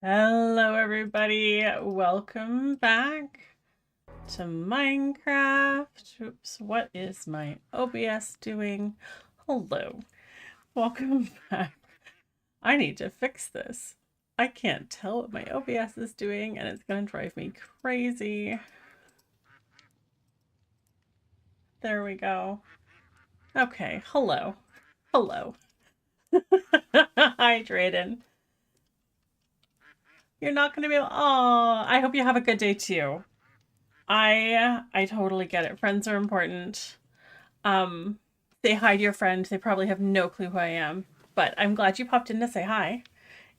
Hello everybody, welcome back to Minecraft. Oops, what is my OBS doing? Hello, welcome back. I need to fix this. I can't tell what my OBS is doing and it's gonna drive me crazy. There we go. Okay, hello. Hello. Hi, Drayden. You're not gonna be able. Oh, I hope you have a good day too. I totally get it. Friends are important. Um, Say hi to your friend. They probably have no clue who I am, but I'm glad you popped in to say hi,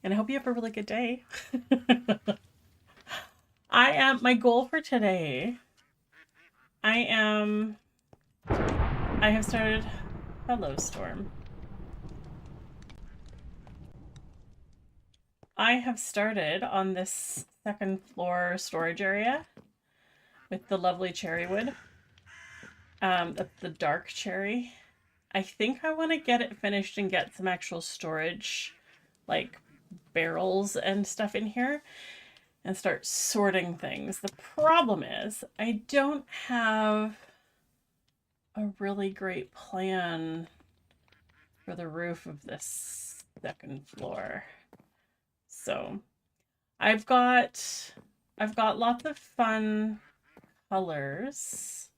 and I hope you have a really good day. I am my goal for today. I am. I have started. Hello, Storm. I have started on this second floor storage area with the lovely cherry wood. The dark cherry. I think I want to get it finished and get some actual storage, like barrels and stuff in here and start sorting things. The problem is I don't have a really great plan for the roof of this second floor. So I've got lots of fun colors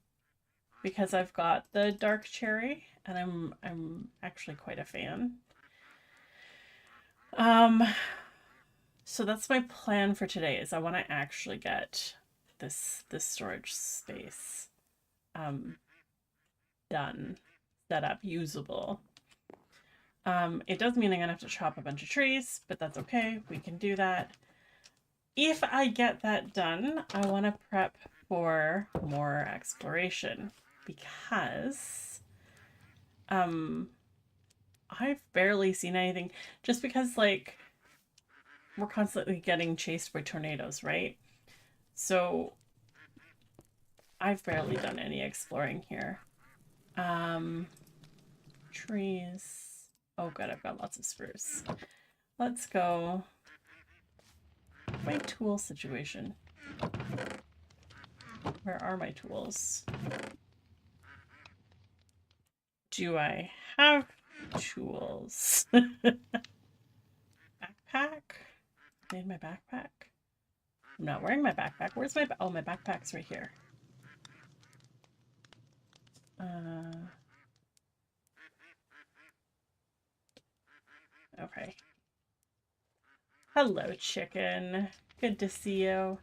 because I've got the dark cherry and I'm actually quite a fan. Um so that's my plan for today is I want to actually get this storage space um done, set up, usable. It does mean I'm gonna have to chop a bunch of trees, but that's okay. We can do that. If I get that done, I want to prep for more exploration because I've barely seen anything just because like we're constantly getting chased by tornadoes, right? So I've barely done any exploring here. Um Trees. Oh good, I've got lots of spruce. Let's go. My tool situation. Where are my tools? Do I have tools? Backpack? I need my backpack. I'm not wearing my backpack. Where's my oh, my backpack's right here. Okay. Hello, chicken. Good to see you.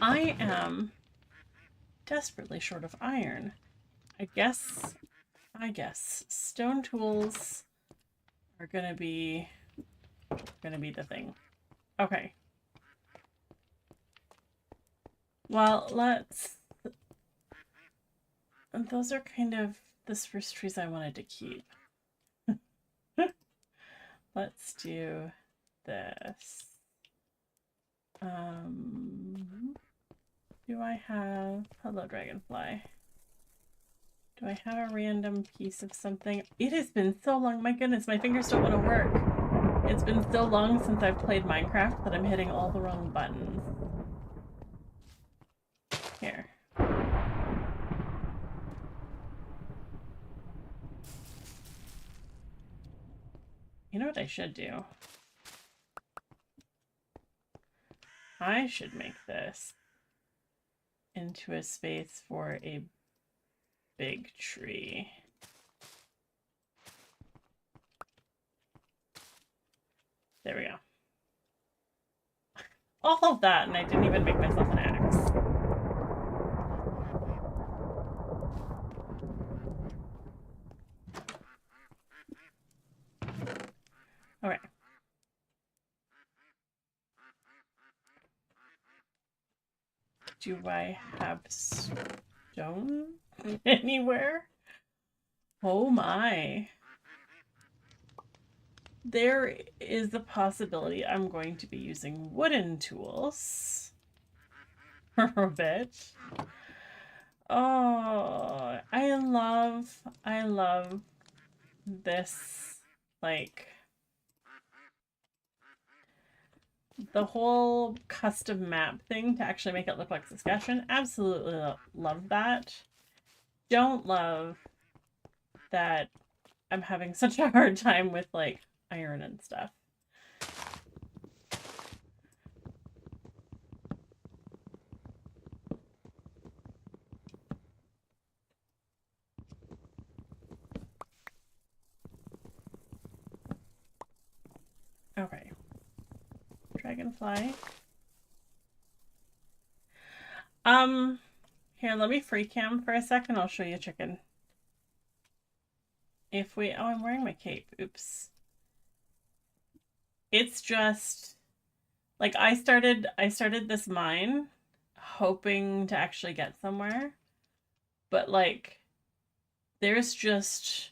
I am desperately short of iron. I guess stone tools are gonna be the thing. Okay. Well, those are kind of the spruce trees I wanted to keep. Let's do this. Do I have, hello dragonfly. Do I have a random piece of something? It has been so long, my goodness, my fingers don't want to work. It's been so long since I've played Minecraft that I'm hitting all the wrong buttons. Here. You know what I should do? I should make this into a space for a big tree. There we go. All of that, and I didn't even make myself an axe. Okay. Do I have stone anywhere? Oh my. There is the possibility I'm going to be using wooden tools for a bit. Oh, I love this, like, the whole custom map thing to actually make it look like Saskatchewan, absolutely love that. Don't love that I'm having such a hard time with like iron and stuff. Okay. Dragonfly. Here, let me free cam for a second. I'll show you chicken. If we, oh, I'm wearing my cape. Oops. It's just like I started this mine hoping to actually get somewhere, but like there's just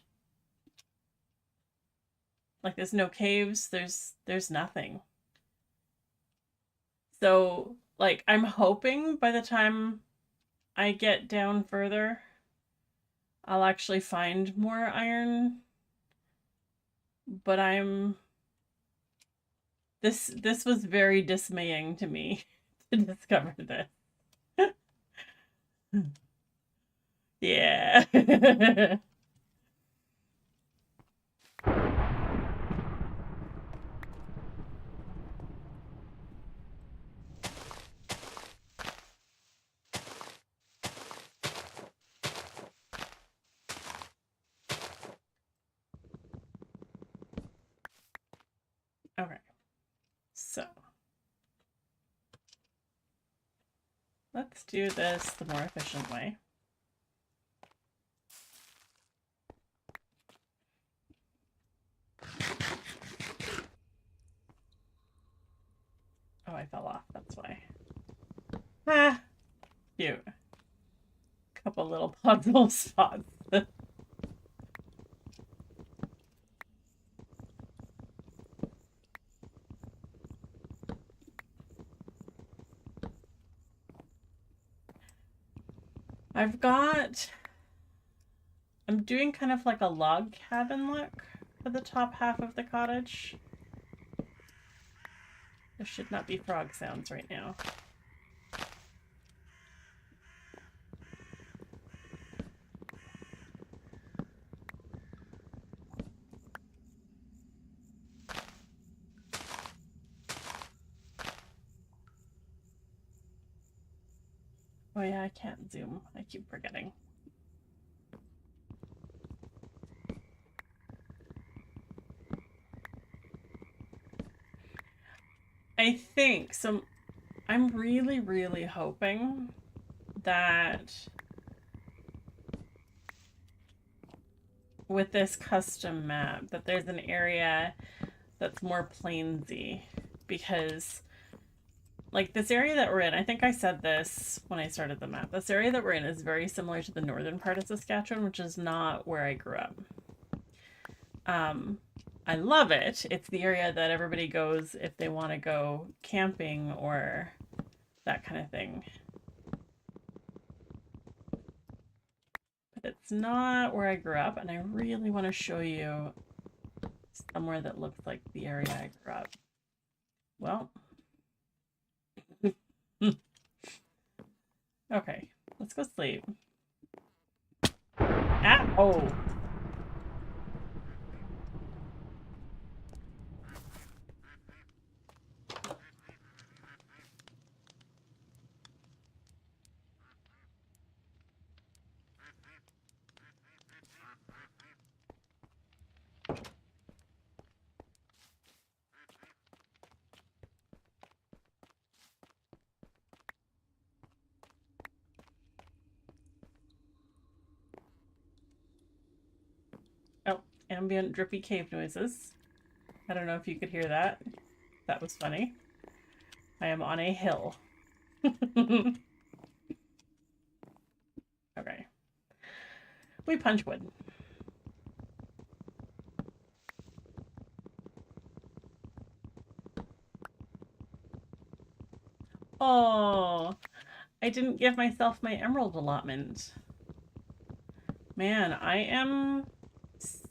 like there's no caves, there's nothing. So like I'm hoping by the time I get down further I'll actually find more iron, but this was very dismaying to me to discover this. Yeah. Okay. So let's do this the more efficient way. Oh, I fell off. That's why. Ah, cute. Couple little puzzle spots. I'm doing kind of like a log cabin look for the top half of the cottage. There should not be frog sounds right now. Oh yeah, I can't zoom. I keep forgetting. I think so. I'm really, really hoping that with this custom map that there's an area that's more plainsy, because like this area that we're in, I think I said this when I started the map, this area that we're in is very similar to the northern part of Saskatchewan, which is not where I grew up. I love it. It's the area that everybody goes if they want to go camping or that kind of thing. But it's not where I grew up, and I really want to show you somewhere that looks like the area I grew up. Well, okay, let's go sleep. Ah, oh. Oh, ambient drippy cave noises. I don't know if you could hear that. That was funny. I am on a hill. Okay. We punch wood. Oh, I didn't give myself my emerald allotment. Man, I am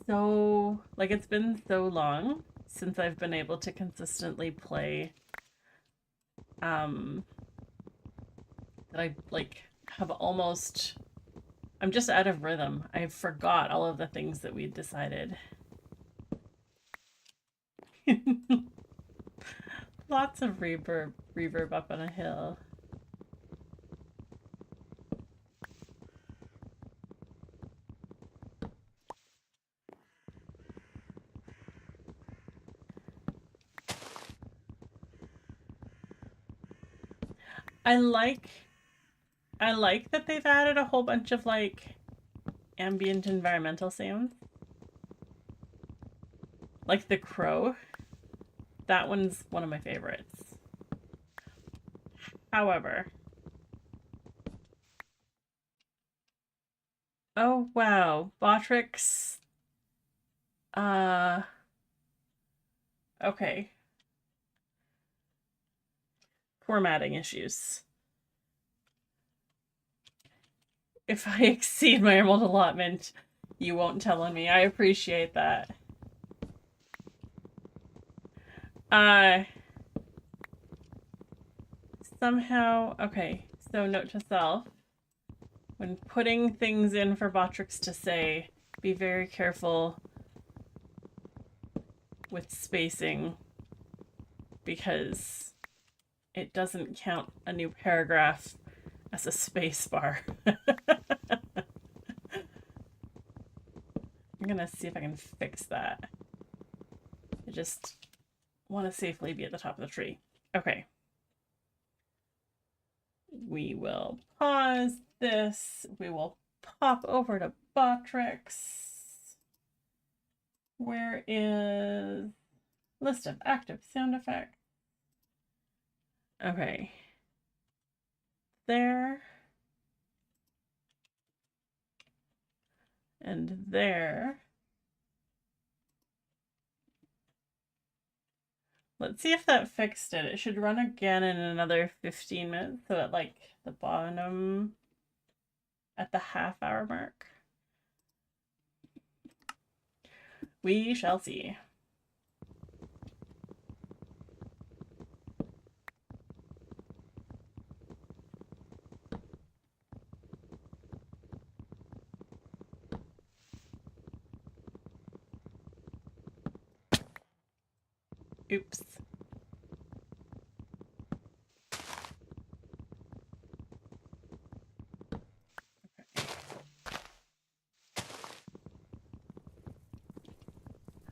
so, like, it's been so long since I've been able to consistently play that I like have almost I'm just out of rhythm. I forgot all of the things that we decided. Lots of reverb up on a hill. I like that they've added a whole bunch of like ambient environmental sounds. Like the crow. That one's one of my favorites. However, oh wow, Botrix. Uh, okay. Formatting issues. If I exceed my emerald allotment, you won't tell on me. I appreciate that. Somehow, okay, so note to self. When putting things in for Botrix to say, be very careful with spacing because it doesn't count a new paragraph as a space bar. I'm gonna see if I can fix that. I just want to safely be at the top of the tree. Okay. We will pause this. We will pop over to Botrix. Where is list of active sound effects? Okay. There. And there. Let's see if that fixed it. It should run again in another 15 minutes. So at like the bottom, at the half-hour mark. We shall see. Oops.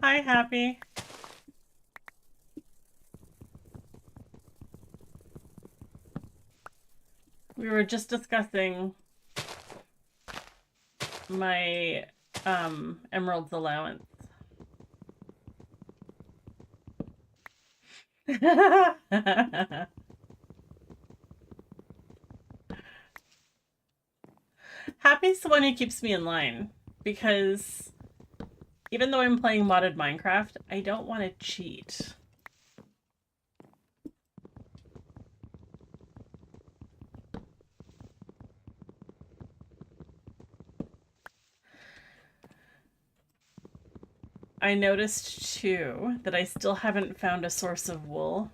Hi, Happy. We were just discussing my emerald's allowance. Happy's the one who keeps me in line because even though I'm playing modded Minecraft, I don't want to cheat. I noticed too that I still haven't found a source of wool,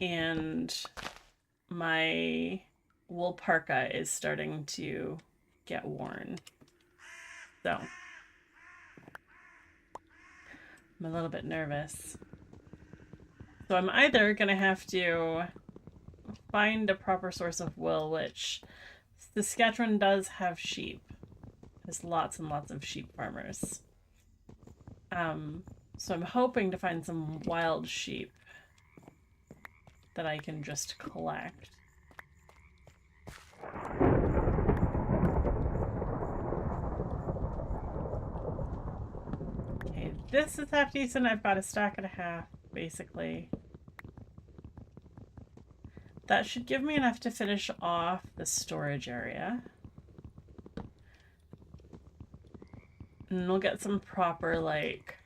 and my wool parka is starting to get worn. So I'm a little bit nervous. So I'm either going to have to find a proper source of wool, which Saskatchewan does have sheep. There's lots and lots of sheep farmers. So I'm hoping to find some wild sheep that I can just collect. Okay, this is half decent. I've got a stack and a half, basically. That should give me enough to finish off the storage area. And we'll get some proper, like,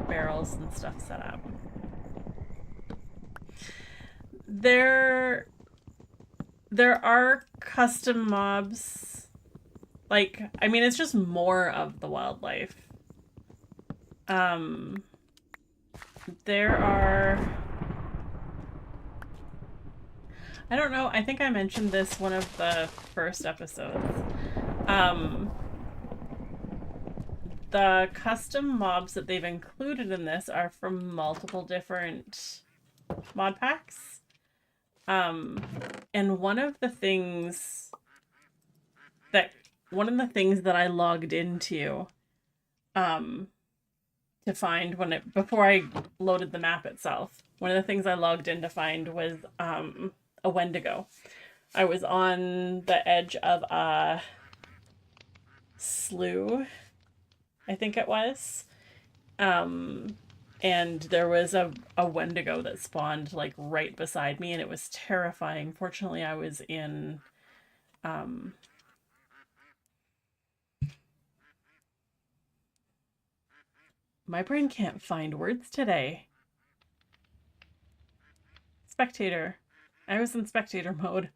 barrels and stuff set up. There are custom mobs. Like, I mean, it's just more of the wildlife. There are I don't know. I think I mentioned this one of the first episodes. Um, the custom mobs that they've included in this are from multiple different mod packs. And that one of the things that I logged into um to find before I loaded the map itself, one of the things I logged in to find was a Wendigo. I was on the edge of a slough, I think it was. Um, and there was a Wendigo that spawned like right beside me, and it was terrifying. Fortunately, I was in um, my brain can't find words today. Spectator. I was in spectator mode.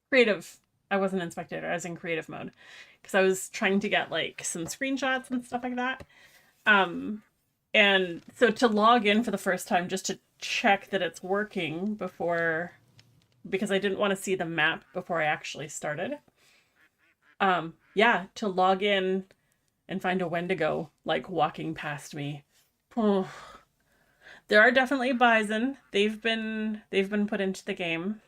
Creative. I wasn't in spectator. I was in creative mode because I was trying to get like some screenshots and stuff like that. Um, and so to log in for the first time just to check that it's working before, because I didn't want to see the map before I actually started. Yeah, to log in and find a Wendigo like walking past me. Oh, there are definitely bison. They've been put into the game.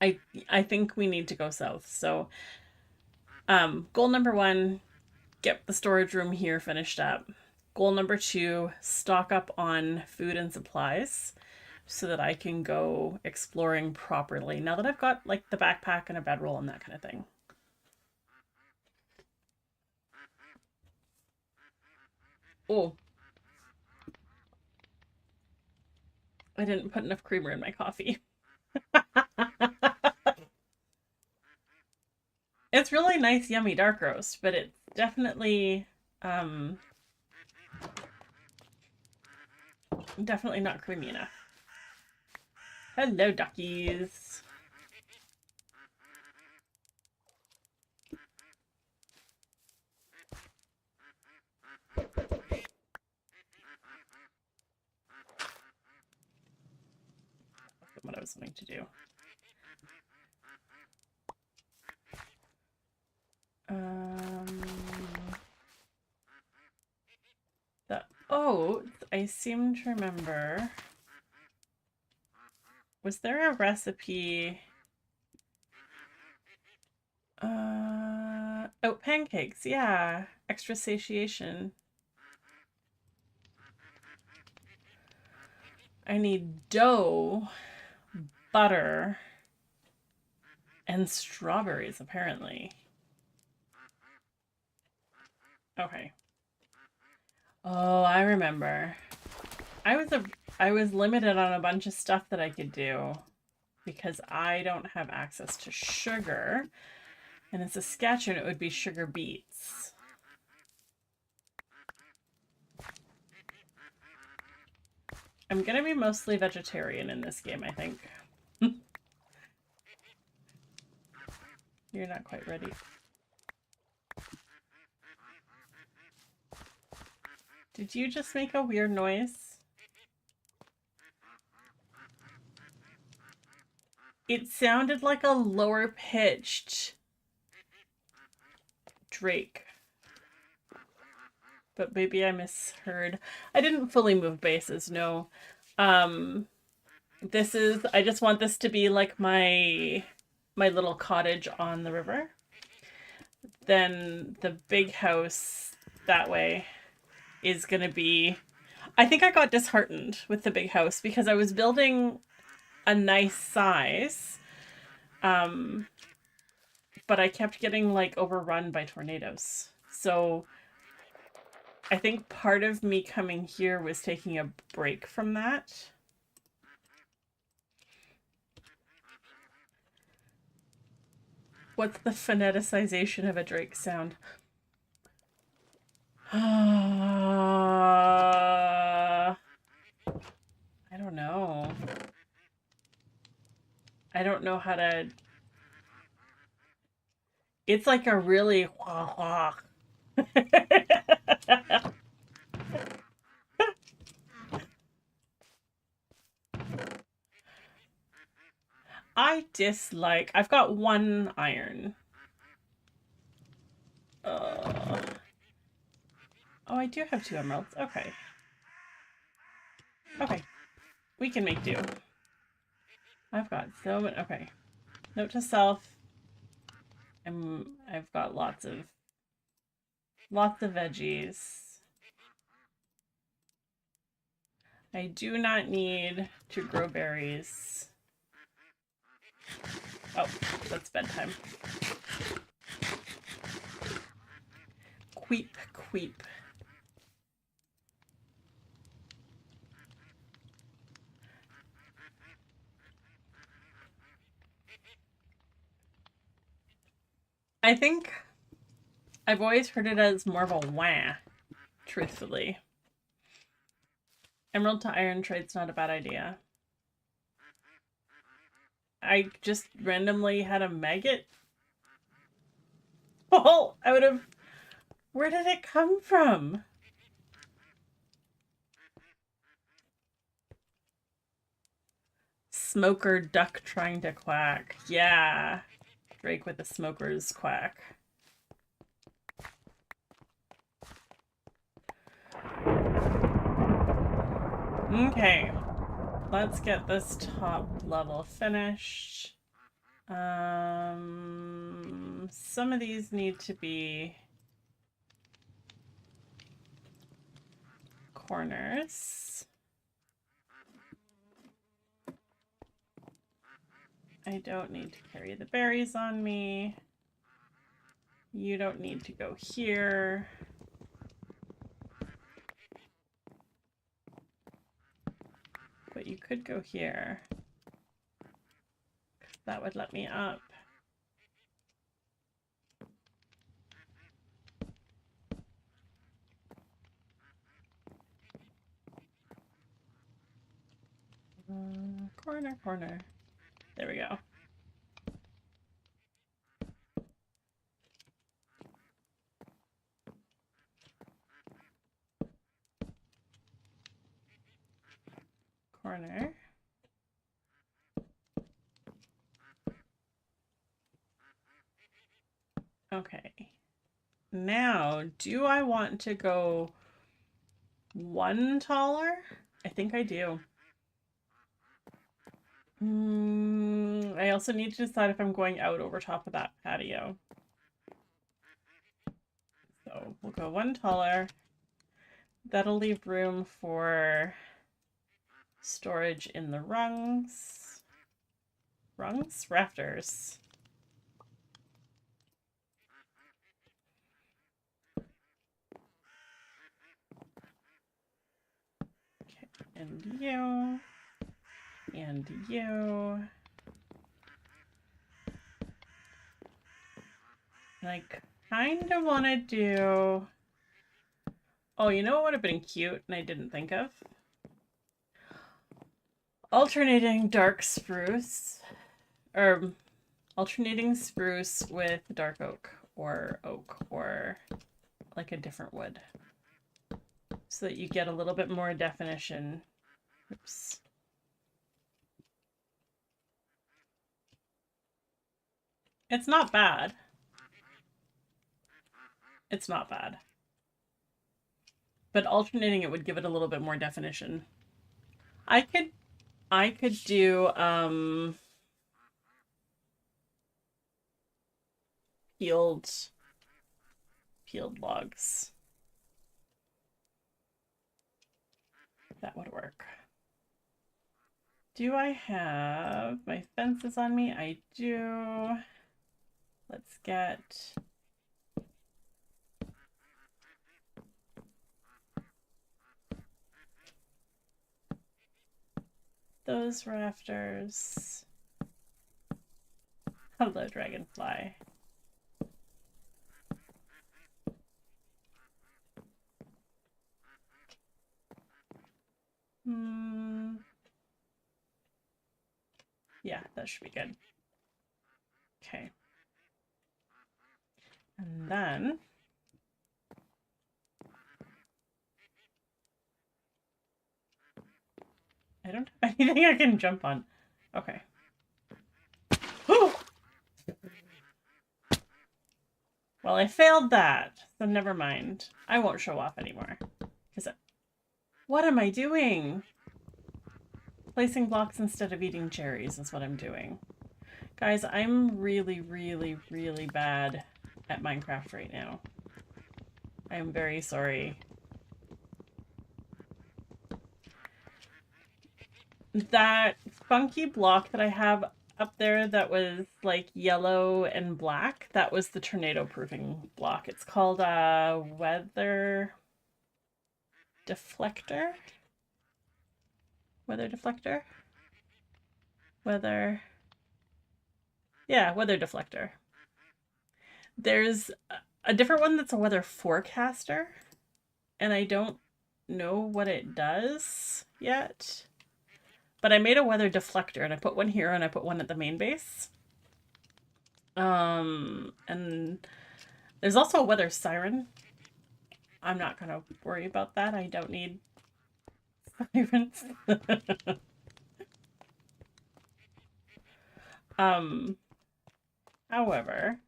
I I think we need to go south. So, goal number 1, get the storage room here finished up. Goal number 2, stock up on food and supplies so that I can go exploring properly. Now that I've got like the backpack and a bedroll and that kind of thing. Oh, I didn't put enough creamer in my coffee. It's really nice, yummy dark roast, but it's um definitely not creamy enough. Hello, duckies. What I was wanting to do. Um, the oats, I seem to remember. Was there a recipe? Oat pancakes, yeah. Extra satiation. I need dough, butter, and strawberries, apparently. Okay. Oh, I remember. I was a I was limited on a bunch of stuff that I could do because I don't have access to sugar. And in Saskatchewan, it would be sugar beets. I'm gonna be mostly vegetarian in this game, I think. You're not quite ready. Did you just make a weird noise? It sounded like a lower pitched Drake. But maybe I misheard. I didn't fully move bases, no. I just want this to be like my little cottage on the river. Then the big house that way is gonna be, I think I got disheartened with the big house because I was building a nice size, um, but I kept getting like overrun by tornadoes. So I think part of me coming here was taking a break from that. What's the phoneticization of a Drake sound? I don't know. I don't know how to. It's like a really wah wah. I dislike... I've got 1 iron. Oh, I do have 2 emeralds. Okay. Okay. We can make do. I've got so many... Okay. Note to self. I've got lots of veggies. I do not need to grow berries. Oh, that's bedtime. Queep, queep. I think I've always heard it as more of a wah, truthfully. Emerald to iron trade's not a bad idea. I just randomly had a maggot. Oh, I would have... Where did it come from? Smoker duck trying to quack. Yeah. Drake with the smoker's quack. Okay. Let's get this top level finished. Some of these need to be corners. I don't need to carry the berries on me. You don't need to go here. But you could go here. That would let me up. Corner, corner. There we go. Corner. Okay. Now, do I want to go 1 taller? I think I do. I also need to decide if I'm going out over top of that patio. So we'll go 1 taller. That'll leave room for storage in the rungs. Rungs? Rafters. Okay, and you. And you. And I kind of want to do... Oh, you know what would have been cute and I didn't think of? Alternating dark spruce. Or alternating spruce with dark oak or like a different wood. So that you get a little bit more definition. Oops. It's not bad. It's not bad. But alternating it would give it a little bit more definition. I could do peeled logs. That would work. Do I have my fences on me? I do. Let's get those rafters. Hello, dragonfly. Yeah, that should be good. Okay. And then I don't have anything I can jump on. Okay. Well, I failed that, so never mind. I won't show off anymore. What am I doing? Placing blocks instead of eating cherries is what I'm doing. Guys, I'm really, really, really bad at Minecraft right now. I am very sorry. That funky block that I have up there that was like yellow and black, that was the tornado proofing block. It's called a weather deflector. Weather deflector? Weather. Yeah, weather deflector. There's a different one that's a weather forecaster, and I don't know what it does yet. But I made a weather deflector, and I put one here, and I put one at the main base. And there's also a weather siren. I'm not gonna worry about that. I don't need sirens. However,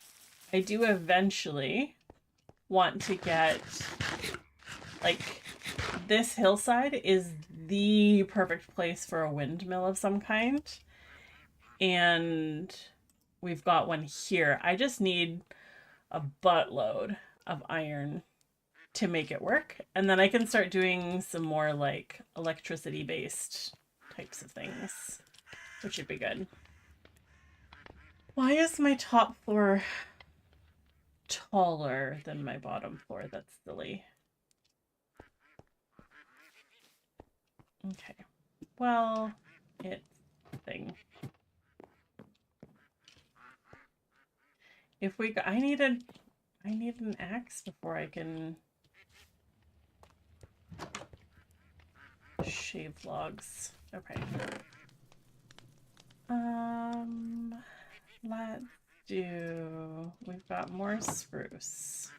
I do eventually want to get, like, this hillside is the perfect place for a windmill of some kind. And we've got one here. I just need a buttload of iron to make it work. And then I can start doing some more like electricity based types of things, which should be good. Why is my top floor taller than my bottom floor? That's silly. Okay. Well, it's a thing. If we I need an axe before I can shave logs. Okay. Let's do, we've got more spruce.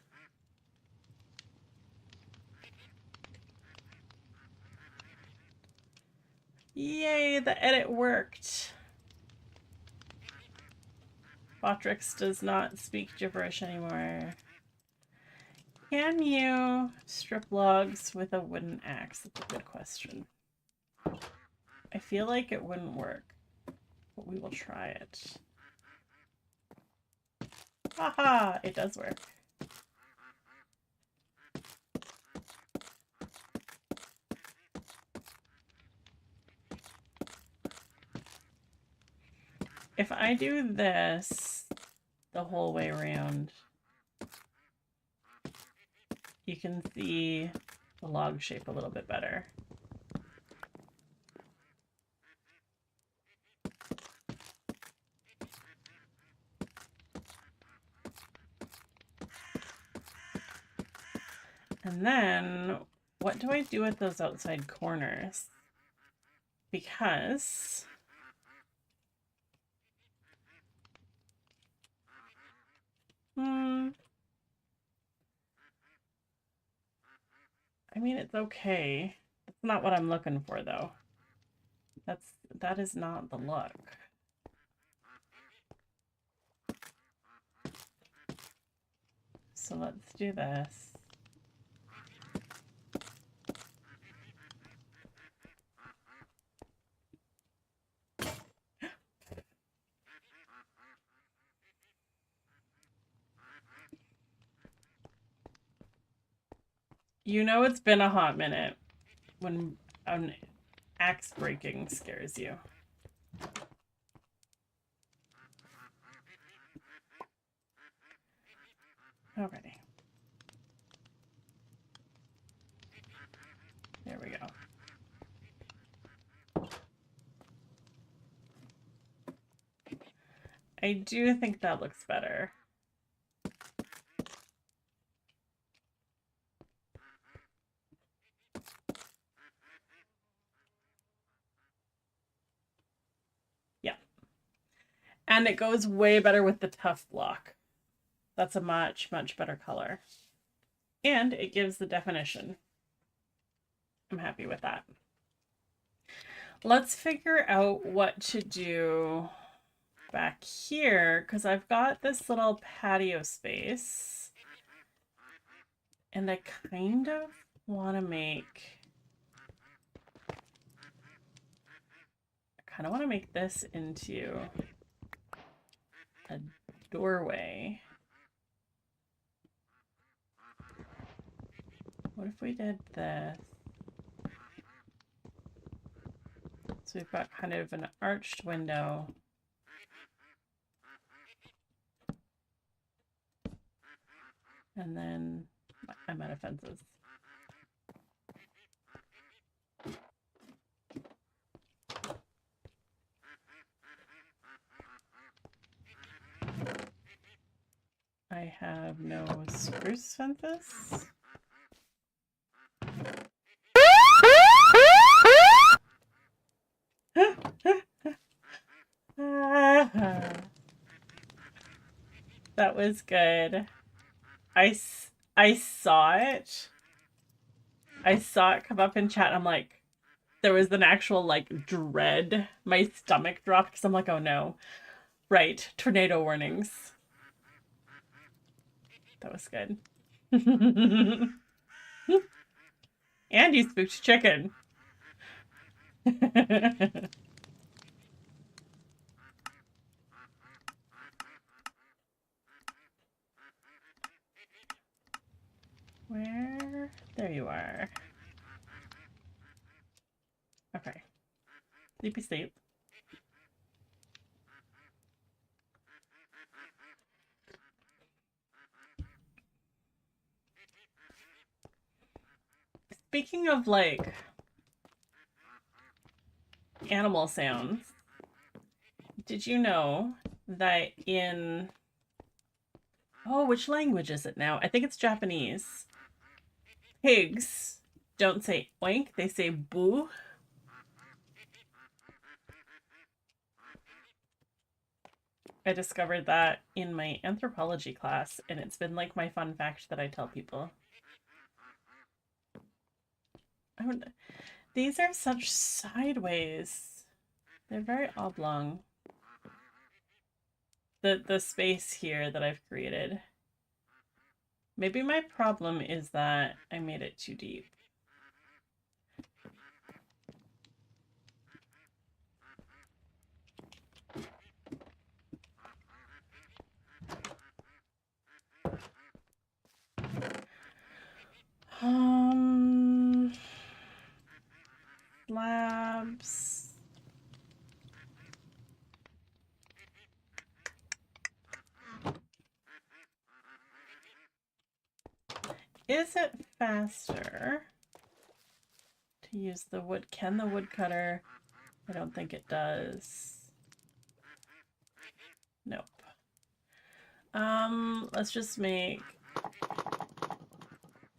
Yay, the edit worked. Botrix does not speak gibberish anymore. Can you strip logs with a wooden axe? That's a good question. I feel like it wouldn't work, but we will try it. Haha, it does work. If I do this the whole way around, you can see the log shape a little bit better. And then, what do I do with those outside corners? Because I mean, it's okay. That's not what I'm looking for, though. That is not the look. So let's do this. You know it's been a hot minute when an axe breaking scares you. Okay. There we go. I do think that looks better. Yeah. And it goes way better with the tough block. That's a much, much better color. And it gives the definition. I'm happy with that. Let's figure out what to do back here because I've got this little patio space. And I kind of want to make... this into a doorway. What if we did this? So we've got kind of an arched window. And then I'm out of fences. I have no spruce fences. That was good. I saw it. I saw it come up in chat. I'm like, there was an actual like dread. My stomach dropped because I'm like, oh no. Right, tornado warnings. That was good. And you spooked chicken. Where? There you are. Okay. Sleepy sleep. Speaking of like animal sounds, did you know that in... Oh, which language is it now? I think it's Japanese. Pigs don't say oink, they say boo. I discovered that in my anthropology class, and it's been like my fun fact that I tell people. These are such sideways. They're very oblong. The space here that I've created. Maybe my problem is that I made it too deep. Slabs. Is it faster to use the wood? Can the woodcutter? I don't think it does. Nope. Let's just make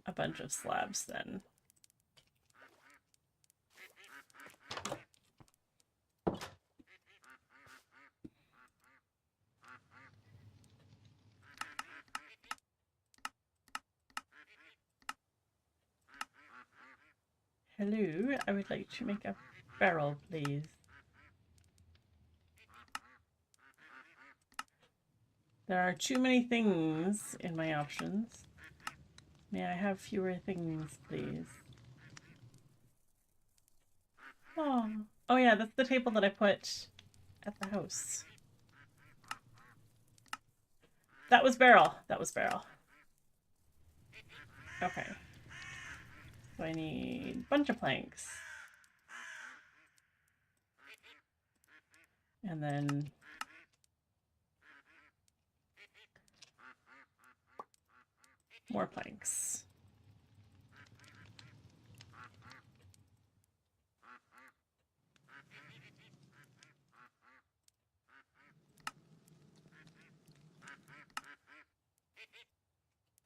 a bunch of slabs then. Hello, I would like to make a barrel, please. There are too many things in my options. May I have fewer things, please? Oh, oh yeah, that's the table that I put at the house. That was barrel. That was barrel. Okay. So I need a bunch of planks. And then more planks.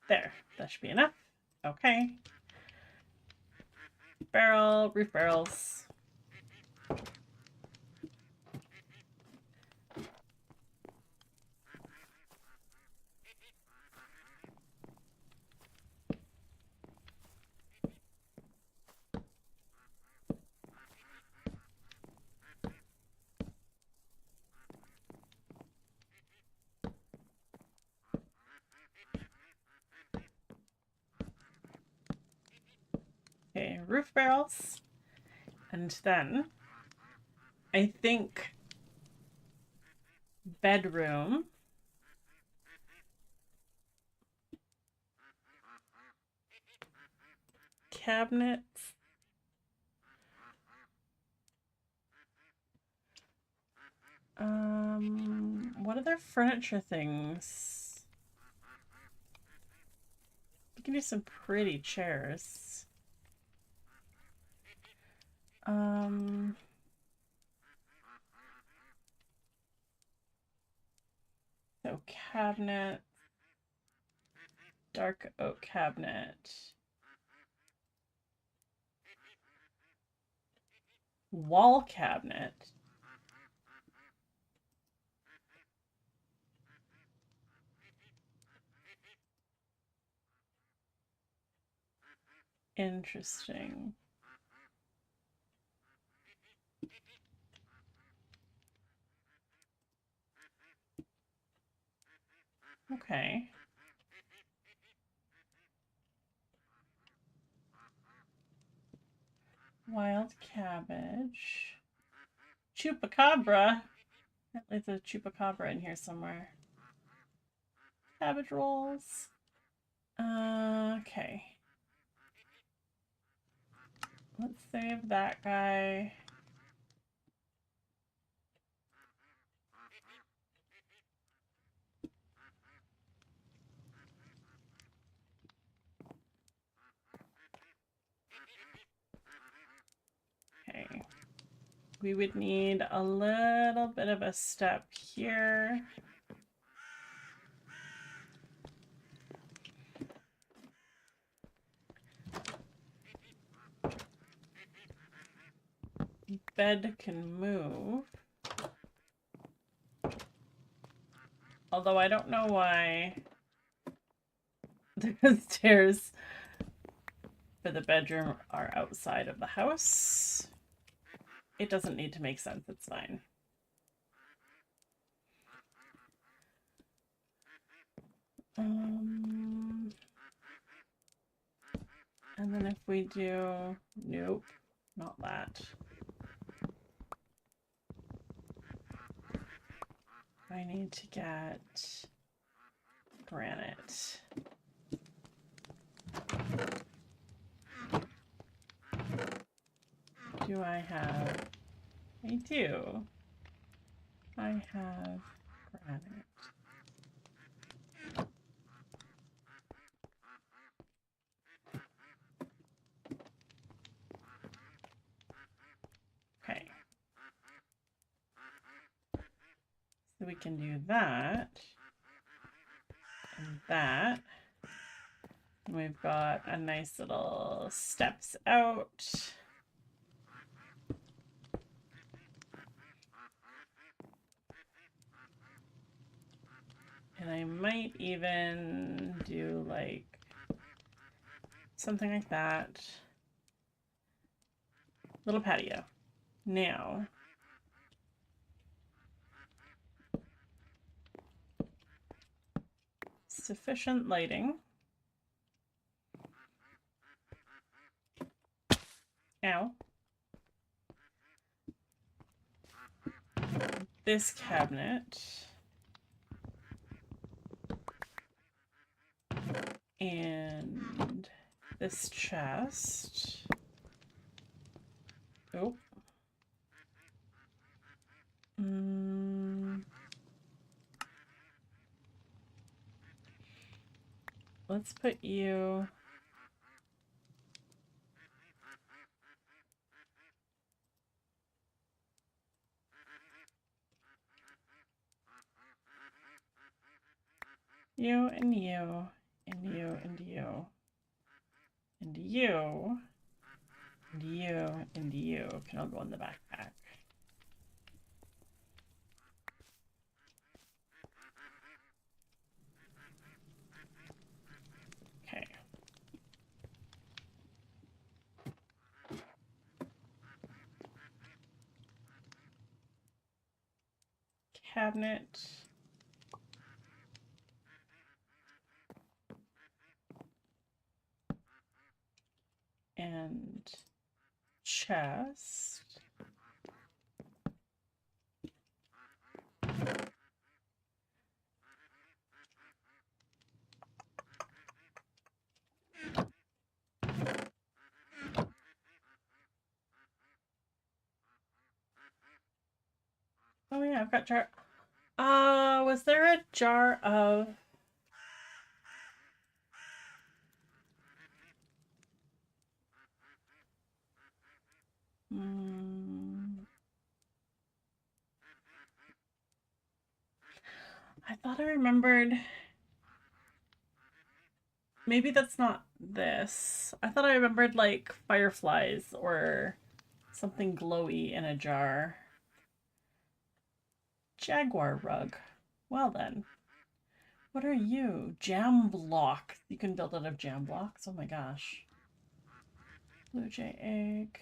There, that should be enough. Okay. Barrel, roof barrels. Okay, roof barrels. And then I think bedroom. Cabinets. What other furniture things? You can do some pretty chairs. So cabinet, dark oak cabinet, wall cabinet. Interesting. Okay. Wild cabbage. Chupacabra. There's a chupacabra in here somewhere. Cabbage rolls. Okay. Let's save that guy. Okay. We would need a little bit of a step here. Bed can move. Although I don't know why the stairs for the bedroom are outside of the house. It doesn't need to make sense, it's fine. And then if we do, nope, not that. I need to get granite. Do I have? I do. I have granite. Okay. So we can do that and that. And we've got a nice little steps out. And I might even do like something like that. Little patio. Now, sufficient lighting. Ow. This cabinet. And this chest. Oh. Let's put you... You and you and you and you and you and you and you can all go in the backpack. Okay. Cabinet. And and chest. Oh yeah, I've got jar. Was there a jar of... I thought I remembered... Maybe that's not this. I thought I remembered like fireflies or something glowy in a jar. Jaguar rug. Well then. What are you? Jam block. You can build out of jam blocks? Oh my gosh. Blue jay egg.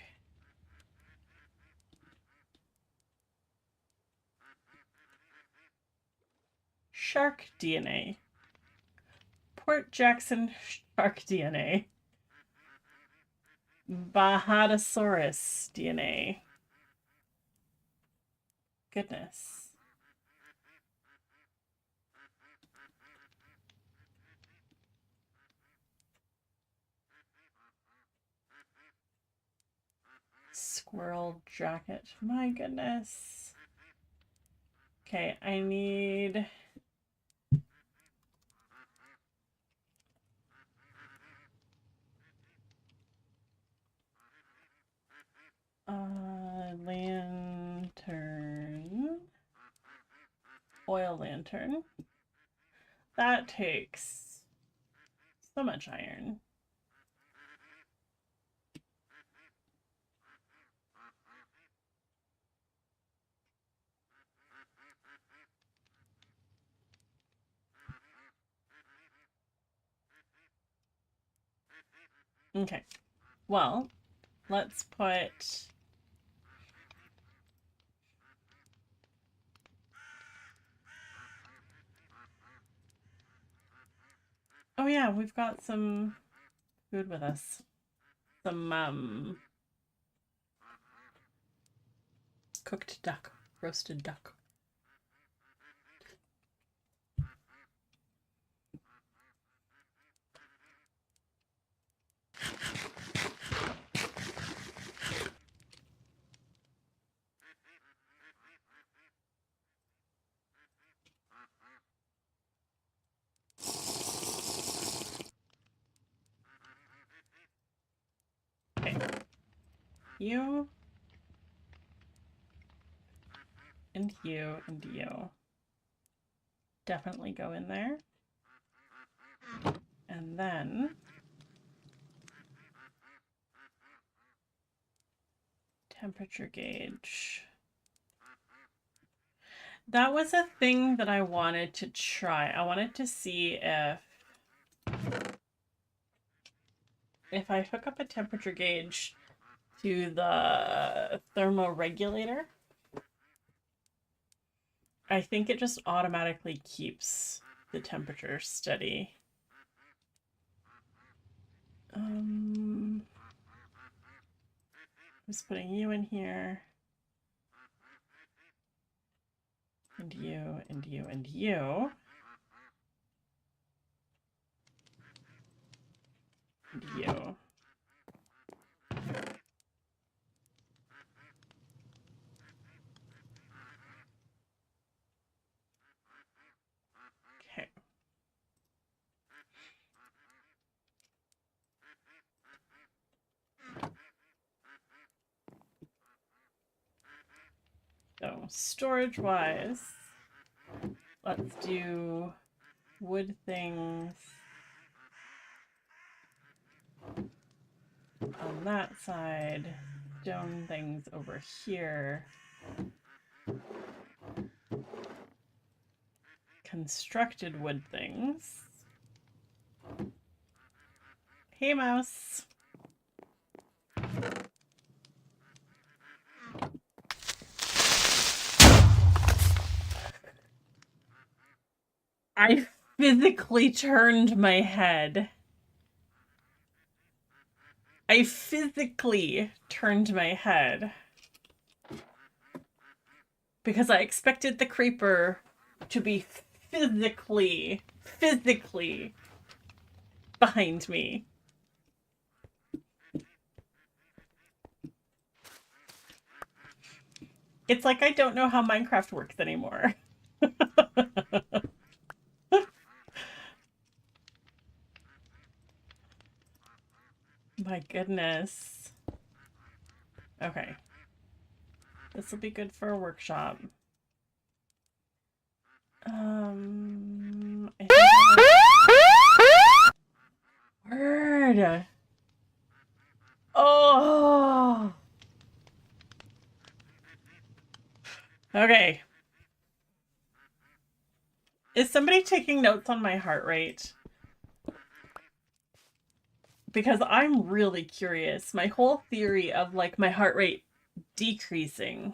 Shark DNA. Port Jackson shark DNA. Bahadasaurus DNA. Goodness. Squirrel jacket. My goodness. Okay, I need... lantern. Oil lantern. That takes so much iron. Okay, well, let's put... Oh yeah, we've got some food with us. Some cooked duck, roasted duck. Okay. You and you and you. Definitely go in there. And then temperature gauge. That was a thing that I wanted to try. I wanted to see if I hook up a temperature gauge to the thermoregulator, I think it just automatically keeps the temperature steady. I'm just putting you in here. And you, and you, and you. And you. Okay. So, storage-wise, let's do wood things on that side, stone things over here, constructed wood things. Hey, mouse. I physically turned my head. I physically turned my head because I expected the creeper to be physically behind me. It's like I don't know how Minecraft works anymore. My goodness. Okay. This will be good for a workshop. I think Word. Oh. Okay. Is somebody taking notes on my heart rate? Because I'm really curious. My whole theory of like my heart rate decreasing.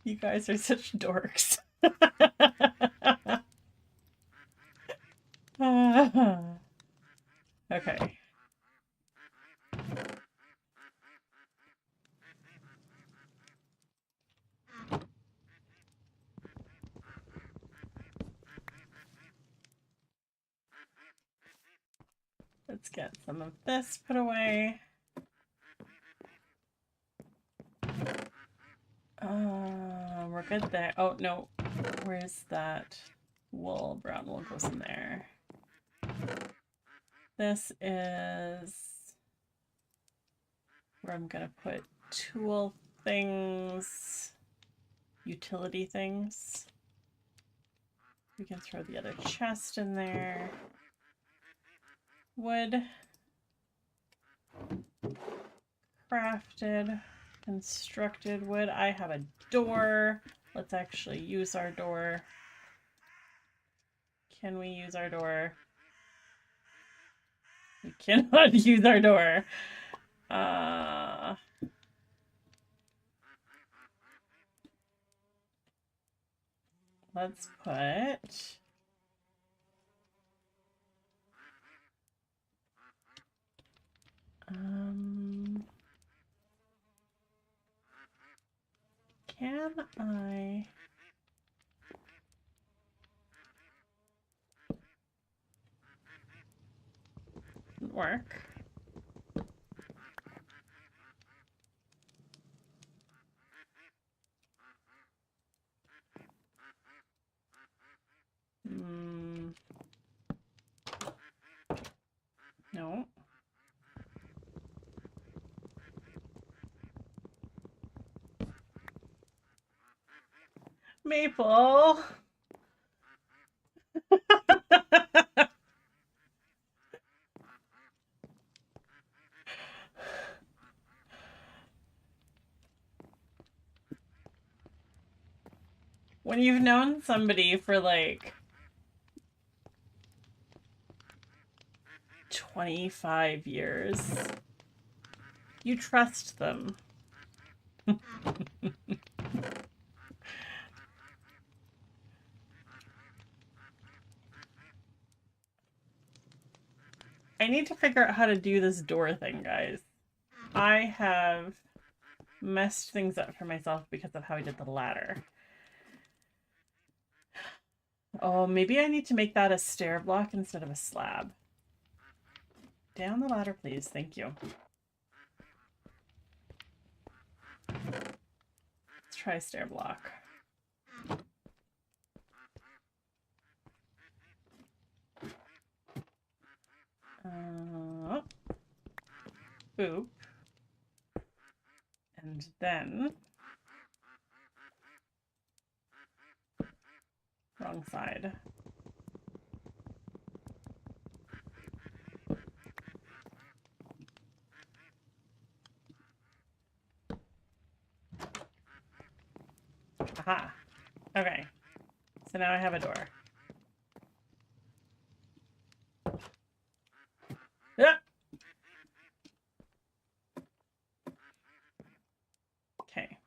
You guys are such dorks. Okay. Let's get some of this put away. We're good there. Oh, no. Where's that wool? Brown wool goes in there. This is where I'm going to put tool things, utility things. We can throw the other chest in there. Wood. Crafted. Constructed wood. I have a door. Let's actually use our door. Can we use our door? We cannot use our door. Let's put can I work? No. Maple. When you've known somebody for like 25 years, you trust them. I need to figure out how to do this door thing, guys. I have messed things up for myself because of how I did the ladder. Oh, maybe I need to make that a stair block instead of a slab. Down the ladder, please. Thank you. Let's try stair block. Boop. And then wrong side. Aha. Okay. So now I have a door. Ah! Okay.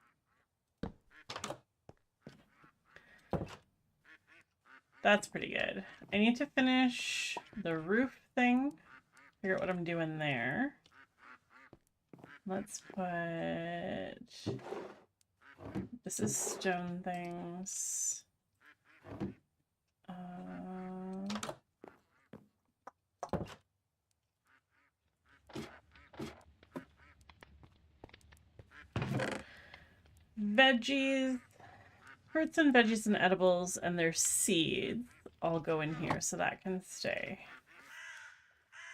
That's pretty good. I need to finish the roof thing. Figure out what I'm doing there. Let's put... This is stone things. Veggies. Fruits and veggies and edibles and their seeds all go in here, so that can stay.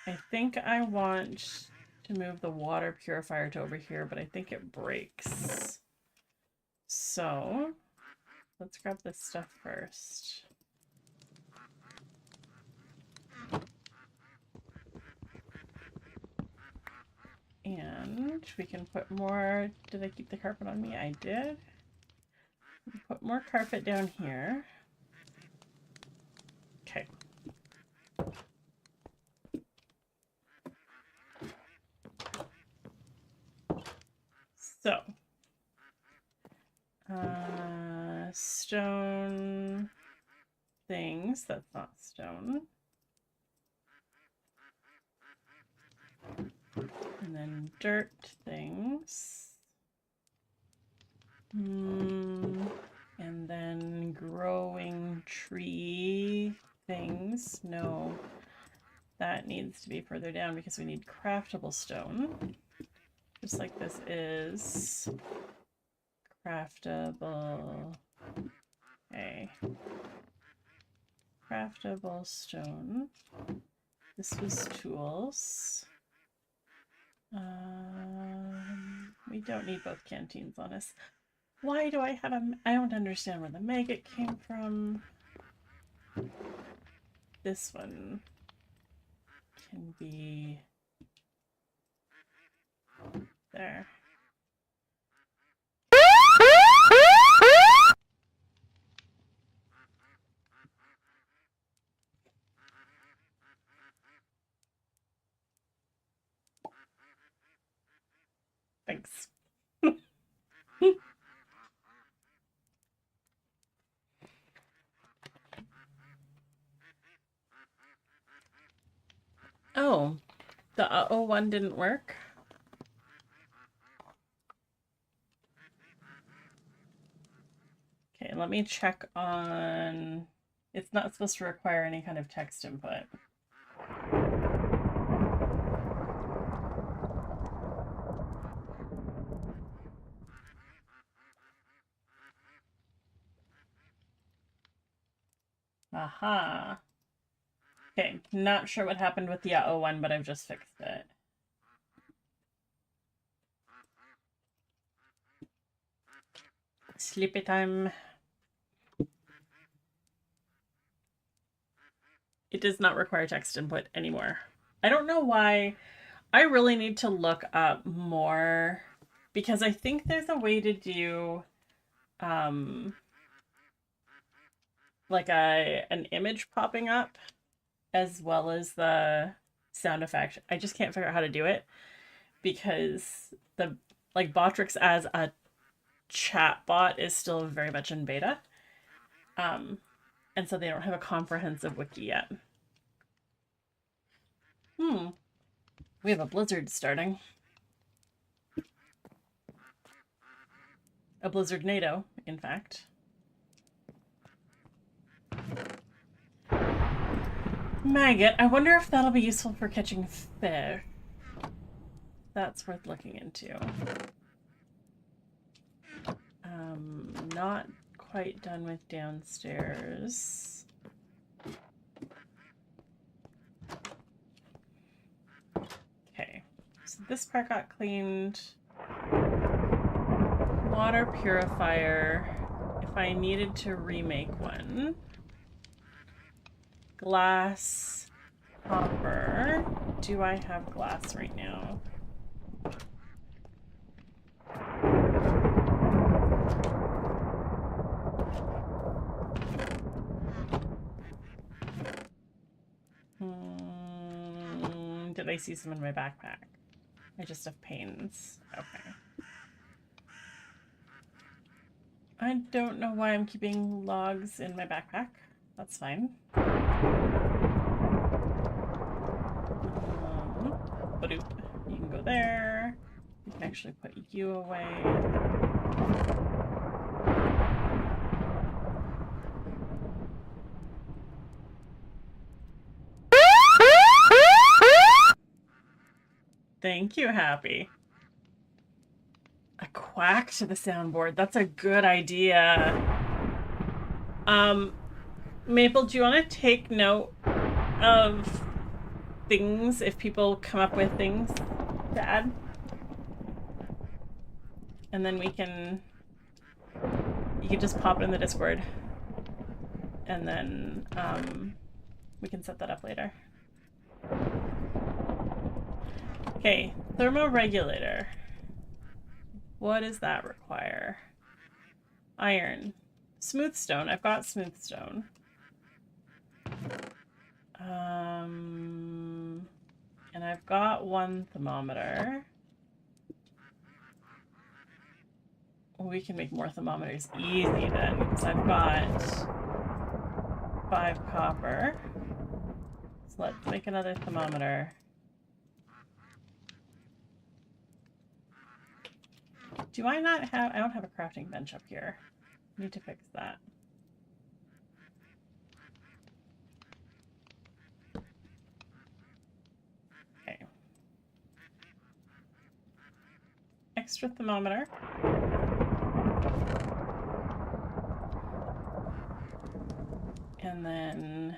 I think I want to move the water purifier to over here, but I think it breaks. So let's grab this stuff first. And we can put more... Did I keep the carpet on me? I did. Put more carpet down here. Okay. So, stone things. That's not stone. And then dirt things. And then growing tree things. No, that needs to be further down because we need craftable stone. Just like this is craftable. Okay. Craftable stone. This was tools. We don't need both canteens on us. Why do I have a... I don't understand where the maggot came from. This one can be there. Thanks. Oh, the one didn't work. Okay, let me check on... It's not supposed to require any kind of text input. Aha. Okay, not sure what happened with the one, but I've just fixed it. Sleepy time. It does not require text input anymore. I don't know why. I really need to look up more because I think there's a way to do like an image popping up as well as the sound effect. I just can't figure out how to do it because the like Botrix as a chat bot is still very much in beta. And so they don't have a comprehensive wiki yet. We have a blizzard starting. A blizzard NATO, in fact. Maggot. I wonder if that'll be useful for catching fish. That's worth looking into. Not quite done with downstairs. Okay, so this part got cleaned. Water purifier, if I needed to remake one. Glass, copper. Do I have glass right now? I see some in my backpack. I just have pains. Okay. I don't know why I'm keeping logs in my backpack. That's fine. Badoop. You can go there. You can actually put you away. Thank you, Happy. A quack to the soundboard. That's a good idea. Maple, do you want to take note of things if people come up with things to add? And then we can... You can just pop it in the Discord. And then we can set that up later. Okay, thermoregulator. What does that require? Iron. Smooth stone. I've got smooth stone. And I've got one thermometer. We can make more thermometers easy then, because I've got 5 copper. So let's make another thermometer. Do I not have... I don't have a crafting bench up here. I need to fix that. Okay. Extra thermometer. And then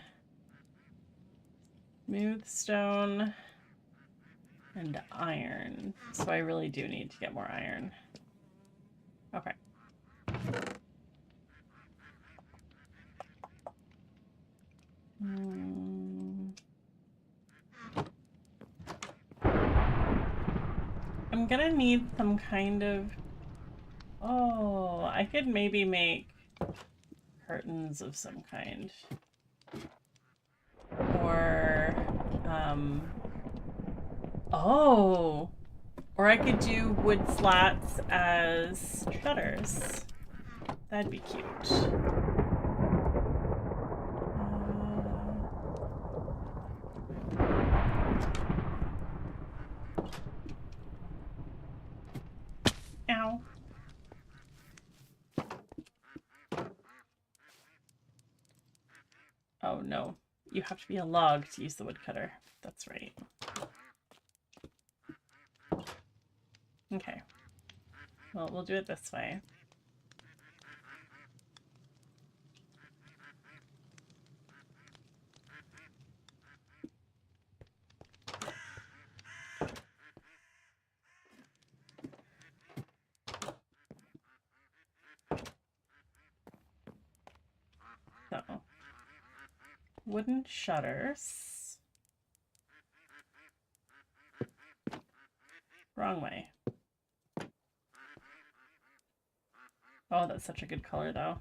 smooth stone and iron. So I really do need to get more iron. Okay. I'm gonna need some kind of... Oh, I could maybe make curtains of some kind. Or, oh! Or I could do wood slats as shutters. That'd be cute. Ow. Oh no, you have to be a log to use the woodcutter. That's right. Okay. Well, we'll do it this way. So, wooden shutters. Wrong way. Oh, that's such a good color, though.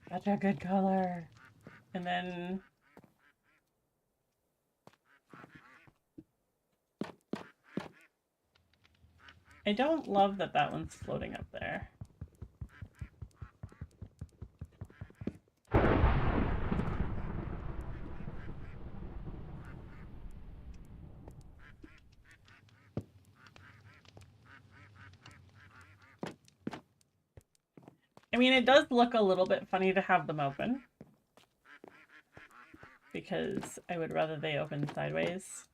Such a good color. And then... I don't love that that one's floating up there. I mean, it does look a little bit funny to have them open, because I would rather they open sideways.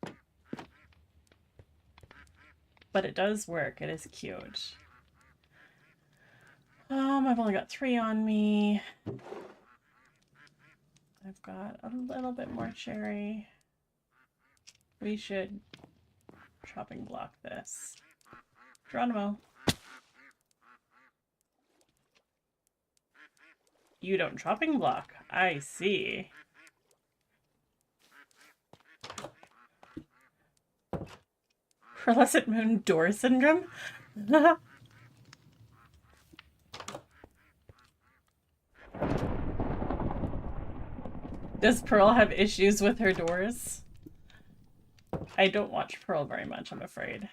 But it does work. It is cute. I've only got 3 on me. I've got a little bit more cherry. We should chopping block this. Geronimo. You don't chopping block. I see. Pearlescent Moon door syndrome? Does Pearl have issues with her doors? I don't watch Pearl very much, I'm afraid.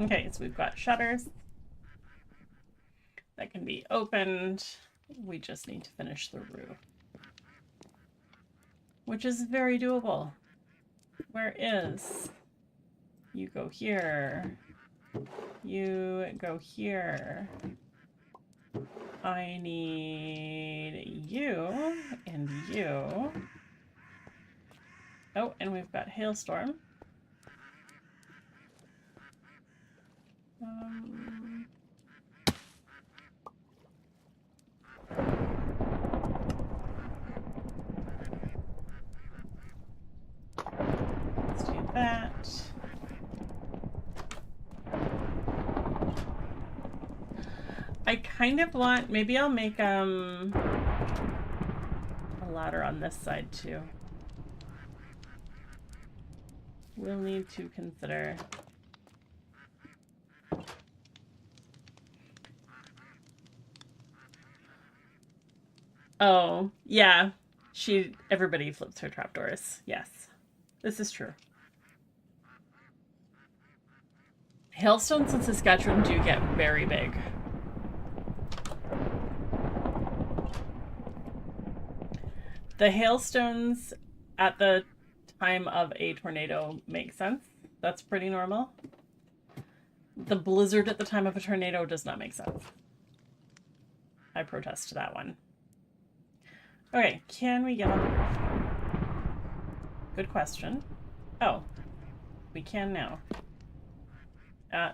Okay, so we've got shutters that can be opened. We just need to finish the roof, which is very doable. Where is? You go here. You go here. I need you and you. Oh, and we've got hailstorm. Let's do that. I kind of want, maybe I'll make a ladder on this side too. We'll need to consider. Oh, yeah. Everybody flips her trapdoors. Yes. This is true. Hailstones in Saskatchewan do get very big. The hailstones at the time of a tornado make sense. That's pretty normal. The blizzard at the time of a tornado does not make sense. I protest that one. Okay, can we get on the roof? Good question. Oh, we can now.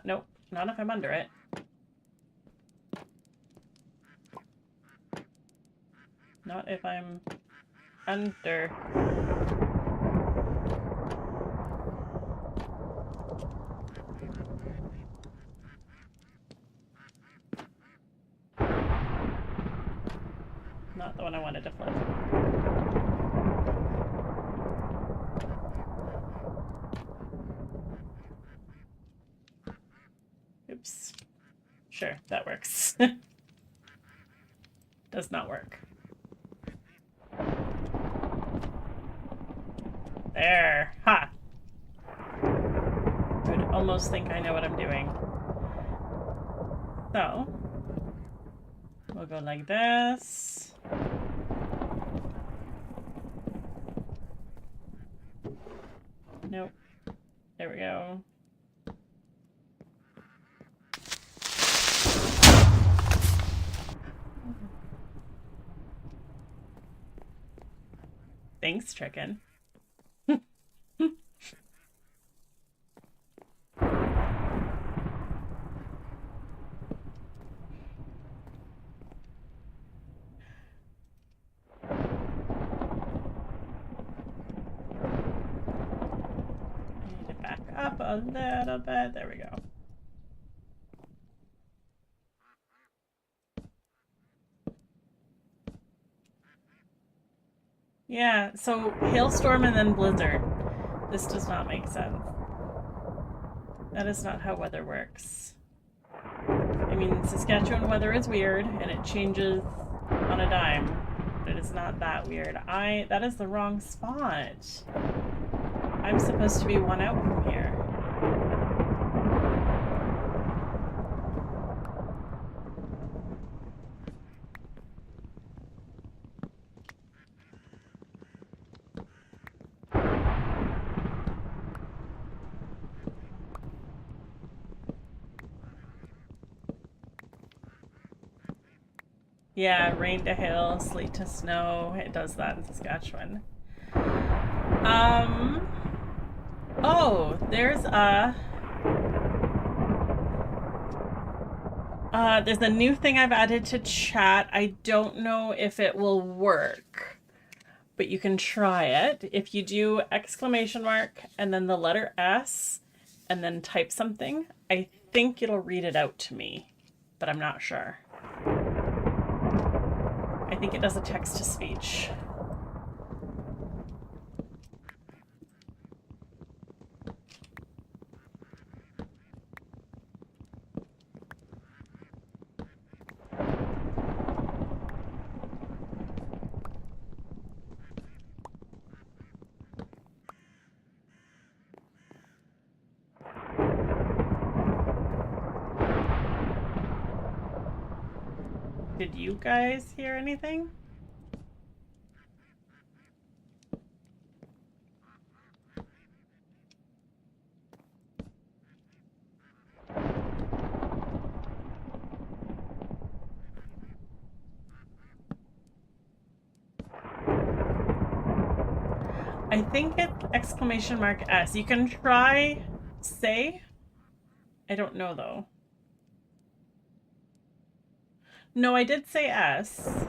Nope, not if I'm under it. Not if I'm under. Not the one I wanted to flip. Oops. Sure, that works. Does not work. There. Ha! I would almost think I know what I'm doing. So, we'll go like this. Nope. There we go. Thanks, chicken. Up a little bit. There we go. Yeah, so hailstorm and then blizzard. This does not make sense. That is not how weather works. I mean, Saskatchewan weather is weird and it changes on a dime, but it is not that weird. That is the wrong spot. I'm supposed to be one out from here. Yeah, rain to hail, sleet to snow. It does that in Saskatchewan. Oh, there's a... There's a new thing I've added to chat. I don't know if it will work, but you can try it. If you do exclamation mark and then the letter S and then type something, I think it'll read it out to me, but I'm not sure. I think it does a text to speech. Did you guys hear anything? I think it's exclamation mark S. You can try say. I don't know though. No, I did say S.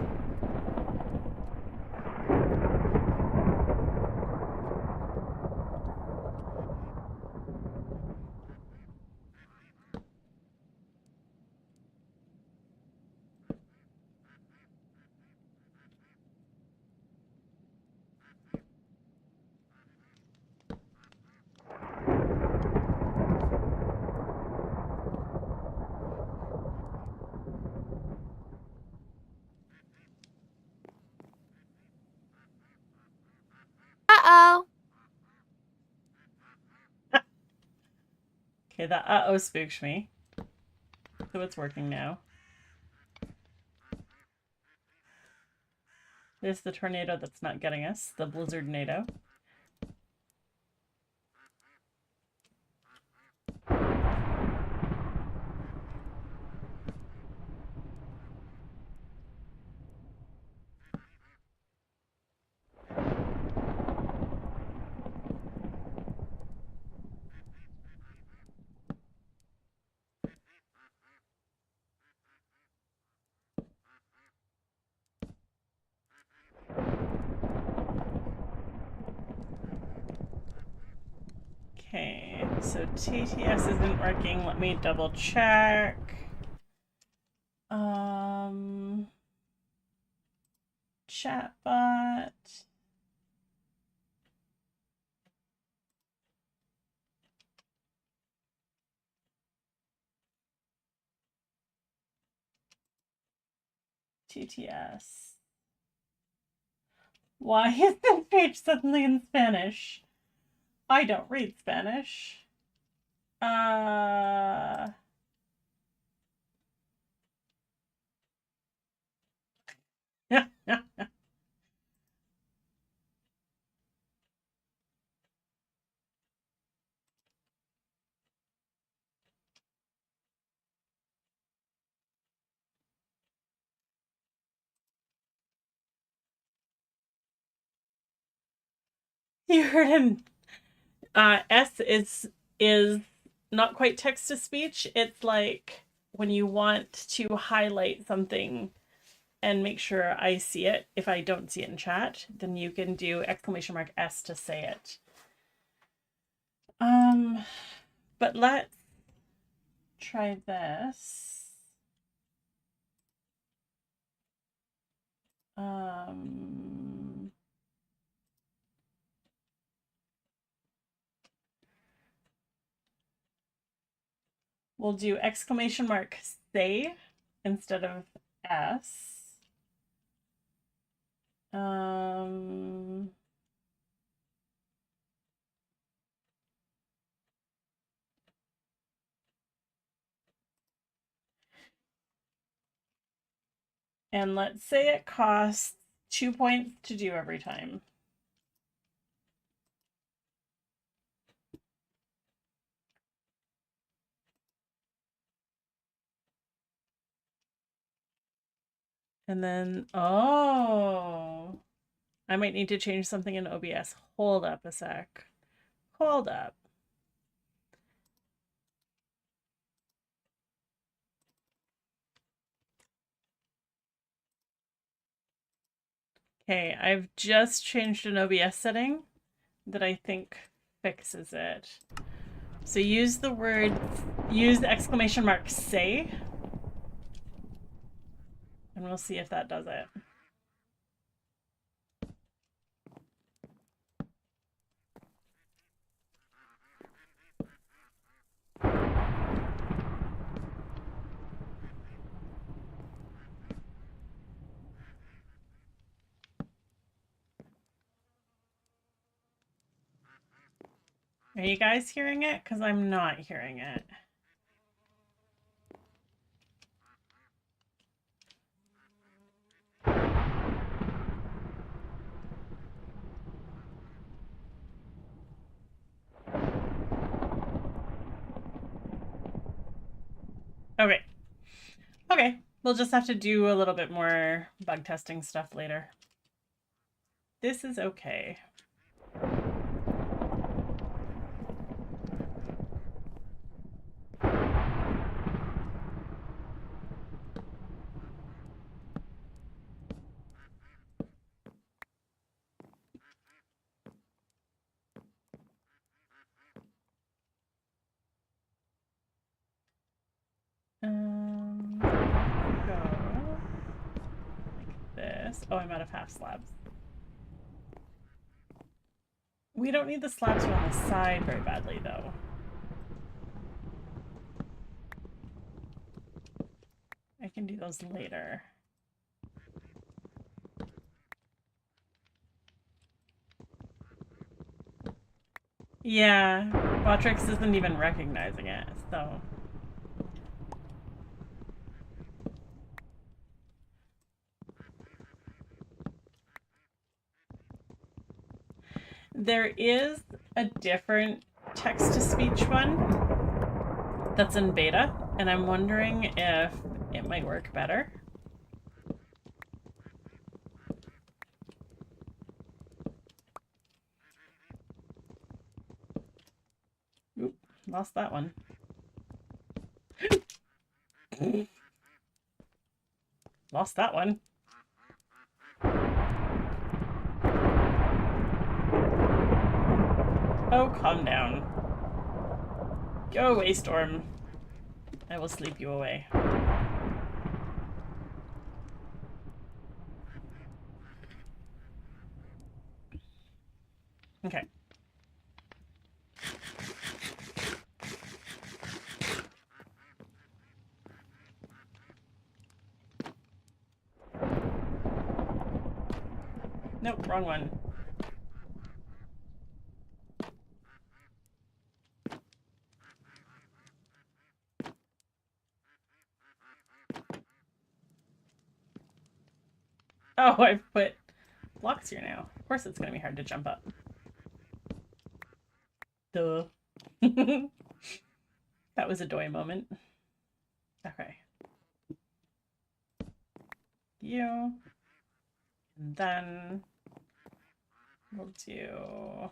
Uh-oh. Okay, that uh-oh spooked me. So it's working now. There's the tornado that's not getting us, the blizzard-nado. Okay, so TTS isn't working. Let me double check. Chatbot. TTS. Why is this page suddenly in Spanish? I don't read Spanish. You heard him. S is not quite text to speech. It's like when you want to highlight something and make sure I see it. If I don't see it in chat, then you can do exclamation mark S to say it. But let's try this. We'll do exclamation mark say instead of S. And let's say it costs 2 points to do every time. And then, oh, I might need to change something in OBS. Hold up a sec. Hold up. Okay, I've just changed an OBS setting that I think fixes it. So use the exclamation mark say, and we'll see if that does it. Are you guys hearing it? Because I'm not hearing it. Okay. Okay, we'll just have to do a little bit more bug testing stuff later. This is okay. Go like this. Oh, I'm out of half slabs. We don't need the slabs on the side very badly, though. I can do those later. Yeah, Botrix isn't even recognizing it, so... There is a different text-to-speech one that's in beta, and I'm wondering if it might work better. Oop, lost that one. Lost that one. Oh, calm down. Go away, Storm. I will sleep you away. Okay. Nope, wrong one. Oh, I've put blocks here now. Of course it's going to be hard to jump up. Duh. That was a doy moment. Okay. You. And then we'll do...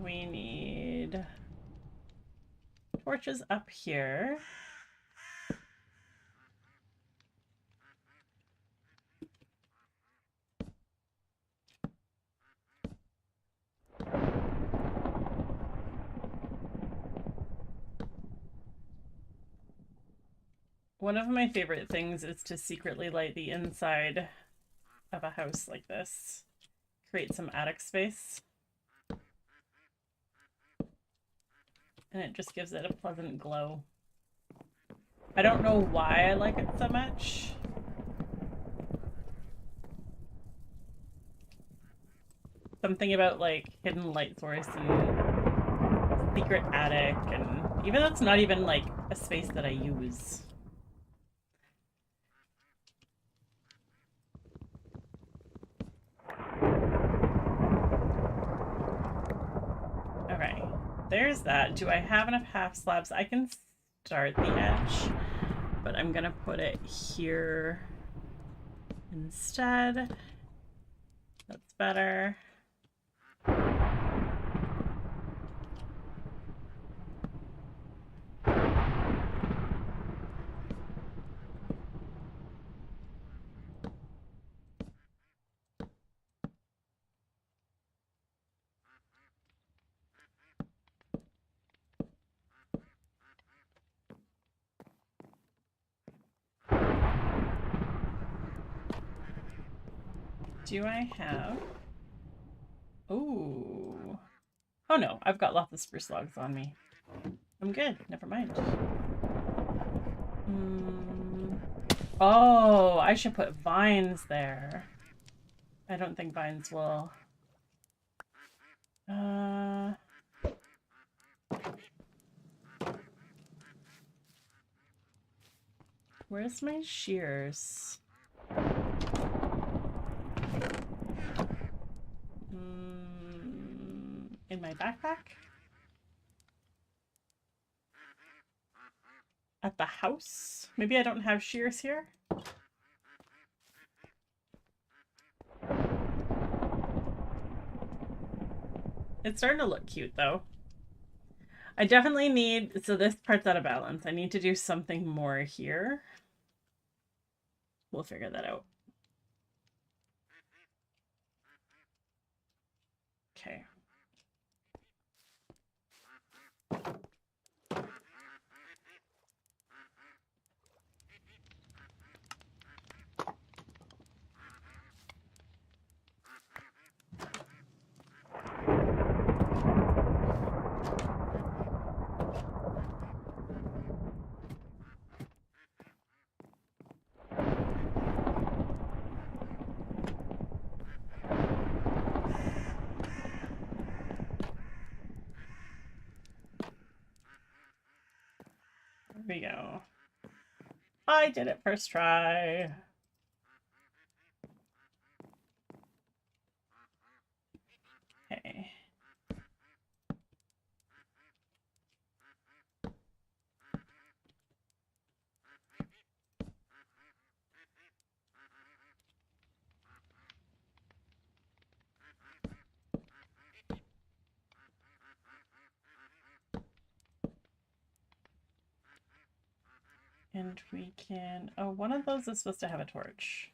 We need torches up here. One of my favorite things is to secretly light the inside of a house like this. Create some attic space. And it just gives it a pleasant glow. I don't know why I like it so much. Something about like hidden light source and secret attic, and even though it's not even like a space that I use. Okay, there's that. Do I have enough half slabs? I can start the edge, but I'm gonna put it here instead. That's better. Do I have... Ooh. Oh no, I've got lots of spruce logs on me. I'm good, never mind. Oh, I should put vines there. I don't think vines will... Where's my shears? In my backpack? At the house? Maybe I don't have shears here? It's starting to look cute though. I definitely need, so this part's out of balance. I need to do something more here. We'll figure that out. Okay. There we go. I did it first try. Okay. And we can... Oh, one of those is supposed to have a torch.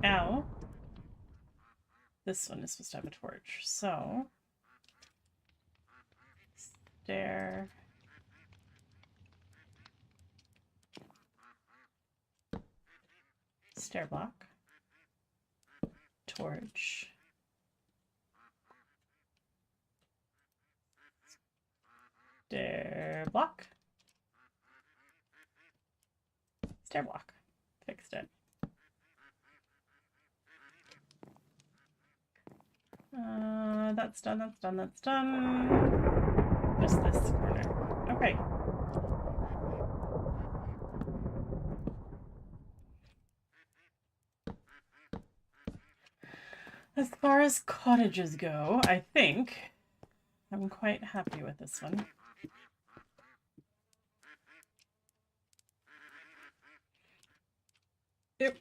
Ow. This one is supposed to have a torch. So... Stair... Stair block. Torch. Stair block. Stair block. Fixed it. That's done, that's done, that's done. Just this corner. Okay. As far as cottages go, I think I'm quite happy with this one. Oop.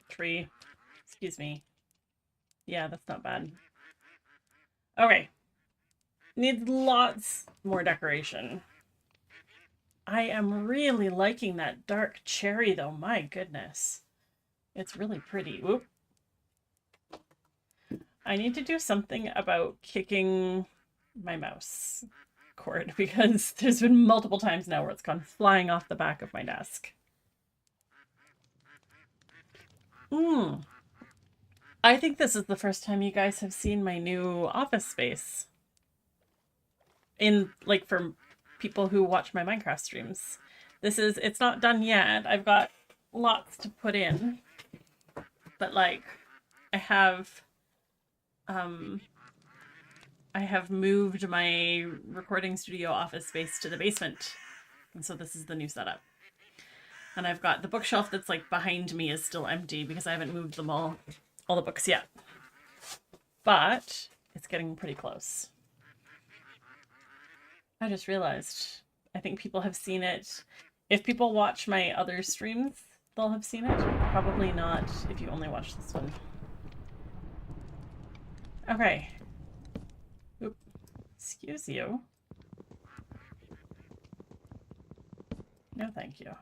Tree. Excuse me. Yeah, that's not bad. Okay. Needs lots more decoration. I am really liking that dark cherry though. My goodness. It's really pretty. Whoop. I need to do something about kicking my mouse cord because there's been multiple times now where it's gone flying off the back of my desk. I think this is the first time you guys have seen my new office space. Like, for people who watch my Minecraft streams. It's not done yet. I've got lots to put in. But, like, I have moved my recording studio office space to the basement. And so this is the new setup. And I've got the bookshelf that's like behind me is still empty because I haven't moved them all the books yet. But it's getting pretty close. I just realized, I think people have seen it If people watch my other streams, they'll have seen it. Probably not if you only watch this one. Okay. Oop. Excuse you. No, thank you.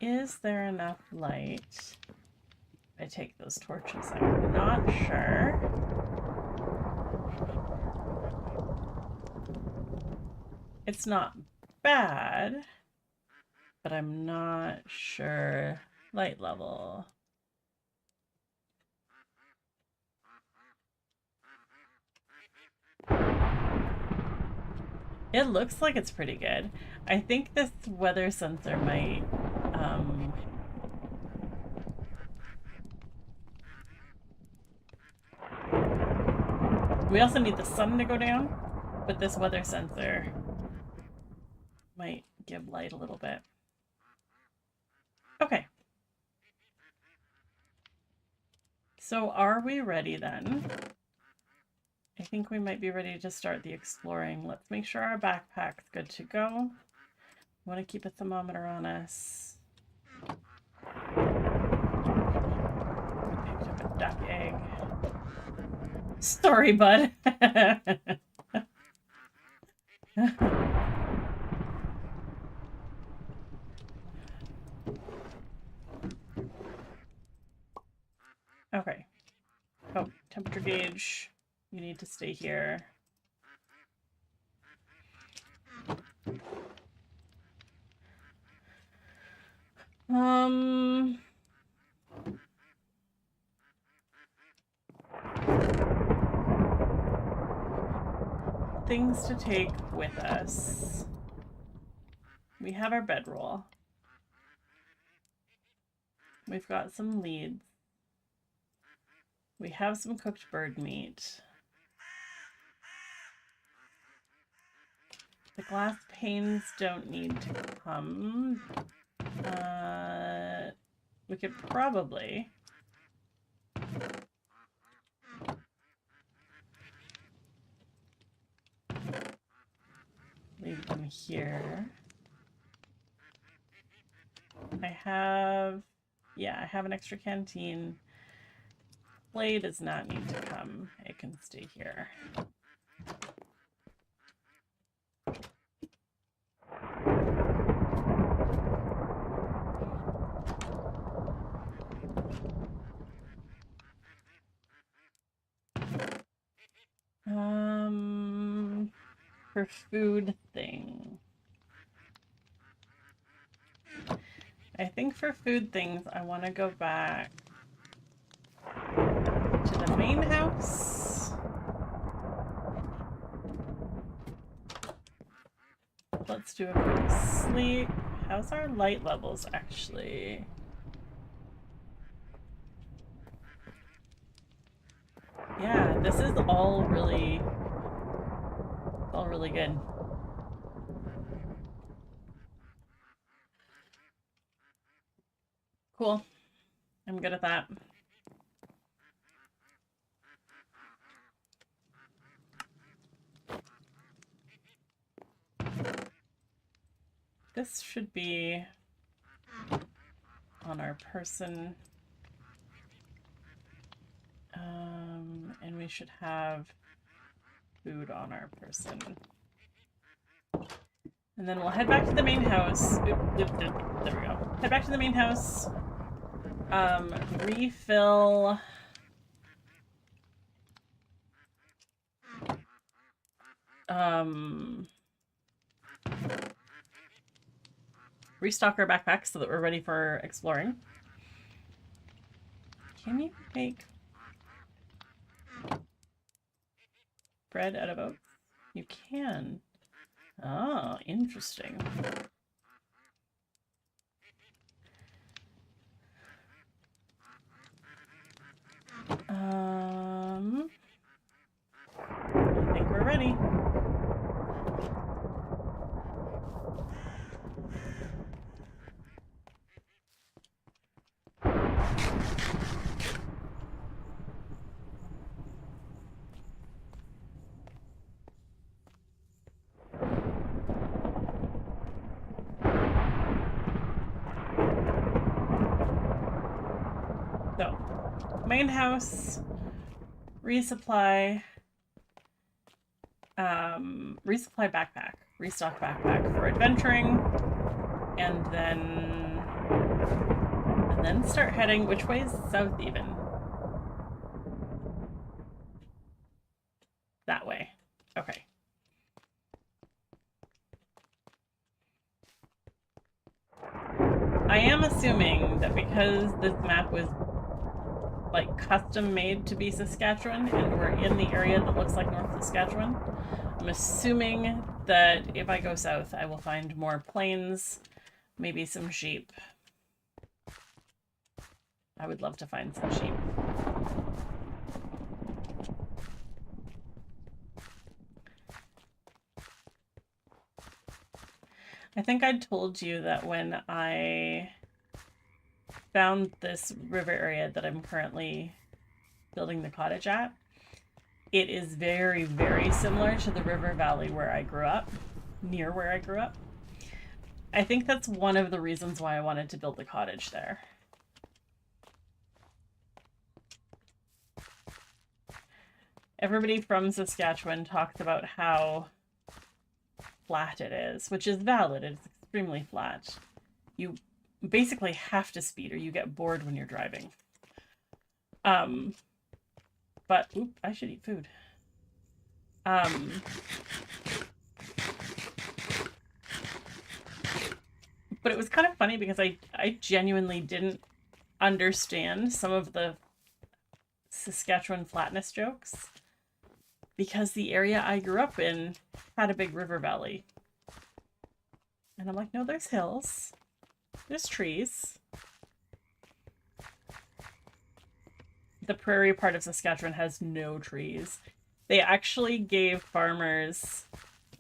Is there enough light? I take those torches. I'm not sure. It's not bad, but I'm not sure. Light level. It looks like it's pretty good. I think this weather sensor might we also need the sun to go down, but this weather sensor might give light a little bit. Okay. So are we ready then? I think we might be ready to start the exploring. Let's make sure our backpack's good to go. We want to keep a thermometer on us. We picked up a duck egg. Sorry, bud. Okay. Oh, temperature gauge. You need to stay here. Things to take with us. We have our bedroll. We've got some leads. We have some cooked bird meat. The glass panes don't need to come. We could probably leave them here. I have an extra canteen. Clay does not need to come. It can stay here. For food thing. I think for food things, I want to go back to the main house. Let's do a quick sleep. How's our light levels actually? Yeah, this is all really good. Cool. I'm good at that. This should be on our person. And we should have food on our person. And then we'll head back to the main house. There we go. Head back to the main house. Refill. Restock our backpacks so that we're ready for exploring. Can you make bread out of oats? You can. Oh, interesting. I think we're ready. main house, resupply, resupply backpack, restock backpack for adventuring, and then start heading. Which way is south even? That way. Okay. I am assuming that because this map was like custom made to be Saskatchewan and we're in the area that looks like North Saskatchewan, I'm assuming that if I go south I will find more plains, maybe some sheep. I would love to find some sheep. I think I told you that when I found this river area that I'm currently building the cottage at, it is very, very similar to the river valley where I grew up, near where I grew up. I think that's one of the reasons why I wanted to build the cottage there. Everybody from Saskatchewan talks about how flat it is, which is valid. It's extremely flat. You basically have to speed or you get bored when you're driving. But oop, I should eat food. But it was kind of funny because I genuinely didn't understand some of the Saskatchewan flatness jokes because the area I grew up in had a big river valley. And I'm like, no, there's hills. There's trees. The prairie part of Saskatchewan has no trees. They actually gave farmers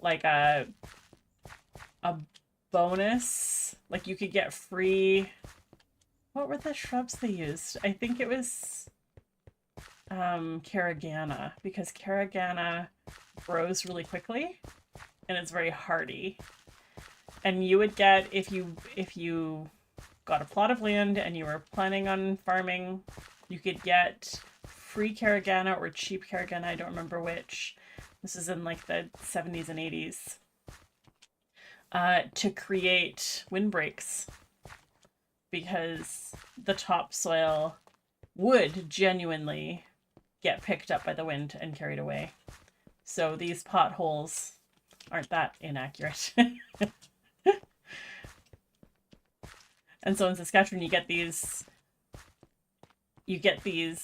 like a bonus. Like you could get free... What were the shrubs they used? I think it was caragana, because caragana grows really quickly and it's very hardy. And you would get, if you got a plot of land and you were planning on farming, you could get free caragana or cheap caragana, I don't remember which. This is in like the 70s and 80s. To create windbreaks, because the topsoil would genuinely get picked up by the wind and carried away. So these potholes aren't that inaccurate. And so in Saskatchewan, you get these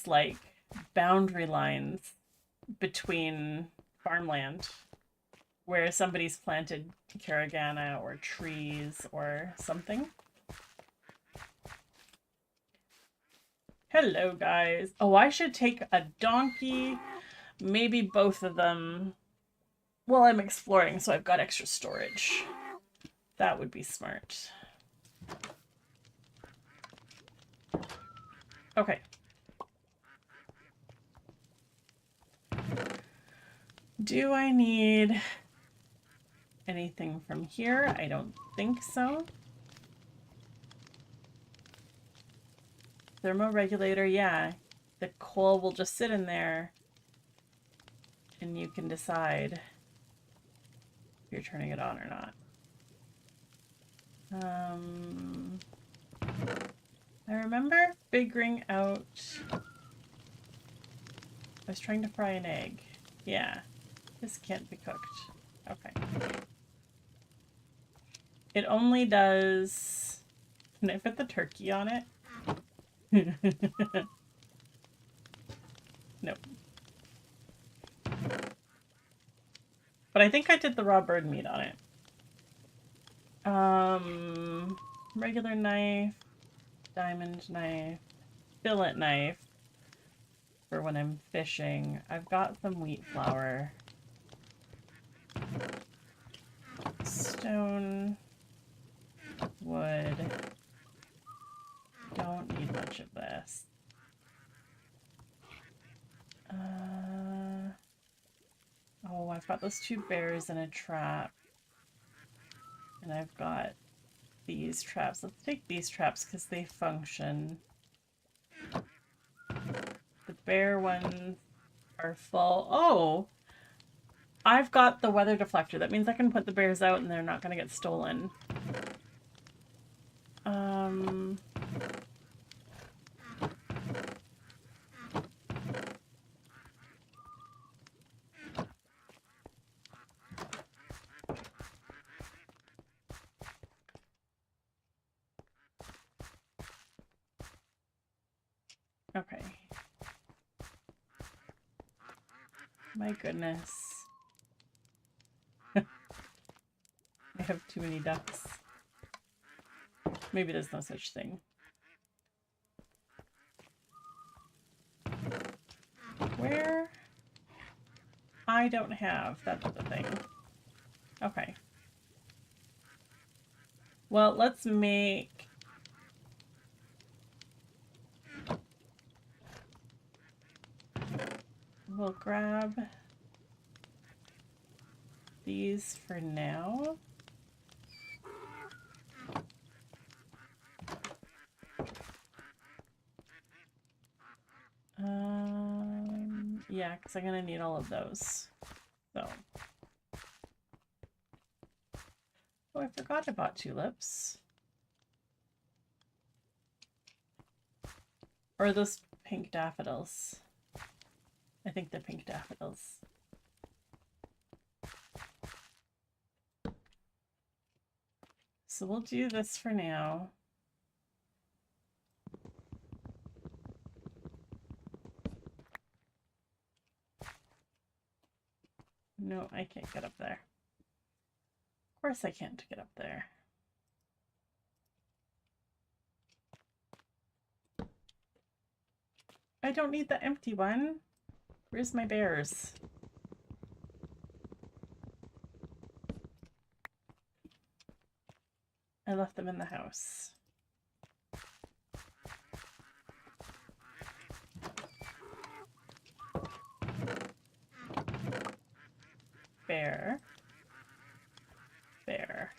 like boundary lines between farmland where somebody's planted caragana or trees or something. Hello, guys. Oh, I should take a donkey, maybe both of them, while I'm exploring so I've got extra storage. That would be smart. Okay. Do I need anything from here? I don't think so. Thermoregulator, yeah. The coal will just sit in there and you can decide if you're turning it on or not. I remember figuring out... I was trying to fry an egg. Yeah. This can't be cooked. Okay. It only does... Can I put the turkey on it? Nope. But I think I did the raw bird meat on it. Regular knife, diamond knife, fillet knife for when I'm fishing. I've got some wheat flour. Stone, wood. Don't need much of this. Oh, I've got those two bears in a trap. And I've got these traps. Let's take these traps because they function. bear ones are full. Oh, I've got the weather deflector. That means I can put the bears out and they're not going to get stolen. Okay. My goodness. I have too many ducks. Maybe there's no such thing. Where? I don't have. That's the thing. Okay. Well, let's make... We'll grab these for now. Yeah, because I'm going to need all of those. So. Oh, I forgot I bought tulips. Or those pink daffodils. I think they're pink daffodils. So we'll do this for now. No, I can't get up there. Of course I can't get up there. I don't need the empty one. Where's my bears? I left them in the house. Bear. Bear.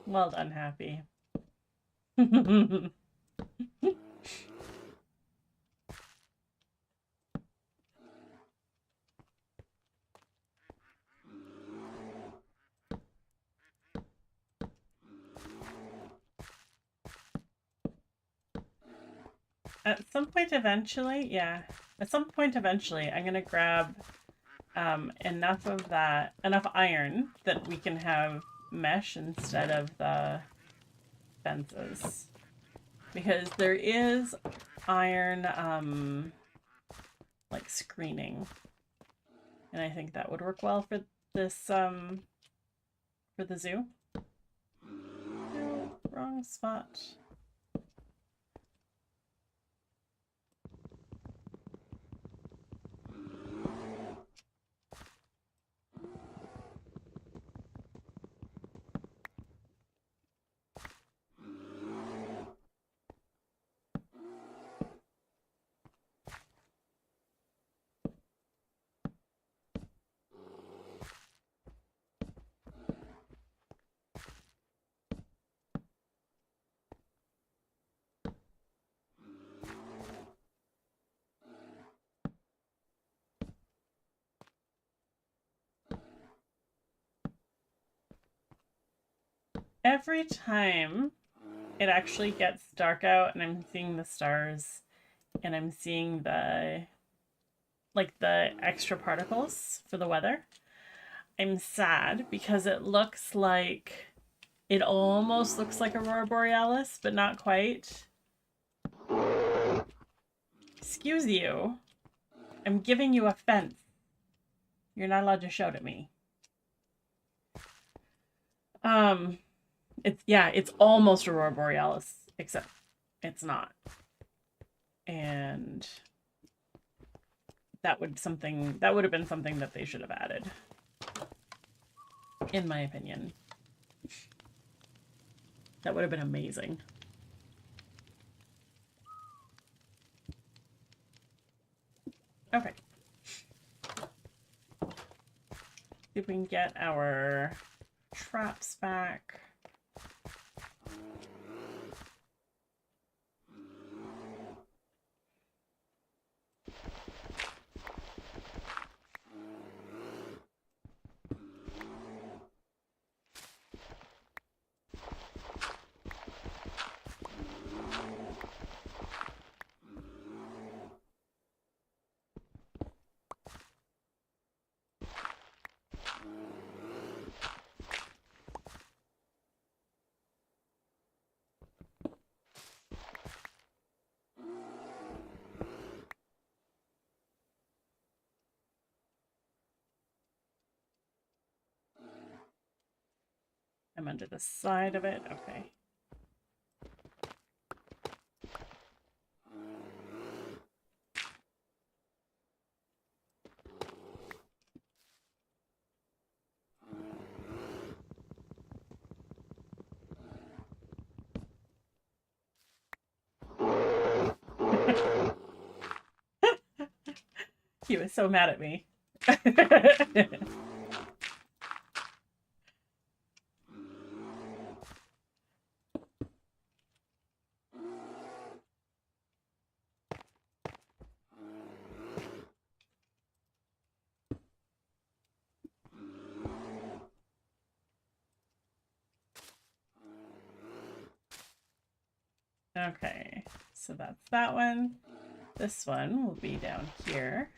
Well done, Happy. At some point eventually, yeah. At some point eventually, I'm gonna grab enough of that, enough iron that we can have mesh instead of the fences. Because there is iron, like screening. And I think that would work well for this, for the zoo. No, wrong spot. Every time it actually gets dark out and I'm seeing the stars and I'm seeing the, like, the extra particles for the weather, I'm sad because it looks like, it almost looks like Aurora Borealis, but not quite. Excuse you. I'm giving you a fence. You're not allowed to shout at me. It's almost Aurora Borealis, except it's not. And that would have been something that they should have added, in my opinion. That would have been amazing. Okay. See if we can get our traps back. I'm under the side of it. Okay. He was so mad at me. Okay, so that's that one. This one will be down here.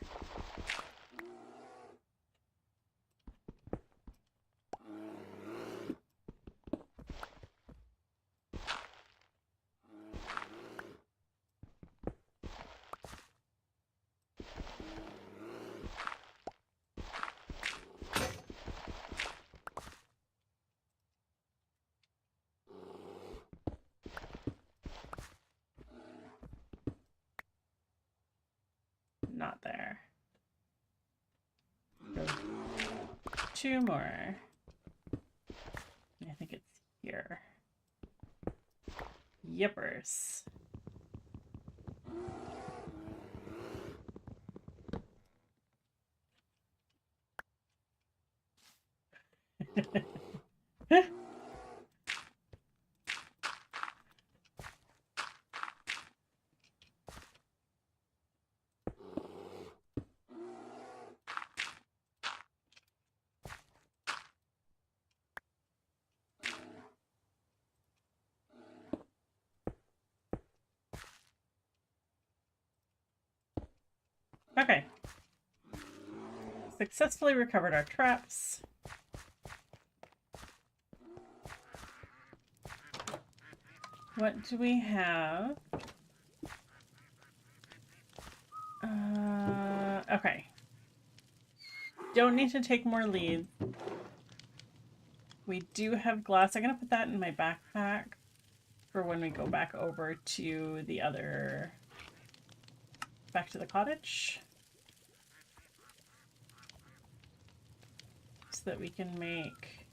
Not there. Two more. I think it's here. Yippers. Okay. Successfully recovered our traps. What do we have? Okay. Don't need to take more leads. We do have glass. I'm going to put that in my backpack for when we go back over to the other... back to the cottage. So that we can make...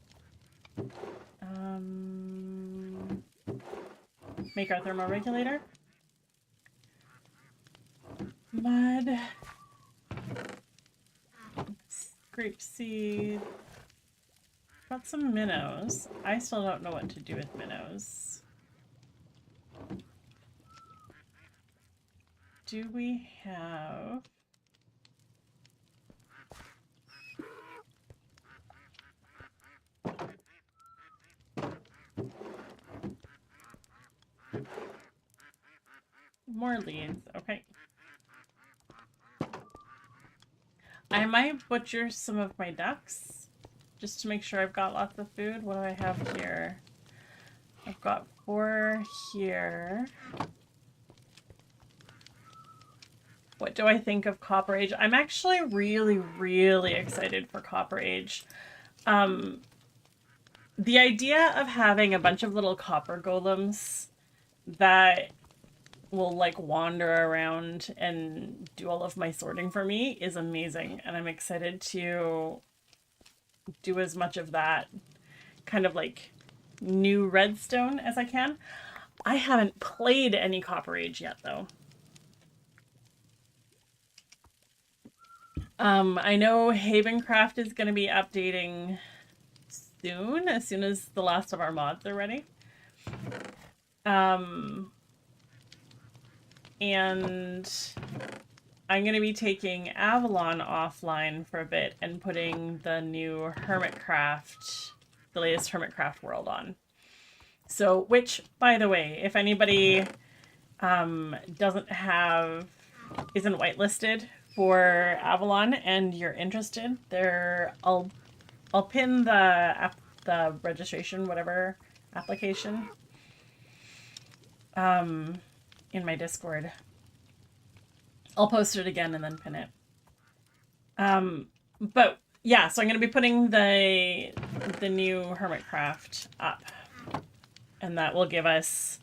make our thermoregulator. Mud. Grape seed. Got some minnows. I still don't know what to do with minnows. Do we have... more leads? Okay. I might butcher some of my ducks just to make sure I've got lots of food. What do I have here? I've got 4 here. What do I think of Copper Age? I'm actually really, really excited for Copper Age. the idea of having a bunch of little copper golems that will like wander around and do all of my sorting for me is amazing. And I'm excited to do as much of that kind of like new redstone as I can. I haven't played any Copper Age yet though. I know Havencraft is going to be updating soon, as soon as the last of our mods are ready. And I'm going to be taking Avalon offline for a bit and putting the new Hermitcraft, the latest Hermitcraft world on. So, which, by the way, if anybody isn't whitelisted for Avalon and you're interested, I'll pin the registration, whatever application, in my Discord. I'll post it again and then pin it. But yeah, so I'm going to be putting the new Hermitcraft up, and that will give us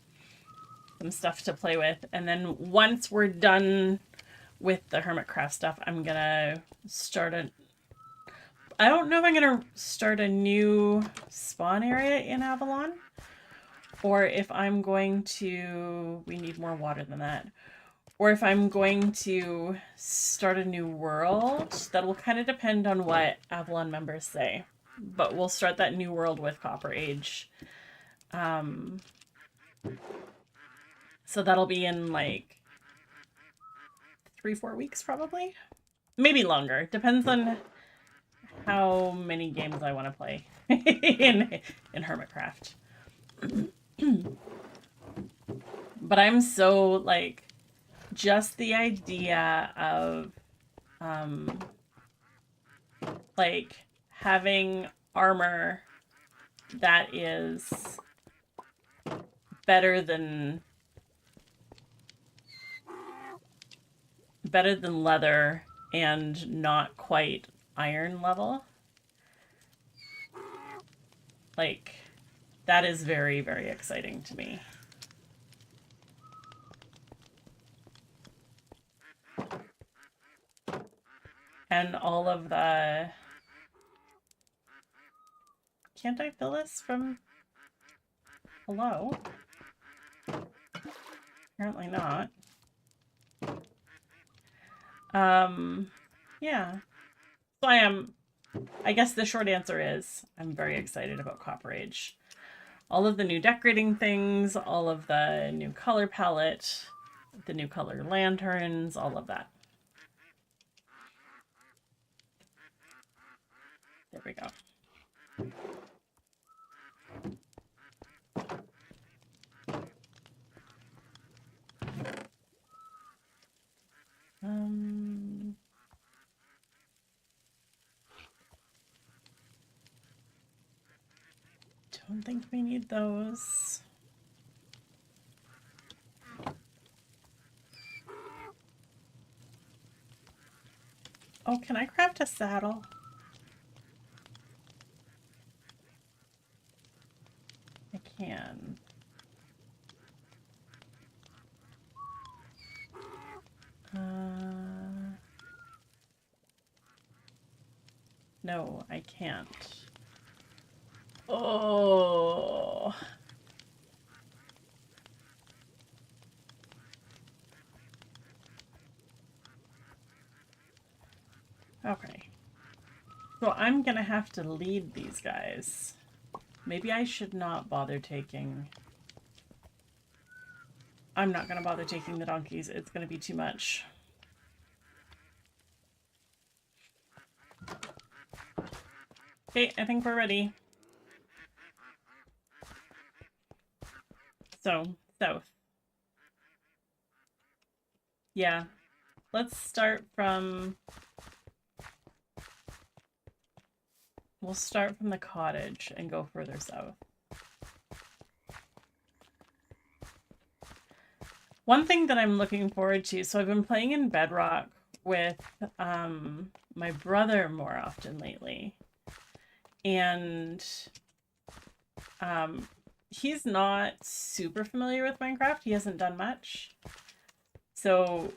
some stuff to play with. And then once we're done with the Hermitcraft stuff, I'm going to start I don't know if I'm going to start a new spawn area in Avalon, or if I'm going to... We need more water than that. Or if I'm going to start a new world. That will kind of depend on what Avalon members say. But we'll start that new world with Copper Age. So that'll be in like 3-4 weeks probably. Maybe longer. Depends on how many games I want to play in Hermitcraft. But I'm so like... Just the idea of like having armor that is better than leather and not quite iron level. Like, that is very, very exciting to me. And all of the... Can't I fill this from below? Apparently not. Yeah. So I guess the short answer is I'm very excited about Copper Age. All of the new decorating things, all of the new color palette, the new color lanterns, all of that. There we go. Don't think we need those. Oh, can I craft a saddle? I can. No, I can't. Oh. Okay. So I'm gonna have to lead these guys. Maybe I should not bother taking... I'm not gonna bother taking the donkeys. It's gonna be too much. Okay, I think we're ready. So, south. Yeah. Let's start from... We'll start from the cottage and go further south. One thing that I'm looking forward to, so I've been playing in Bedrock with my brother more often lately. And He's not super familiar with Minecraft. He hasn't done much. So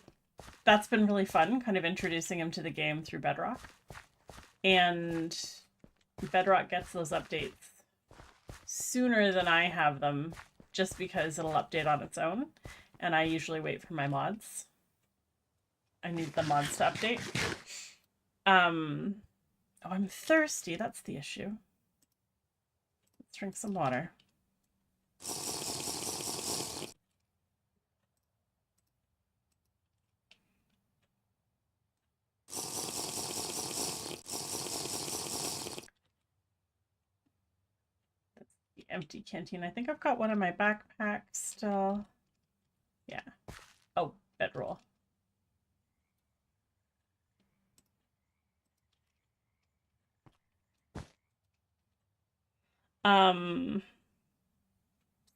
that's been really fun, kind of introducing him to the game through Bedrock. And Bedrock gets those updates sooner than I have them, just because it'll update on its own. And I usually wait for my mods. I need the mods to update. Oh, I'm thirsty. That's the issue. Let's drink some water. The empty canteen. I think I've got one in my backpack still. Yeah. Oh, bedroll.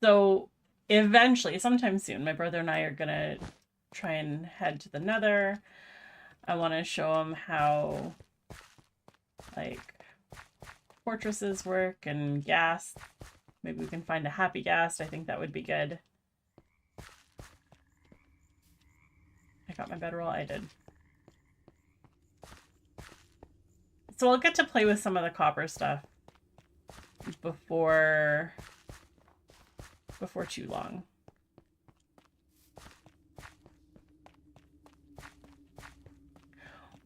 So eventually, sometime soon, my brother and I are gonna try and head to the Nether. I want to show him how, like, fortresses work and gas. Maybe we can find a happy ghast. I think that would be good. I got my bedroll. I did. So I'll get to play with some of the copper stuff before too long.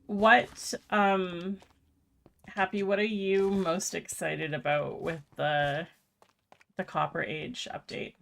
What Happy, what are you most excited about with the Copper Age update?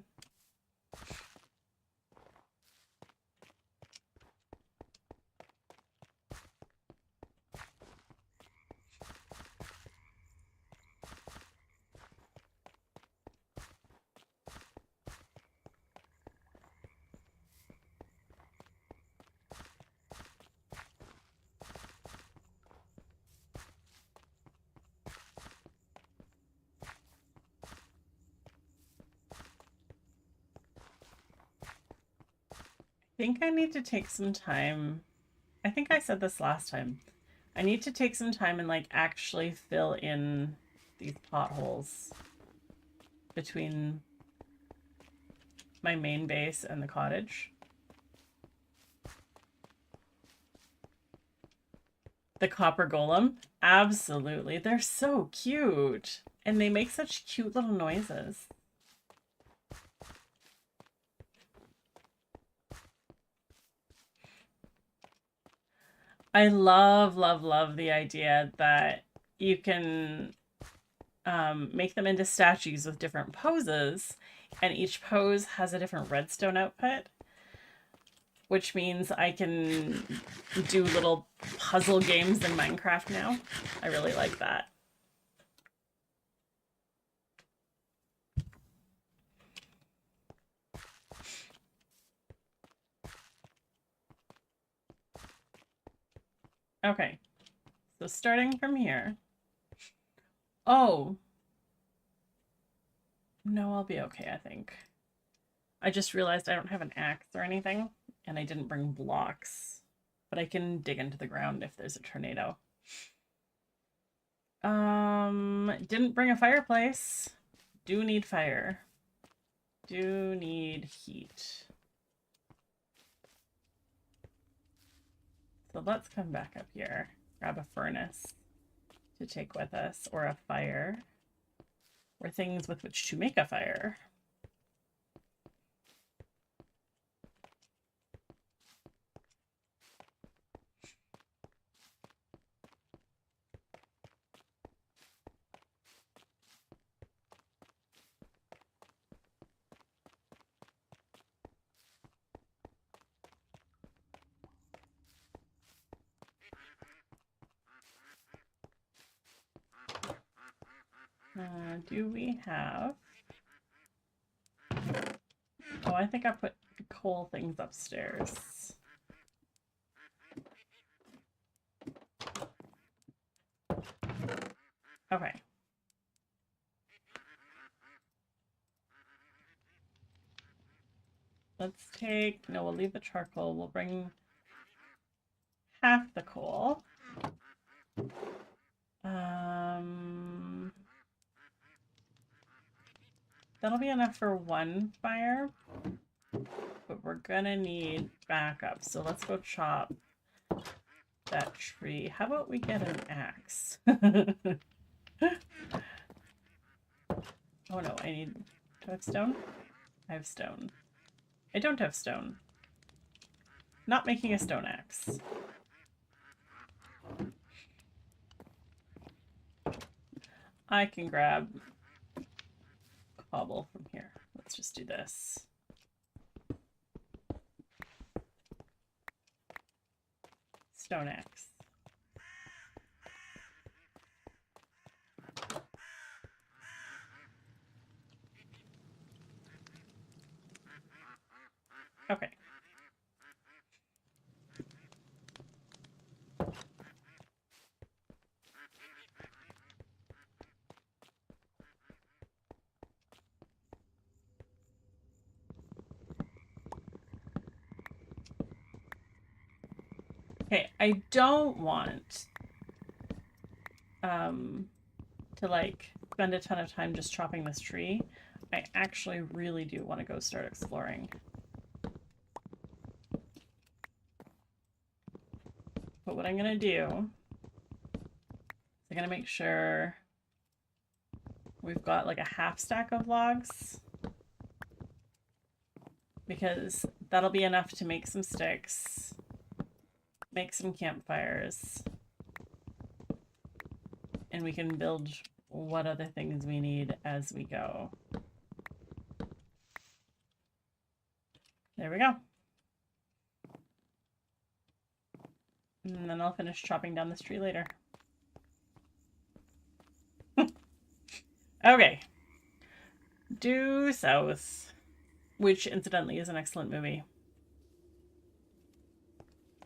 I think I need to take some time. I think I said this last time. I need to take some time and, like, actually fill in these potholes between my main base and the cottage. The copper golem? Absolutely. They're so cute. And they make such cute little noises. I love, love, love the idea that you can make them into statues with different poses, and each pose has a different redstone output, which means I can do little puzzle games in Minecraft now. I really like that. Okay, so starting from here. Oh, no, I'll be okay, I think. I just realized I don't have an axe or anything, and I didn't bring blocks, but I can dig into the ground if there's a tornado. Didn't bring a fireplace. Do need fire. Do need heat. So let's come back up here. Grab a furnace to take with us, or a fire, or things with which to make a fire. Do we have... Oh, I think I put coal things upstairs. Okay. Let's take... No, we'll leave the charcoal. We'll bring half the coal. That'll be enough for one fire, but we're gonna need backup. So let's go chop that tree. How about we get an axe? Oh no, I need... Do I have stone? I have stone. I don't have stone. Not making a stone axe. I can grab cobble from here. Let's just do this. Stone axe. Okay. Okay, I don't want to like spend a ton of time just chopping this tree. I actually really do want to go start exploring. But what I'm gonna do is I'm gonna make sure we've got like a half stack of logs, because that'll be enough to make some sticks, make some campfires, and we can build what other things we need as we go. There we go. And then I'll finish chopping down this tree later. Okay. Due South, which incidentally is an excellent movie.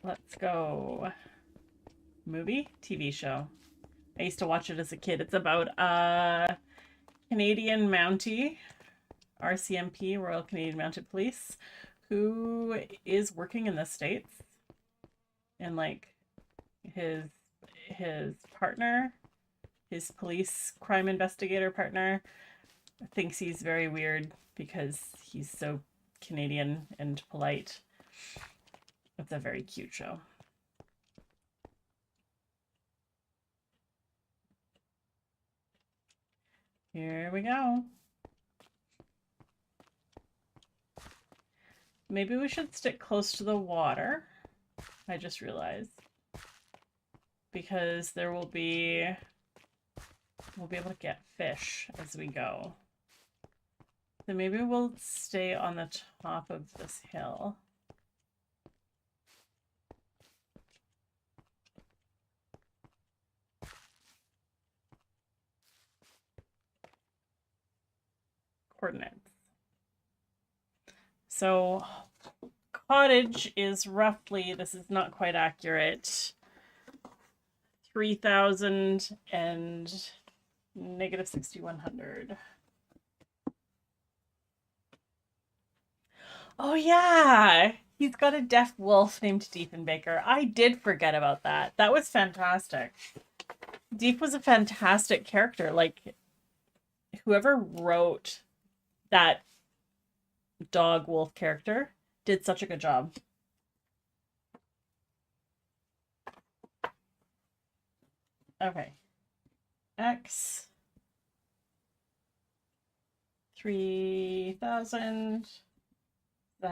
Let's go. Movie? TV show. I used to watch it as a kid. It's about a Canadian Mountie, RCMP, Royal Canadian Mounted Police, who is working in the States. And like his partner, his police crime investigator partner, thinks he's very weird because he's so Canadian and polite. It's a very cute show. Here we go. Maybe we should stick close to the water. I just realized. Because there will be... We'll be able to get fish as we go. So maybe we'll stay on the top of this hill. Coordinates. So Cottage is roughly, this is not quite accurate, 3,000 and negative 6,100. Oh yeah, he's got a deaf wolf named Diefenbaker. I did forget about that. That was fantastic. Dief was a fantastic character. Like, whoever wrote that dog wolf character did such a good job. Okay. X 3,000 Z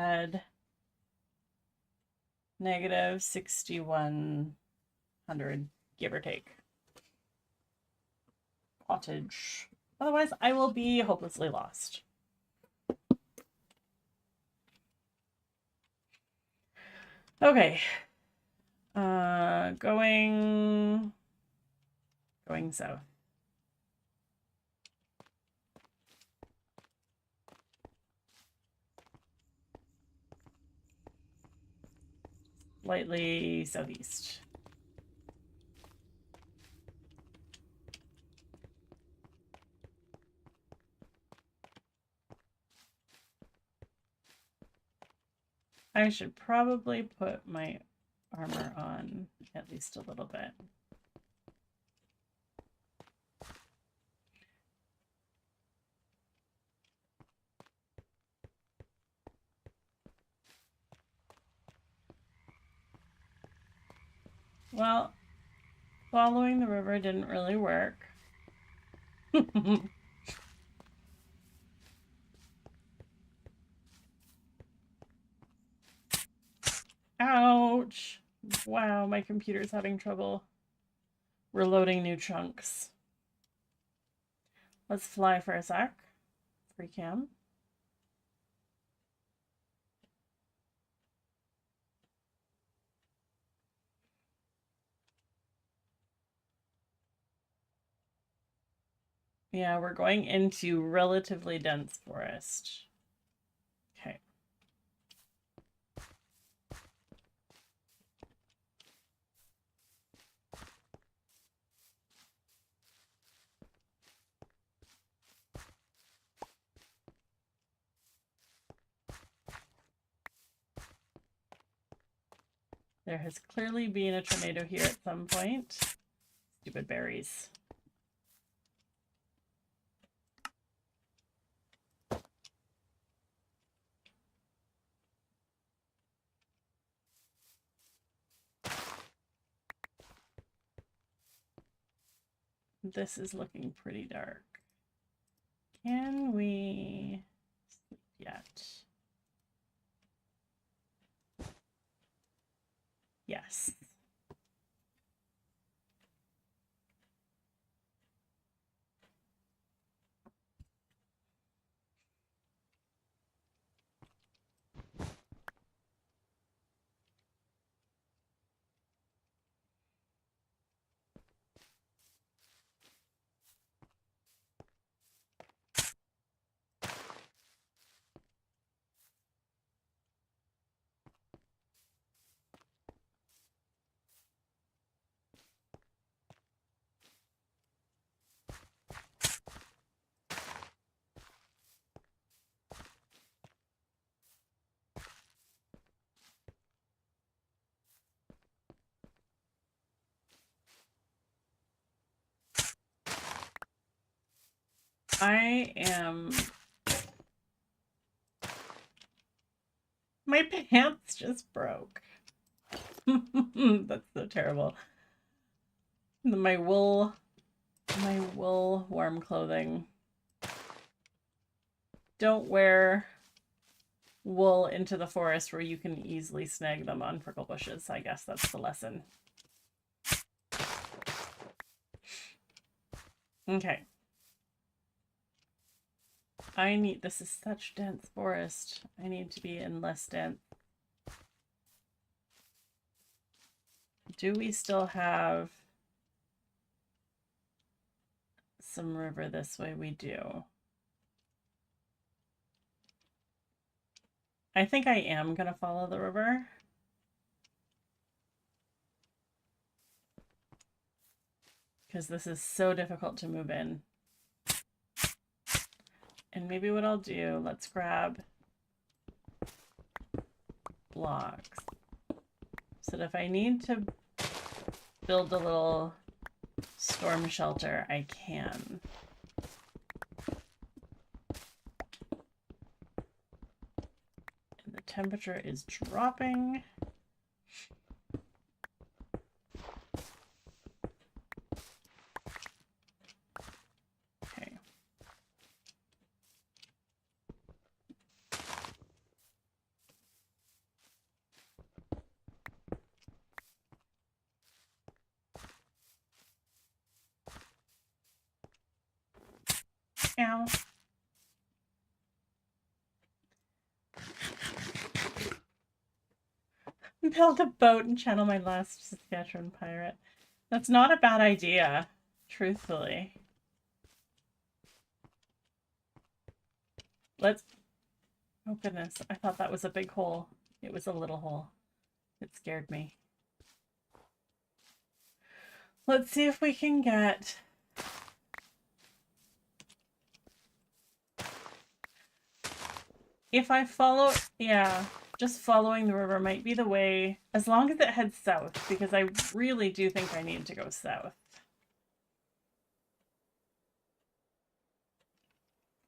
negative 6,100, give or take. Cottage. Otherwise, I will be hopelessly lost. Okay. Going south. Slightly southeast. I should probably put my armor on at least a little bit. Well, following the river didn't really work. Ouch. Wow, my computer's having trouble reloading new chunks. Let's fly for a sec. Free cam. Yeah, we're going into relatively dense forest. Okay. There has clearly been a tornado here at some point. Stupid berries. This is looking pretty dark. Can we sleep yet? Yes. I am... My pants just broke. That's so terrible. My wool warm clothing. Don't wear wool into the forest where you can easily snag them on prickle bushes. I guess that's the lesson. Okay. This is such dense forest. I need to be in less dense. Do we still have some river this way? We do. I think I am gonna follow the river. Because this is so difficult to move in. And maybe what I'll do, let's grab blocks. So that if I need to build a little storm shelter, I can. And the temperature is dropping. Okay. Ow. Build a boat and channel my last Saskatchewan pirate. That's not a bad idea, truthfully. Let's... Oh goodness, I thought that was a big hole. It was a little hole. It scared me. Let's see if we can get... If I follow... Yeah, just following the river might be the way, as long as it heads south, because I really do think I need to go south.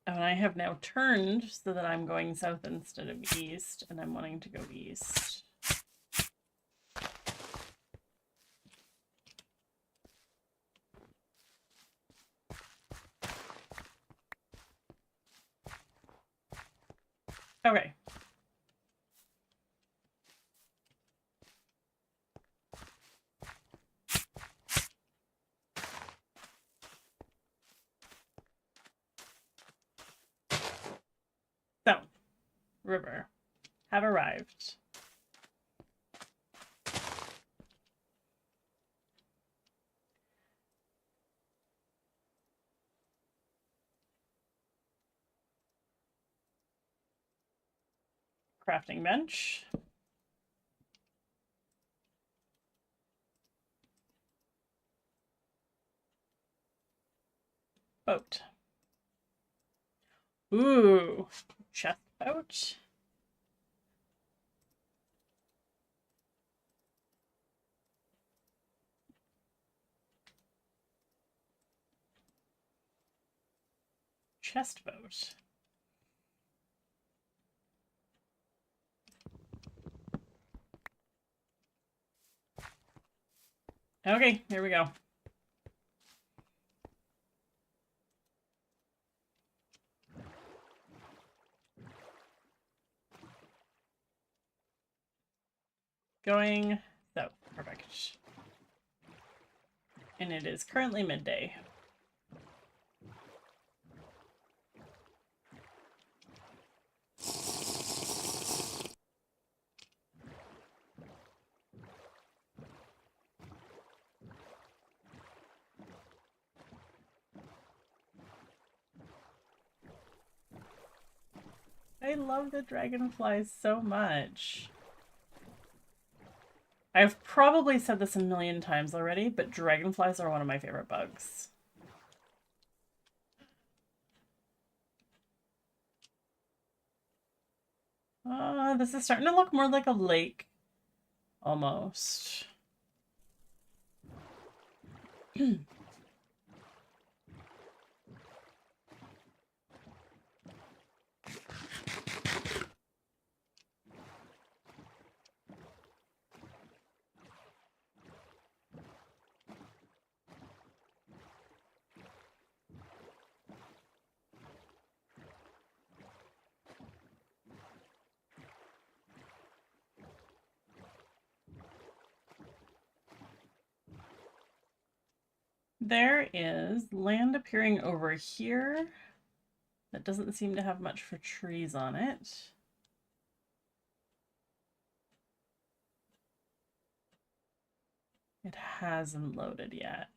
And I have now turned so that I'm going south instead of east, and I'm wanting to go east. Okay. So, river, have arrived. Crafting bench. Boat. Ooh, chest boat. Chest boat. Okay, here we go. Going so perfect. And it is currently midday. I love the dragonflies so much. I've probably said this a million times already, but dragonflies are one of my favorite bugs. This is starting to look more like a lake, almost. There is land appearing over here that doesn't seem to have much for trees on it. It hasn't loaded yet.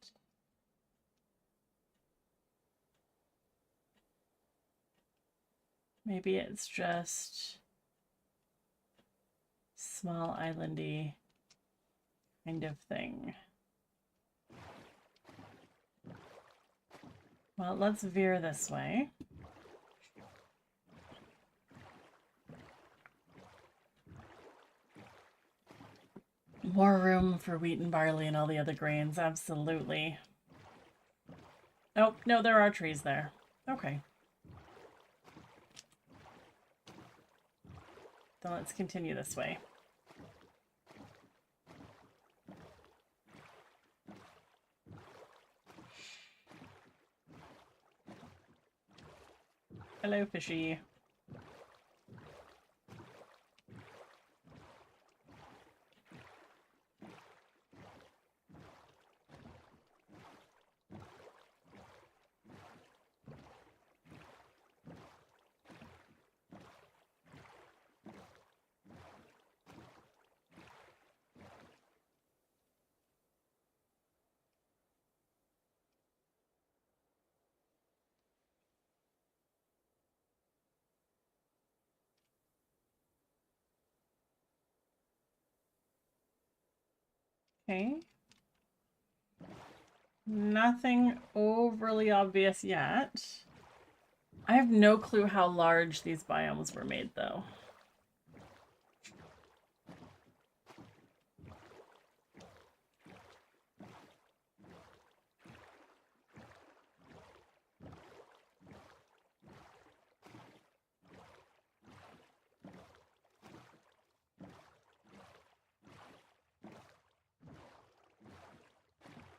Maybe it's just small islandy kind of thing. Well, let's veer this way. More room for wheat and barley and all the other grains, absolutely. Oh, no, there are trees there. Okay. Then let's continue this way. Hello, fishy. Okay. Nothing overly obvious yet. I have no clue how large these biomes were made, though.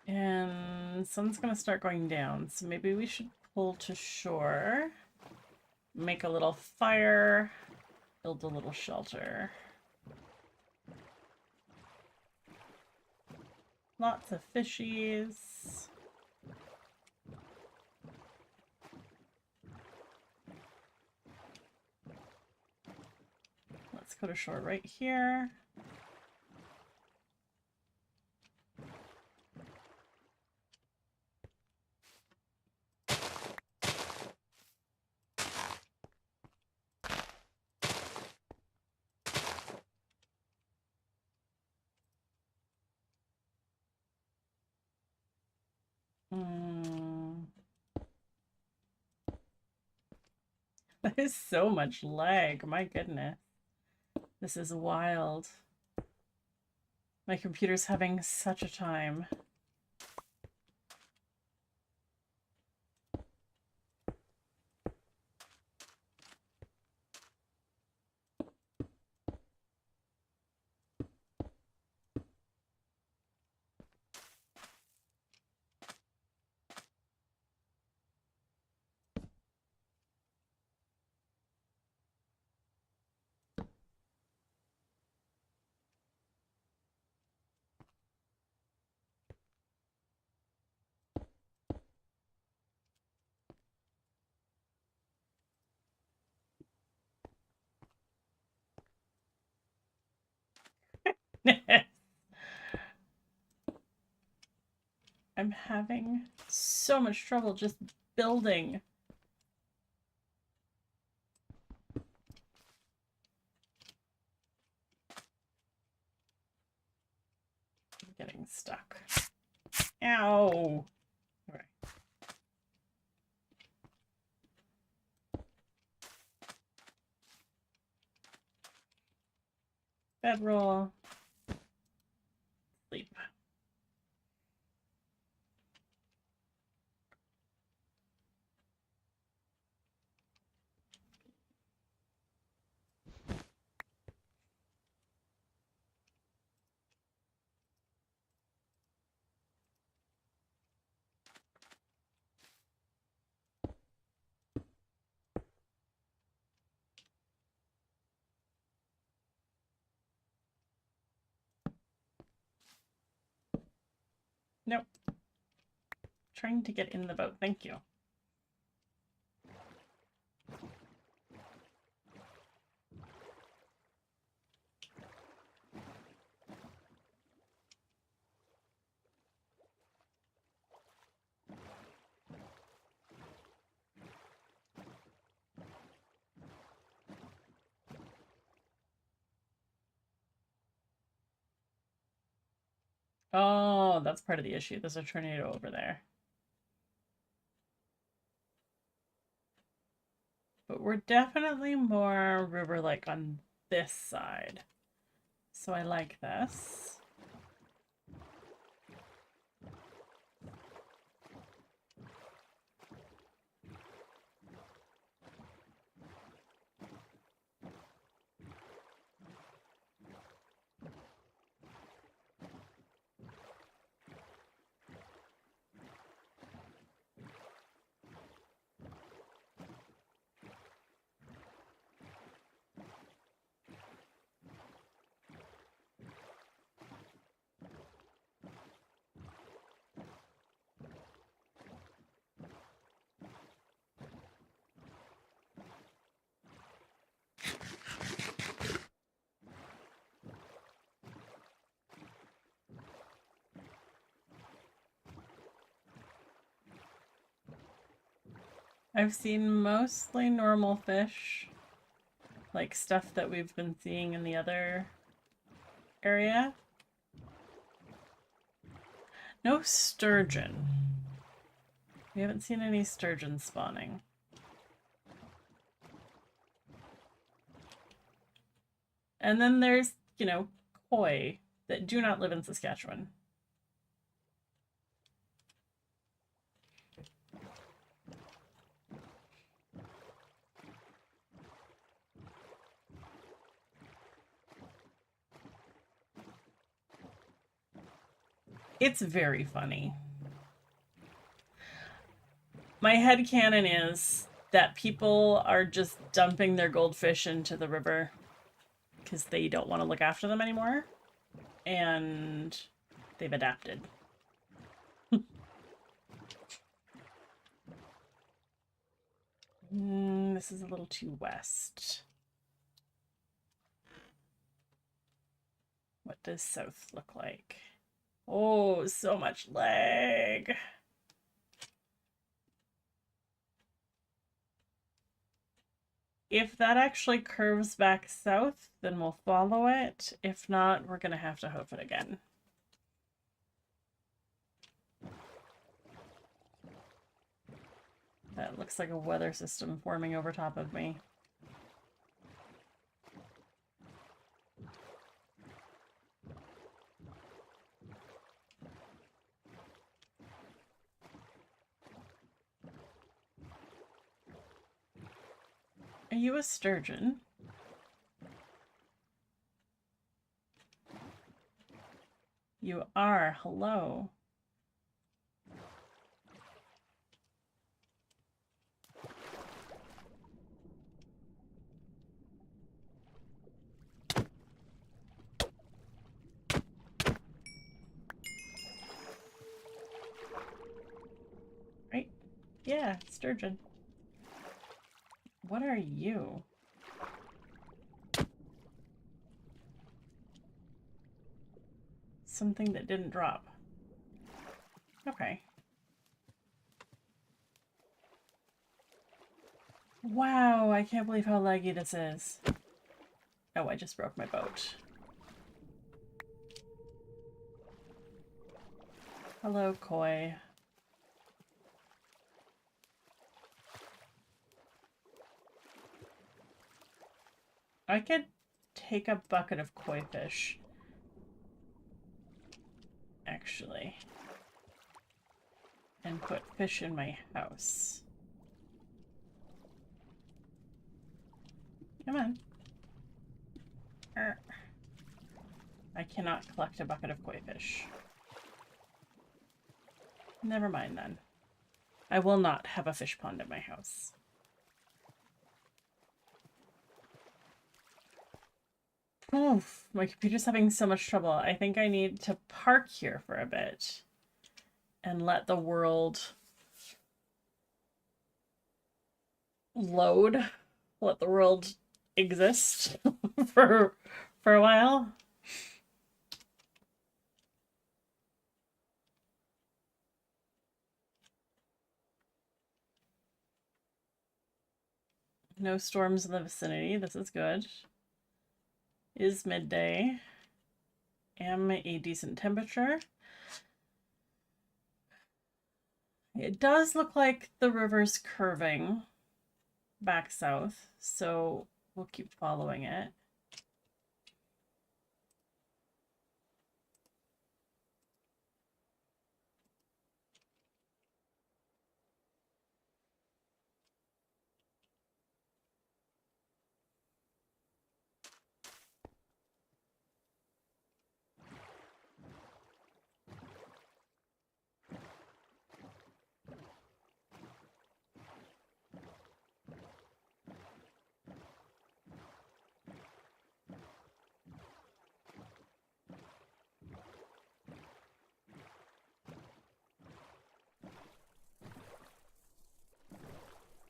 And sun's gonna start going down, so maybe we should pull to shore. Make a little fire. Build a little shelter. Lots of fishies. Let's go to shore right here. That is so much lag. My goodness. This is wild. My computer's having such a time. I'm having so much trouble just building. I'm getting stuck. Ow! Okay. Bedroll. Sleep. Nope. Trying to get in the boat. Thank you. Oh, that's part of the issue. There's a tornado over there. But we're definitely more river-like on this side. So I like this. I've seen mostly normal fish, like stuff that we've been seeing in the other area. No sturgeon. We haven't seen any sturgeon spawning. And then there's, you know, koi that do not live in Saskatchewan. It's very funny. My headcanon is that people are just dumping their goldfish into the river. because they don't want to look after them anymore. And they've adapted. This is a little too west. What does south look like? Oh, so much lag. If that actually curves back south, then we'll follow it. If not, we're going to have to hoof it again. That looks like a weather system forming over top of me. Are you a sturgeon? You are. Hello. Right? Yeah, sturgeon. What are you? Something that didn't drop. Okay. Wow, I can't believe how laggy this is. Oh, I just broke my boat. Hello, koi. I could take a bucket of koi fish. Actually. And put fish in my house. Come on. I cannot collect a bucket of koi fish. Never mind then. I will not have a fish pond at my house. Oof, my computer's having so much trouble. I think I need to park here for a bit and let the world load. Let the world exist for a while. No storms in the vicinity. This is good. Is midday. Am a decent temperature. It does look like the river's curving back south, so we'll keep following it.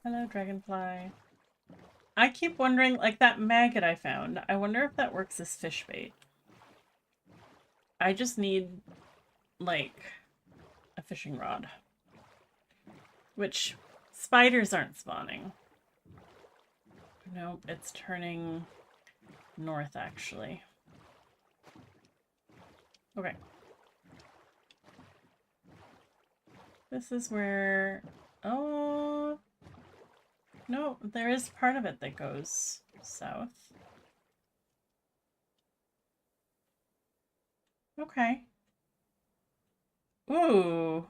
Hello, dragonfly. I keep wondering, like that maggot I found, I wonder if that works as fish bait. I just need, like, a fishing rod. Which, spiders aren't spawning. Nope, it's turning north, actually. Okay. This is where... Oh... No, there is part of it that goes south. Okay. Ooh.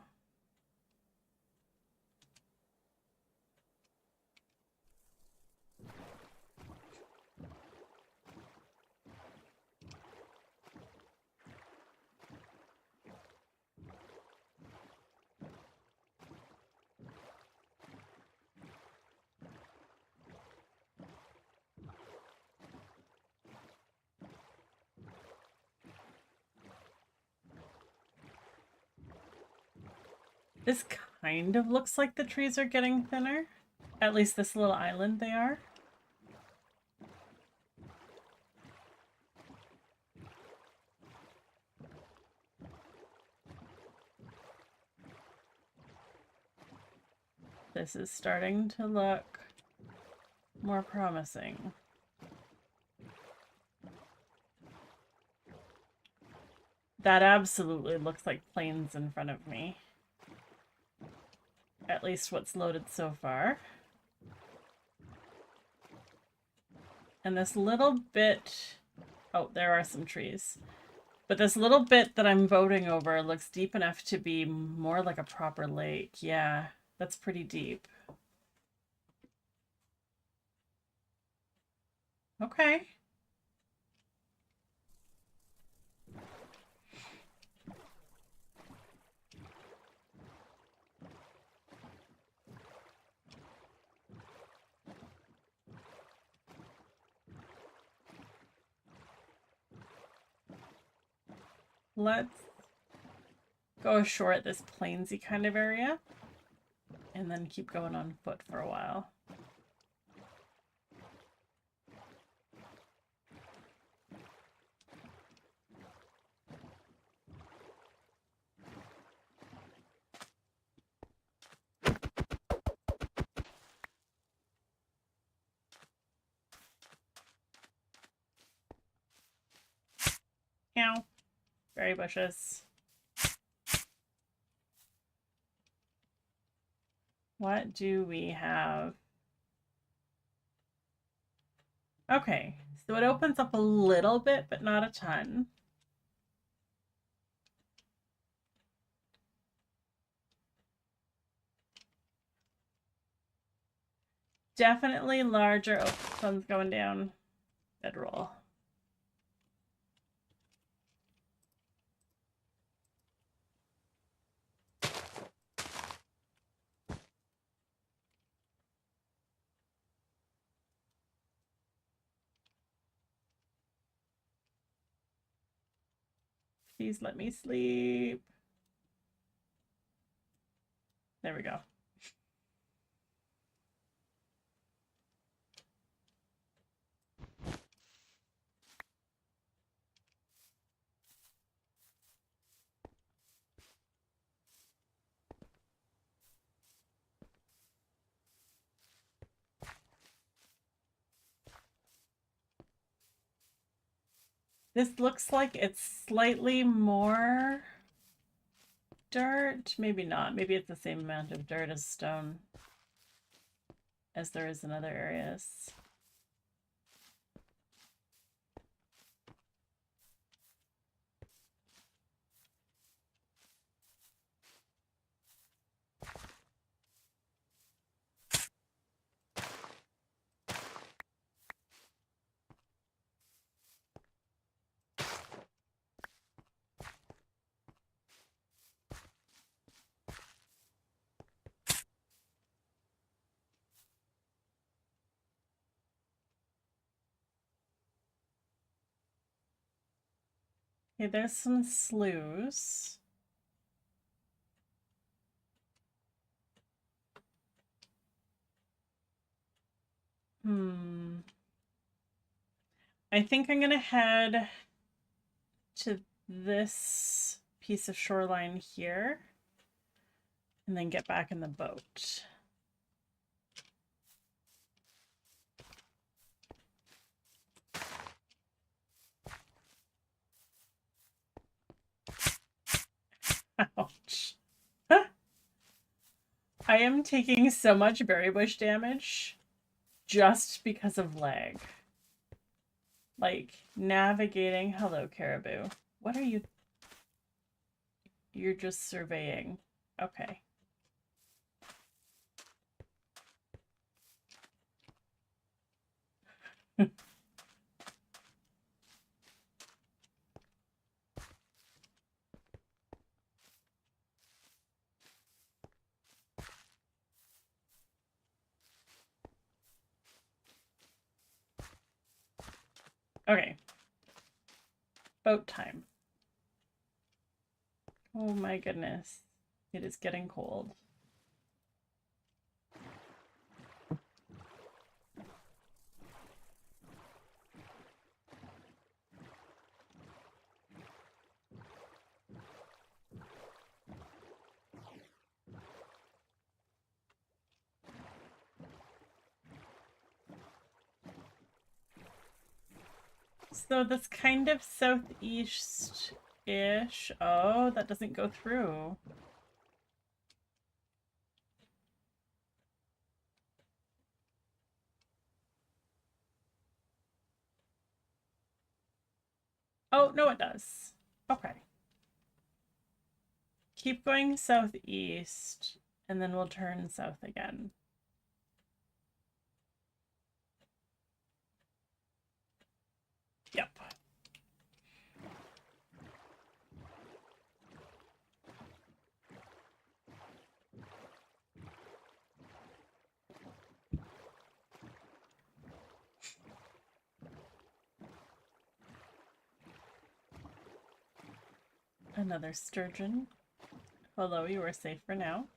This kind of looks like the trees are getting thinner. At least this little island they are. This is starting to look more promising. That absolutely looks like plains in front of me. At least what's loaded so far. And this little bit... Oh, there are some trees. But this little bit that I'm voting over looks deep enough to be more like a proper lake. Yeah, that's pretty deep. Okay. Let's go ashore at this plainsy kind of area and then keep going on foot for a while. Ow. Berry bushes. What do we have? Okay, so it opens up a little bit, but not a ton. Definitely larger. Oh, sun's going down. Bedroll. Please let me sleep. There we go. This looks like it's slightly more dirt. Maybe not. Maybe it's the same amount of dirt as stone as there is in other areas. Okay, there's some sloughs. I think I'm gonna head to this piece of shoreline here and then get back in the boat. Ouch. I am taking so much berry bush damage just because of lag. Like, navigating. Hello, caribou. What are you? You're just surveying. Okay. Okay. Boat time. Oh my goodness. It is getting cold. So that's kind of southeast-ish. Oh, that doesn't go through. Oh, no, it does. Okay. Keep going southeast, and then we'll turn south again. Yep. Another sturgeon. Hello, you are safe for now.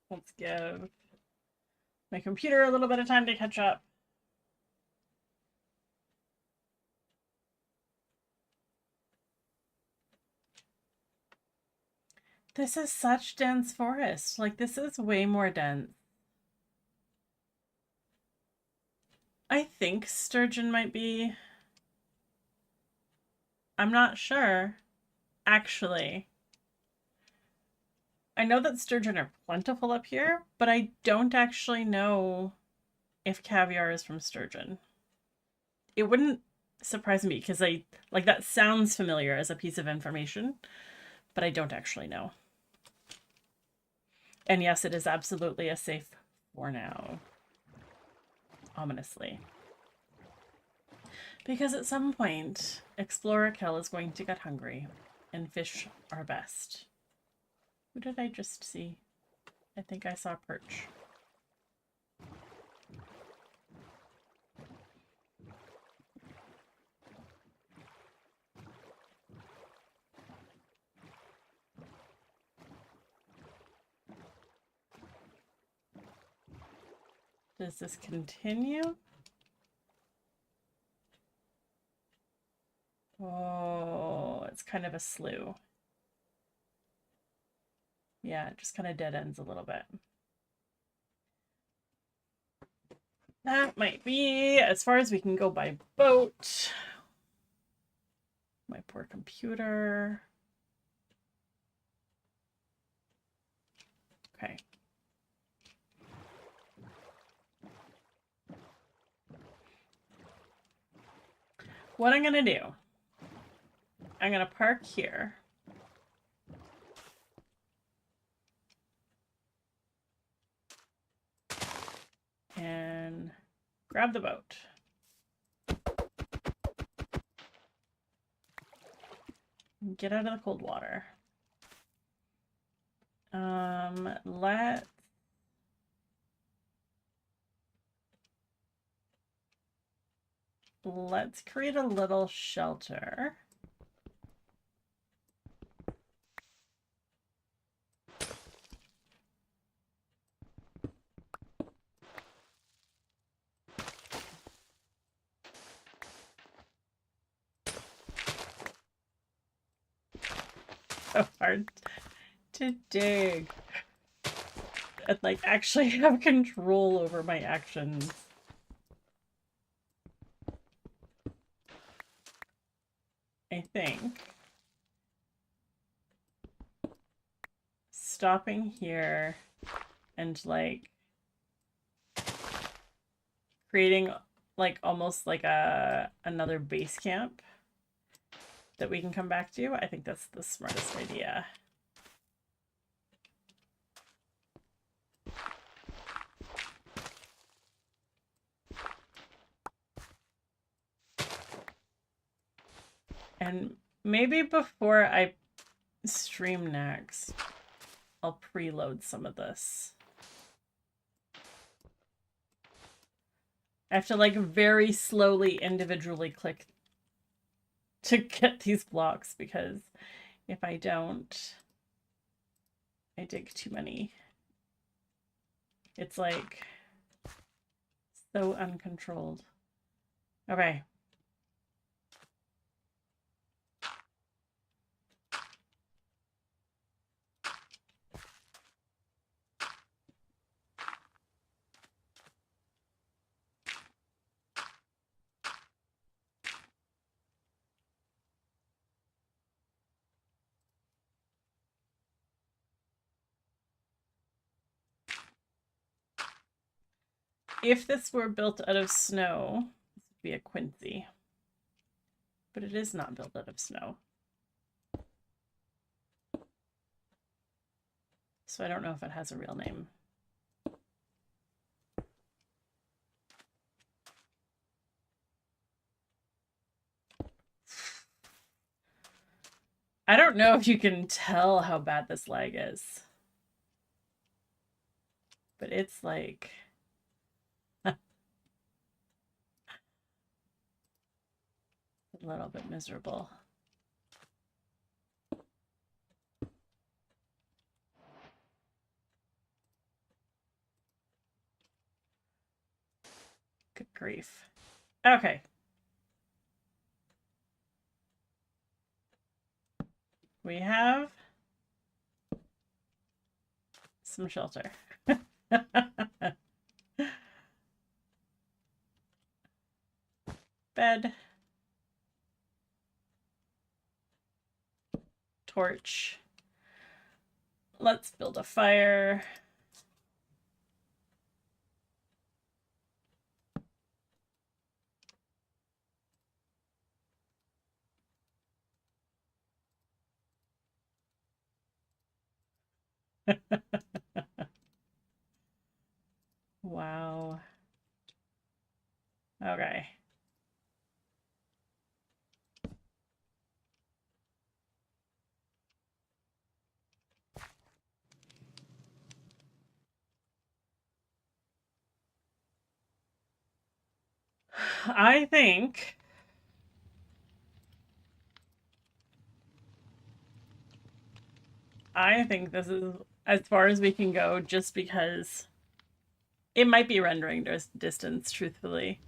Let's give my computer a little bit of time to catch up. This is such dense forest. Like, this is way more dense. I think sturgeon might be... I'm not sure, actually. I know that sturgeon are plentiful up here, but I don't actually know if caviar is from sturgeon. It wouldn't surprise me because that sounds familiar as a piece of information, but I don't actually know. And yes, it is absolutely a safe for now. Ominously. Because at some point, Explorer Kel is going to get hungry, and fish are best. Who did I just see? I think I saw perch. Does this continue? Oh, it's kind of a slough. Yeah, it just kind of dead ends a little bit. That might be as far as we can go by boat. My poor computer. Okay. What I'm gonna do, I'm gonna park here. And grab the boat. Get out of the cold water. Let's create a little shelter. So hard to dig and like actually have control over my actions. I think stopping here and like creating like almost like another base camp that we can come back to. I think that's the smartest idea. And maybe before I stream next, I'll preload some of this. I have to like very slowly individually click to get these blocks because if I don't, I dig too many. It's like so uncontrolled. Okay. If this were built out of snow, this would be a quincy. But it is not built out of snow. So I don't know if it has a real name. I don't know if you can tell how bad this lag is. But it's like... a little bit miserable. Good grief. Okay. We have some shelter. Bed. Torch. Let's build a fire. Wow. Okay. I think this is as far as we can go just because it might be rendering distance, truthfully.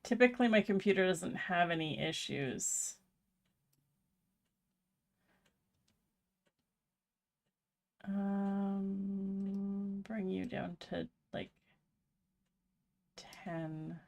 Typically my computer doesn't have any issues. Bring you down to like 10.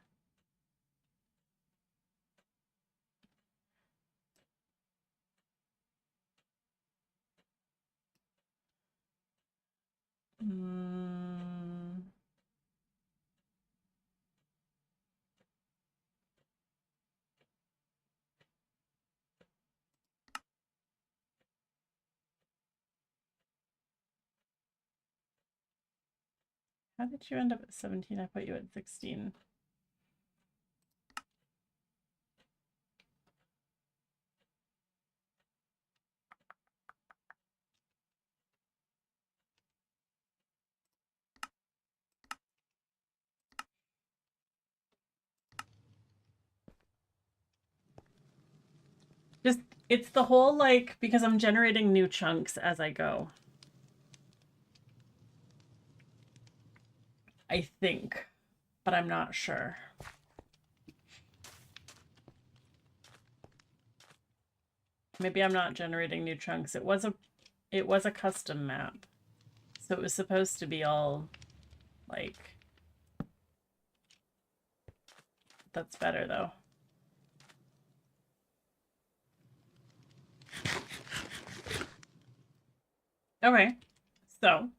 How did you end up at 17? I put you at 16. Just, it's the whole like, because I'm generating new chunks as I go. I think, but I'm not sure. Maybe I'm not generating new chunks. It was a custom map. So it was supposed to be all like, that's better though. Okay, so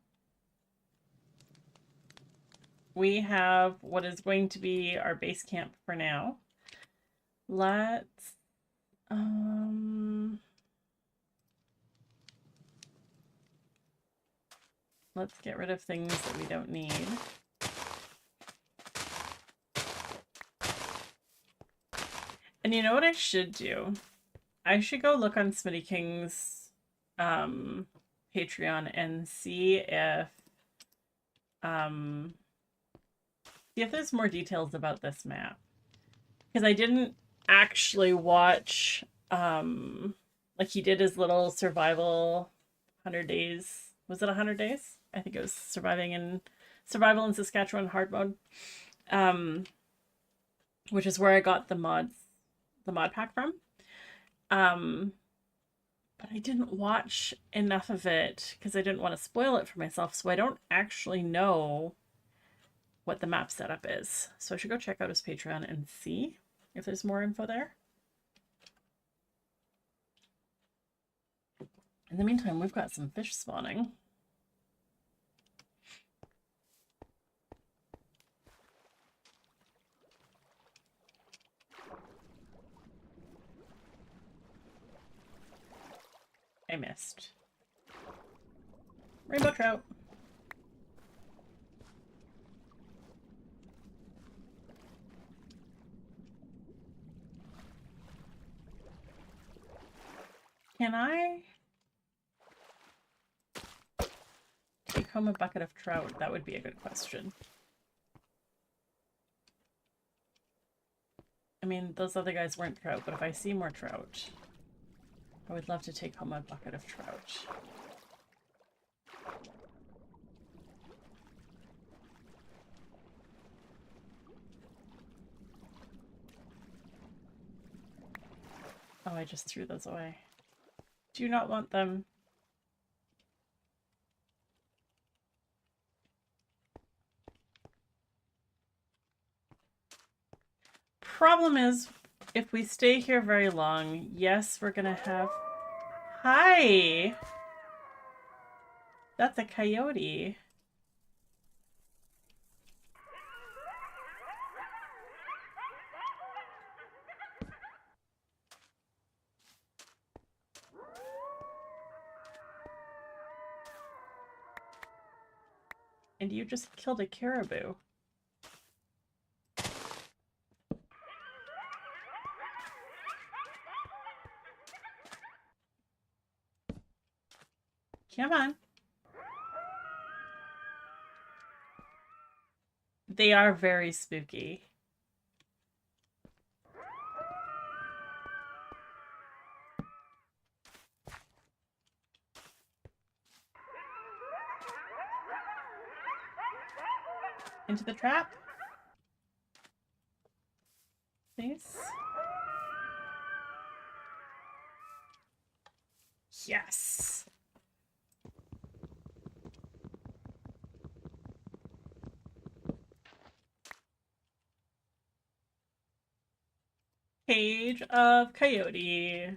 we have what is going to be our base camp for now. Let's Let's get rid of things that we don't need. And you know what I should do? I should go look on Smitty King's Patreon and see if there's more details about this map. Because I didn't actually watch like he did his little survival 100 days. Was it 100 days? I think it was survival in Saskatchewan hard mode. Which is where I got the mod pack from. But I didn't watch enough of it because I didn't want to spoil it for myself, so I don't actually know what the map setup is. So I should go check out his Patreon and see if there's more info there. In the meantime, we've got some fish spawning. I missed. Rainbow trout. Can I take home a bucket of trout? That would be a good question. I mean, those other guys weren't trout, but if I see more trout, I would love to take home a bucket of trout. Oh, I just threw those away. Do you not want them? Problem is, if we stay here very long, yes, we're gonna have... Hi! That's a coyote. And you just killed a caribou. Come on. They are very spooky. Into the trap. Please. Yes. Cage of coyote.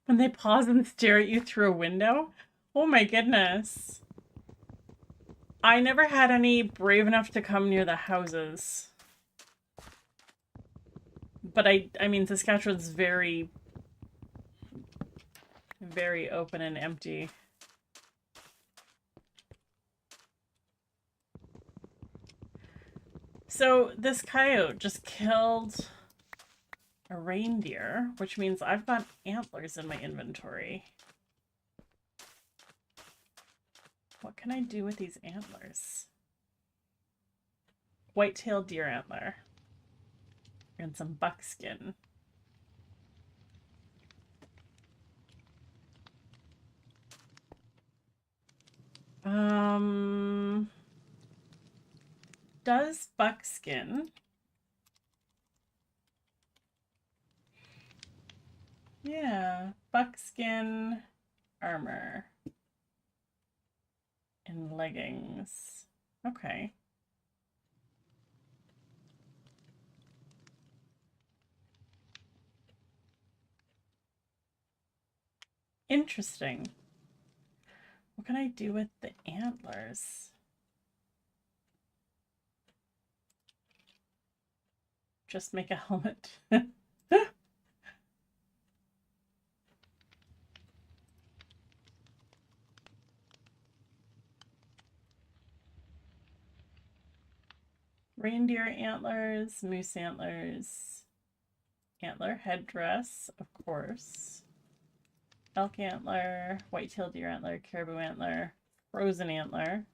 When they pause and stare at you through a window? Oh my goodness. I never had any brave enough to come near the houses. But I mean, Saskatchewan's very, very open and empty. So this coyote just killed a reindeer, which means I've got antlers in my inventory. What can I do with these antlers? White-tailed deer antler. And some buckskin. Does buckskin... Yeah, buckskin armor and leggings. Okay. Interesting. What can I do with the antlers? Just make a helmet. Reindeer antlers, moose antlers, antler headdress, of course. Elk antler, white-tailed deer antler, caribou antler, frozen antler.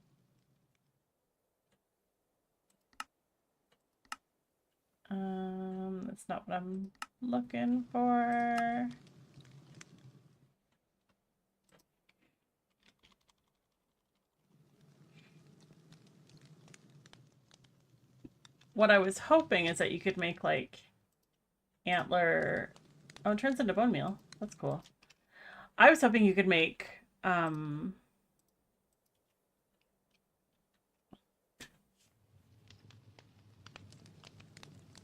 That's not what I'm looking for. What I was hoping is that you could make like antler. Oh, it turns into bone meal. That's cool. I was hoping you could make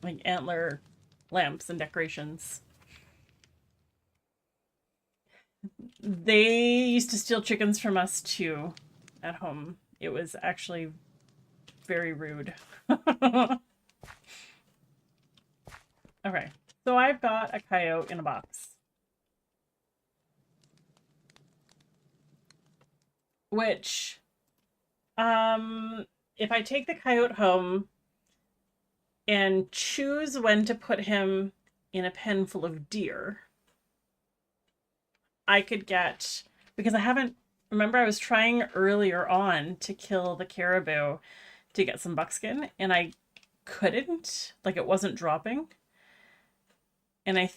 like antler lamps and decorations. They used to steal chickens from us too at home. It was actually very rude. Okay, so I've got a coyote in a box. Which, if I take the coyote home and choose when to put him in a pen full of deer, I could get, because I haven't, remember I was trying earlier on to kill the caribou to get some buckskin, and I couldn't, like it wasn't dropping. And I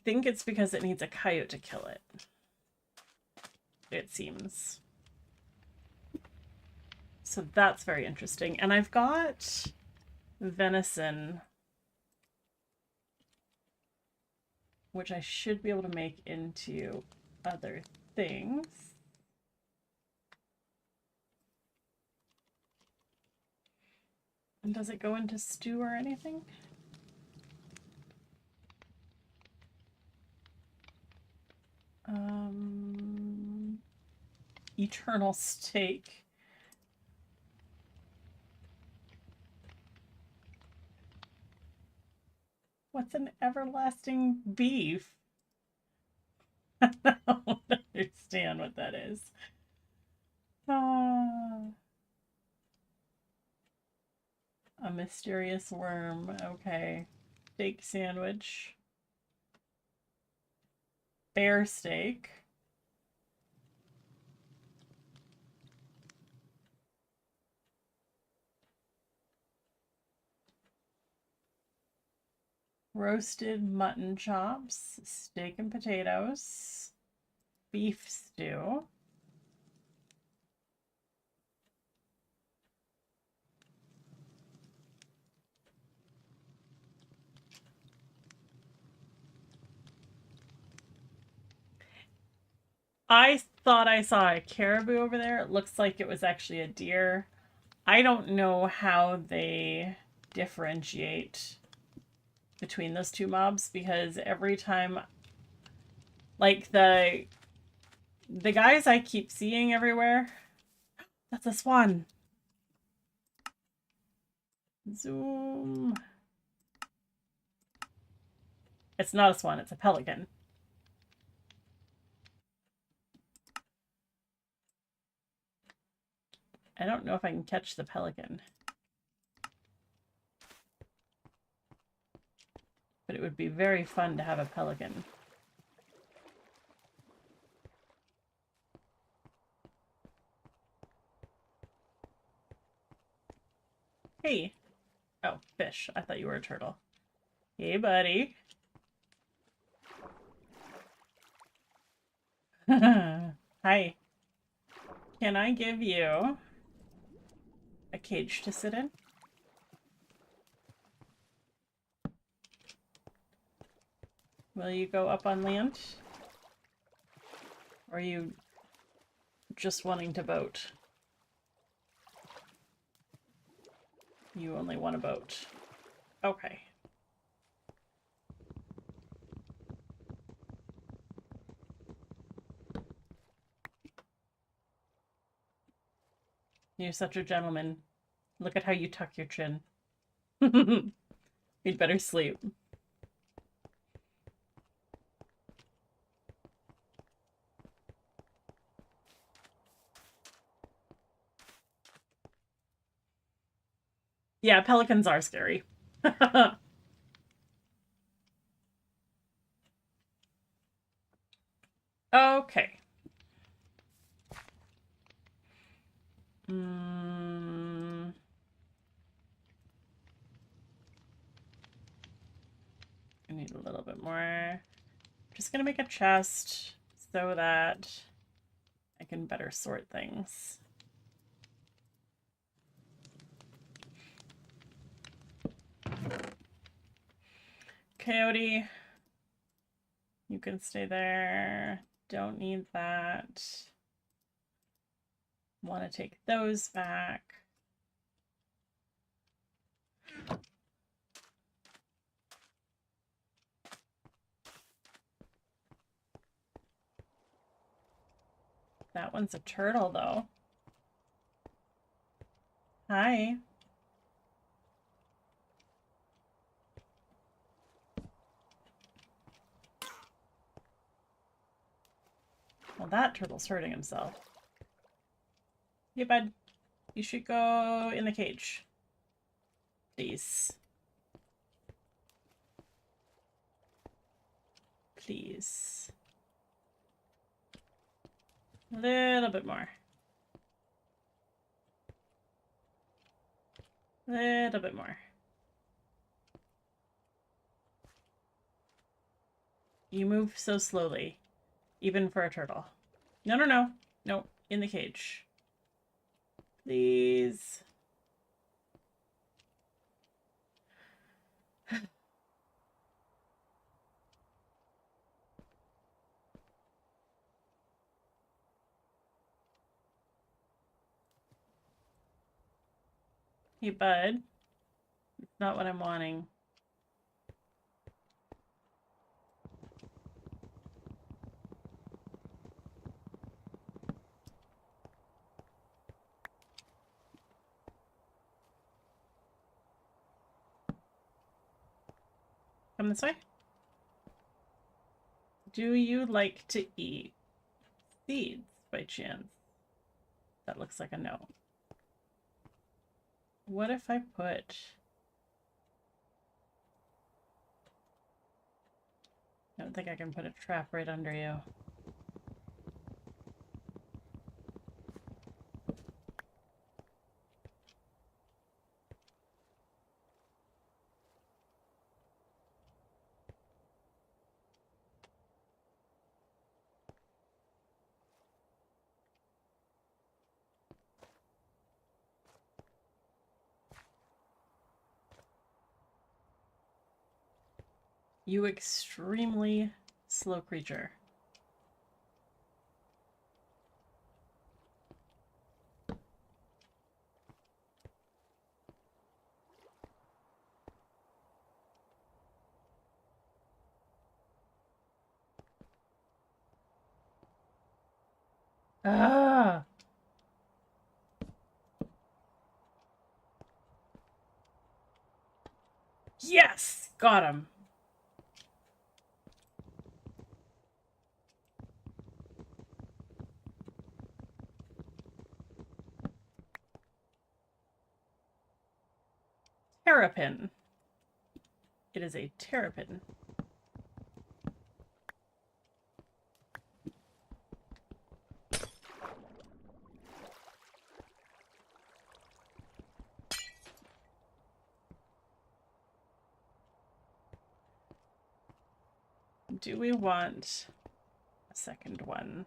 think it's because it needs a coyote to kill it. It seems. So that's very interesting. And I've got venison, which I should be able to make into other things. And does it go into stew or anything? Eternal steak. What's an everlasting beef? I don't understand what that is. A mysterious worm. Okay. Steak sandwich. Bear steak. Roasted mutton chops, steak and potatoes, beef stew. I thought I saw a caribou over there. It looks like it was actually a deer. I don't know how they differentiate between those two mobs, because every time, like the guys I keep seeing everywhere, that's a swan. Zoom. It's not a swan, it's a pelican. I don't know if I can catch the pelican. But it would be very fun to have a pelican. Hey. Oh, fish. I thought you were a turtle. Hey, buddy. Hi. Can I give you a cage to sit in? Will you go up on land? Or are you just wanting to boat? You only want a boat. Okay. You're such a gentleman. Look at how you tuck your chin. We'd better sleep. Yeah, pelicans are scary. Okay. I need a little bit more. I'm just gonna make a chest so that I can better sort things. Coyote, you can stay there. Don't need that. Want to take those back. That one's a turtle, though. Hi. Well, that turtle's hurting himself. Hey, bud. You should go in the cage. Please. Please. A little bit more. A little bit more. You move so slowly, even for a turtle. No, no, no. No, in the cage. Please. Hey, bud. It's not what I'm wanting. Come this way. Do you like to eat seeds by chance? That looks like a no. What if I put... I don't think I can put a trap right under you. You extremely slow creature. Ah! Yes! Got him. Terrapin. It is a terrapin. Do we want a second one?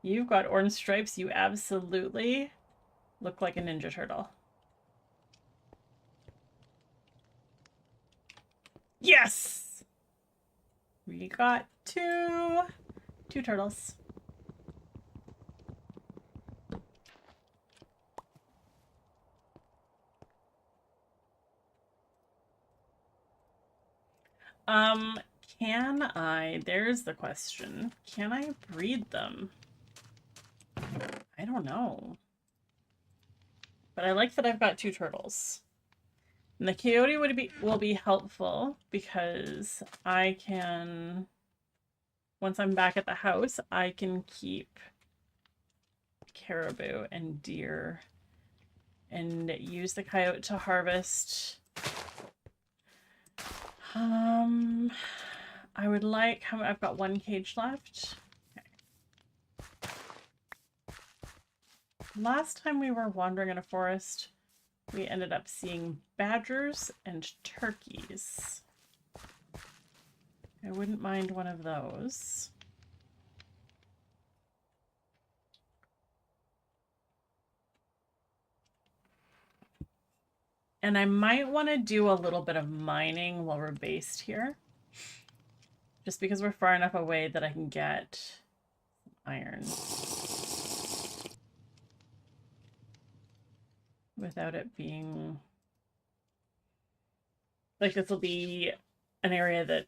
You've got orange stripes. You absolutely look like a Ninja Turtle. Yes! We got two turtles. Can I, there's the question. Can I breed them? I don't know. But I like that I've got two turtles. And the coyote will be helpful because I can, once I'm back at the house, I can keep caribou and deer and use the coyote to harvest. I would like, I've got one cage left. Okay. Last time we were wandering in a forest, we ended up seeing badgers and turkeys. I wouldn't mind one of those. And I might want to do a little bit of mining while we're based here. Just because we're far enough away that I can get iron. Without it being... Like, this will be an area that...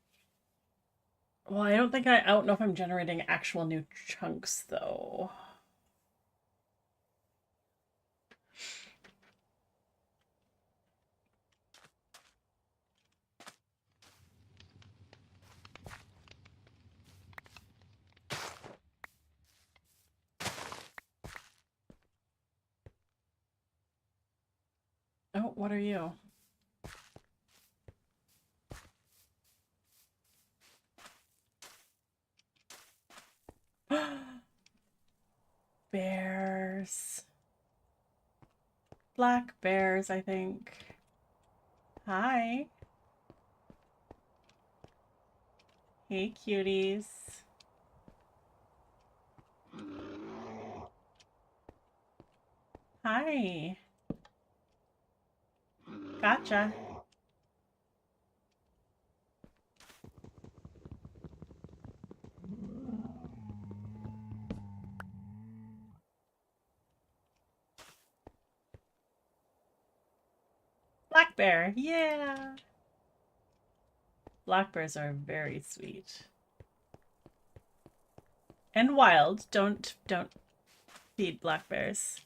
Well, I don't know if I'm generating actual new chunks, though. Oh, what are you? Bears. Black bears, I think. Hi. Hey, cuties. Hi. Gotcha. Black bear, yeah. Black bears are very sweet. And wild. Don't feed black bears.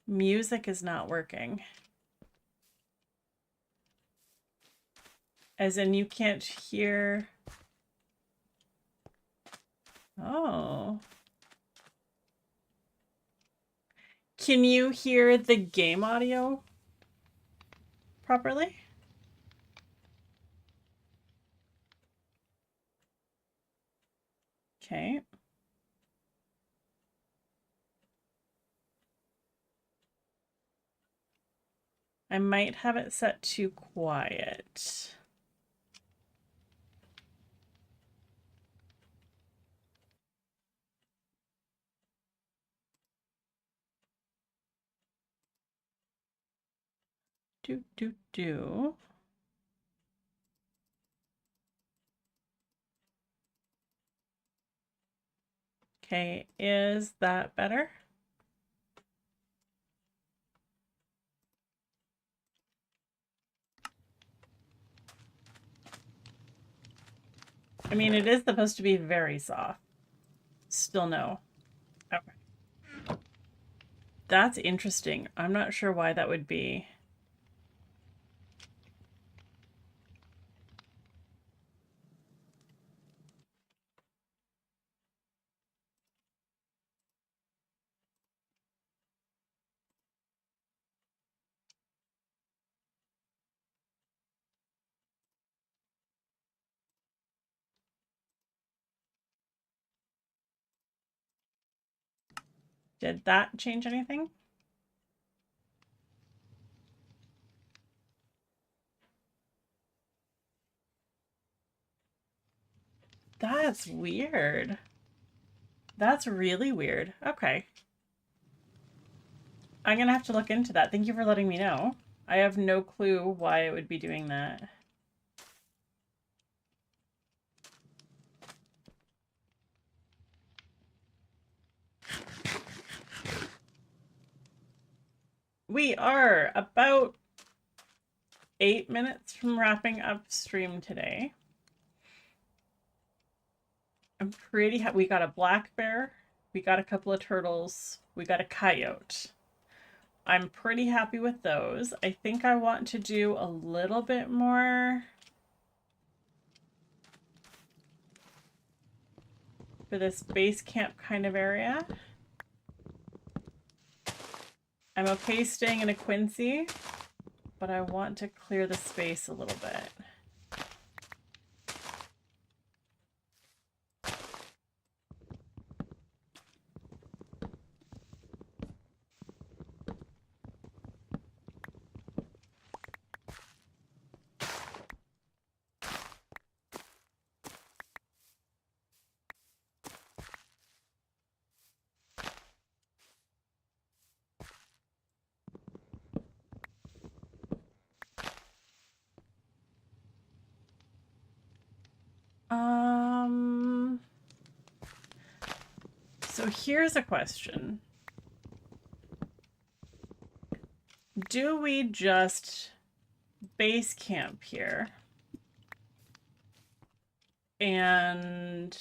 Music is not working. As in you can't hear. Oh. Can you hear the game audio properly? Okay. I might have it set to quiet. Do. Okay, is that better? I mean, it is supposed to be very soft. Still no. Okay. That's interesting. I'm not sure why that would be. Did that change anything? That's weird. That's really weird. Okay. I'm gonna have to look into that. Thank you for letting me know. I have no clue why it would be doing that. We are about 8 minutes from wrapping up stream today. I'm pretty happy. We got a black bear. We got a couple of turtles. We got a coyote. I'm pretty happy with those. I think I want to do a little bit more for this base camp kind of area. I'm okay staying in a Quincy, but I want to clear the space a little bit. So here's a question. Do we just base camp here and,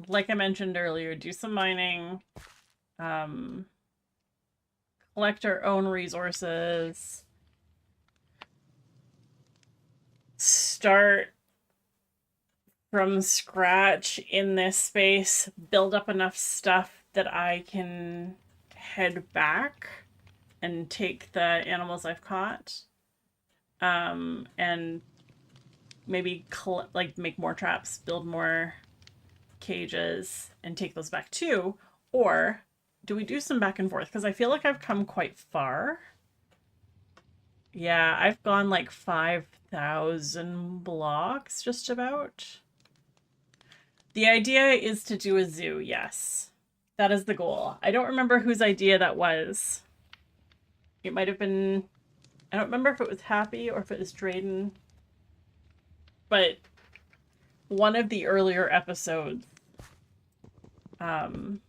like I mentioned earlier, do some mining, collect our own resources, start from scratch in this space, build up enough stuff that I can head back and take the animals I've caught, and maybe like make more traps, build more cages, and take those back too? Or do we do some back and forth? Because I feel like I've come quite far. Yeah, I've gone like 5,000 blocks just about. The idea is to do a zoo, yes. That is the goal. I don't remember whose idea that was. It might have been... I don't remember if it was Happy or if it was Drayden. But one of the earlier episodes, one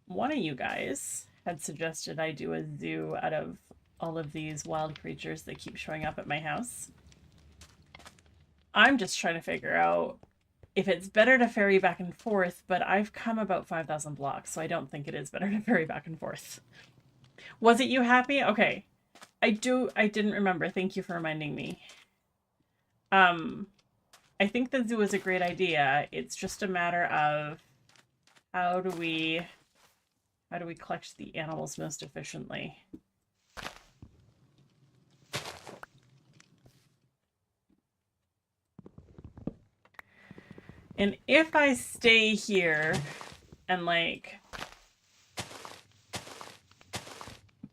of you guys had suggested I do a zoo out of all of these wild creatures that keep showing up at my house. I'm just trying to figure out if it's better to ferry back and forth, but I've come about 5,000 blocks, so I don't think it is better to ferry back and forth. Was it you, Happy? Okay. I didn't remember. Thank you for reminding me. I think the zoo is a great idea. It's just a matter of how do we collect the animals most efficiently? And if I stay here and like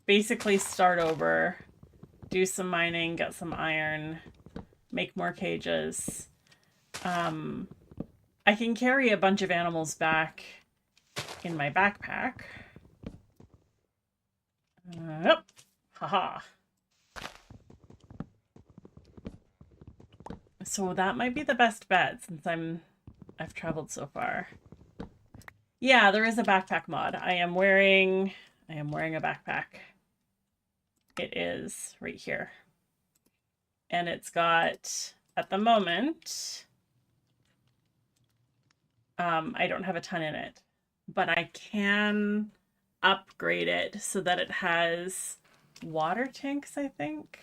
basically start over, do some mining, get some iron, make more cages, I can carry a bunch of animals back in my backpack. Yep. Haha. So that might be the best bet since I've traveled so far. Yeah, there is a backpack mod. I am wearing a backpack. It is right here. And it's got, at the moment, I don't have a ton in it, but I can upgrade it so that it has water tanks, I think.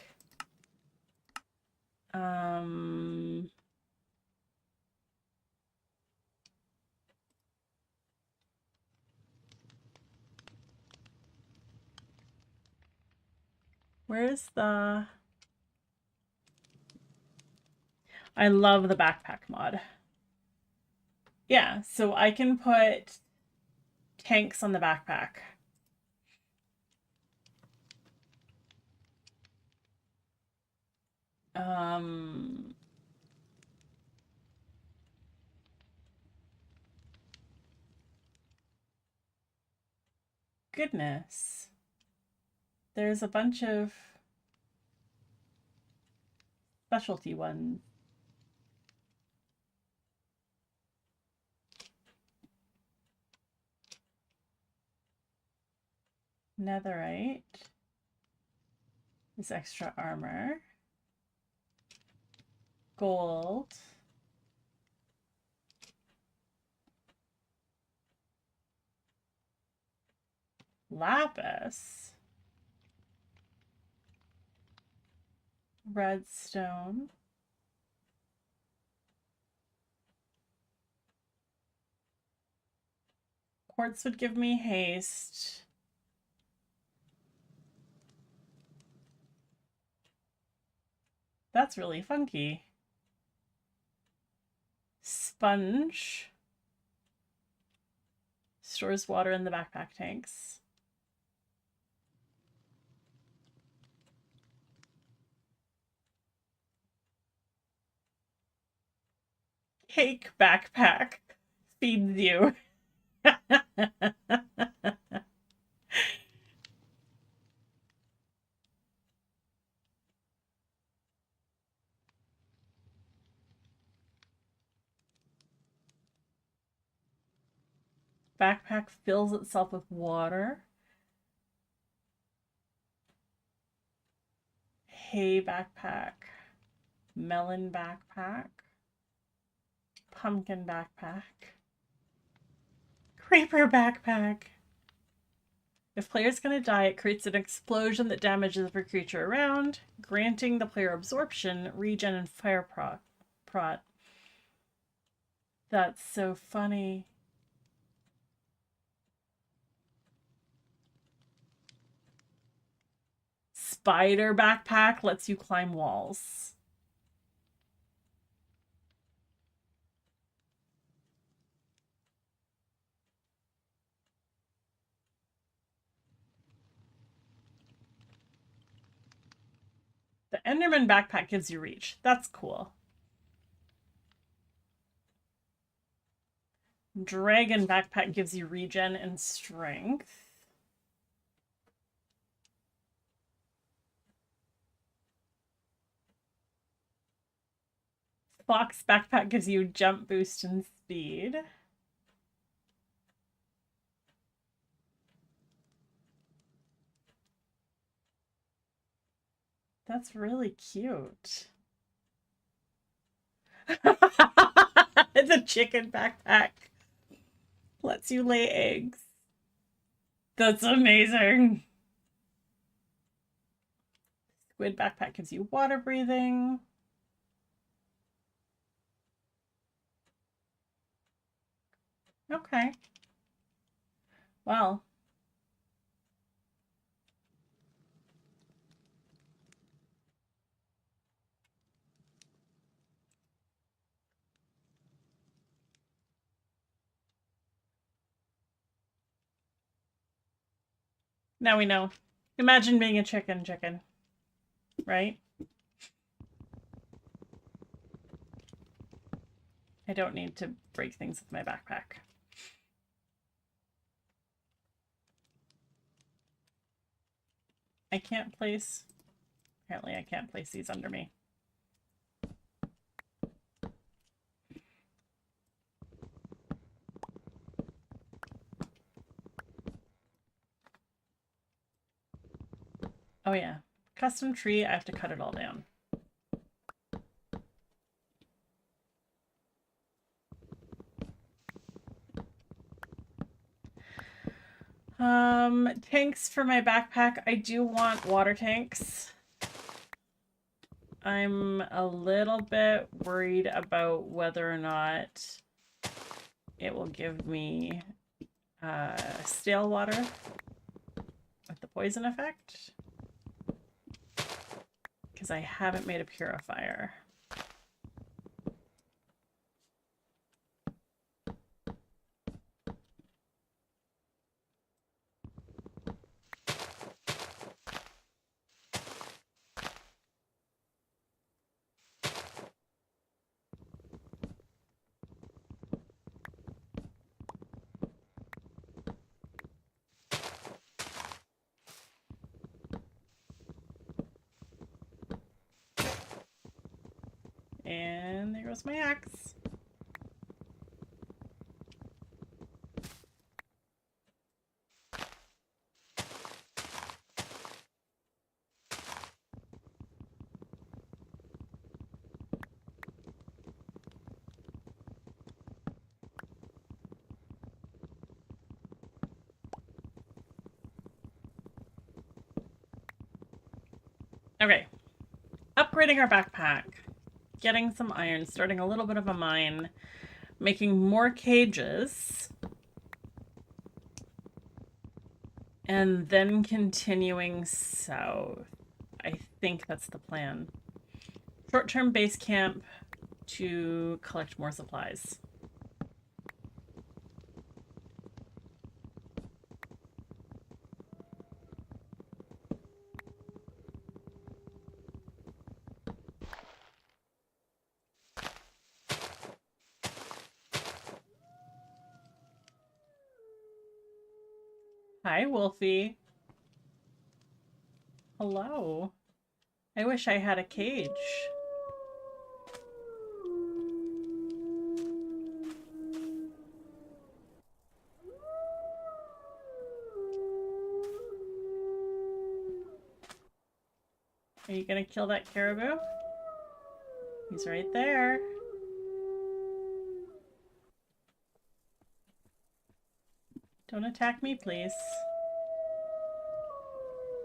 Where's the... I love the backpack mod. Yeah, so I can put tanks on the backpack. Goodness. There's a bunch of specialty ones. Netherite is extra armor. Gold. Lapis. Redstone. Quartz would give me haste. That's really funky. Sponge. Stores water in the backpack tanks. Cake backpack feeds you. Backpack fills itself with water. Hay backpack. Melon backpack. Pumpkin backpack. Creeper backpack. If player's gonna die, it creates an explosion that damages every creature around, granting the player absorption, regen, and fire prot. That's so funny. Spider backpack lets you climb walls. The Enderman backpack gives you reach. That's cool. Dragon backpack gives you regen and strength. Fox backpack gives you jump boost and speed. That's really cute. The chicken backpack lets you lay eggs. That's amazing. Squid backpack gives you water breathing. Okay. Well. Now we know. Imagine being a chicken, right? I don't need to break things with my backpack. I can't place... Apparently I can't place these under me. Oh yeah. Custom tree, I have to cut it all down. Tanks for my backpack. I do want water tanks. I'm a little bit worried about whether or not it will give me stale water with the poison effect, because I haven't made a purifier. And there goes my axe. Okay. Upgrading our backpack. Getting some iron. Starting a little bit of a mine. Making more cages. And then continuing south. I think that's the plan. Short-term base camp to collect more supplies. Hi, Wolfie. Hello. I wish I had a cage. Are you gonna kill that caribou? He's right there. Don't attack me, please.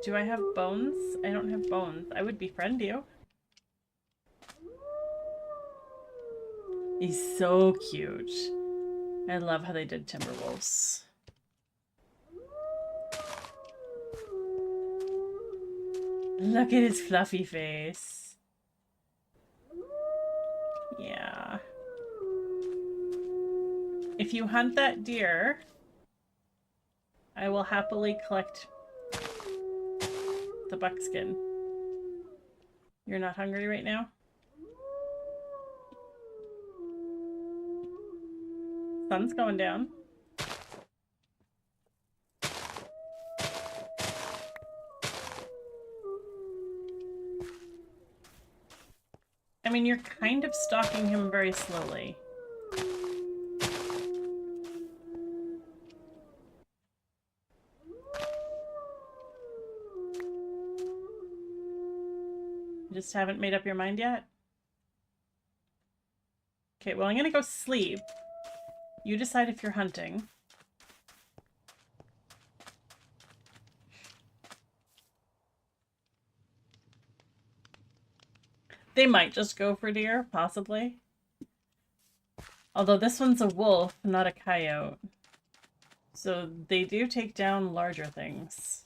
Do I have bones? I don't have bones. I would befriend you. He's so cute. I love how they did Timberwolves. Look at his fluffy face. Yeah. If you hunt that deer, I will happily collect the buckskin. You're not hungry right now? Sun's going down. I mean, you're kind of stalking him very slowly. You just haven't made up your mind yet? Okay, well, I'm gonna go sleep. You decide if you're hunting. They might just go for deer, possibly. Although this one's a wolf, not a coyote. So they do take down larger things.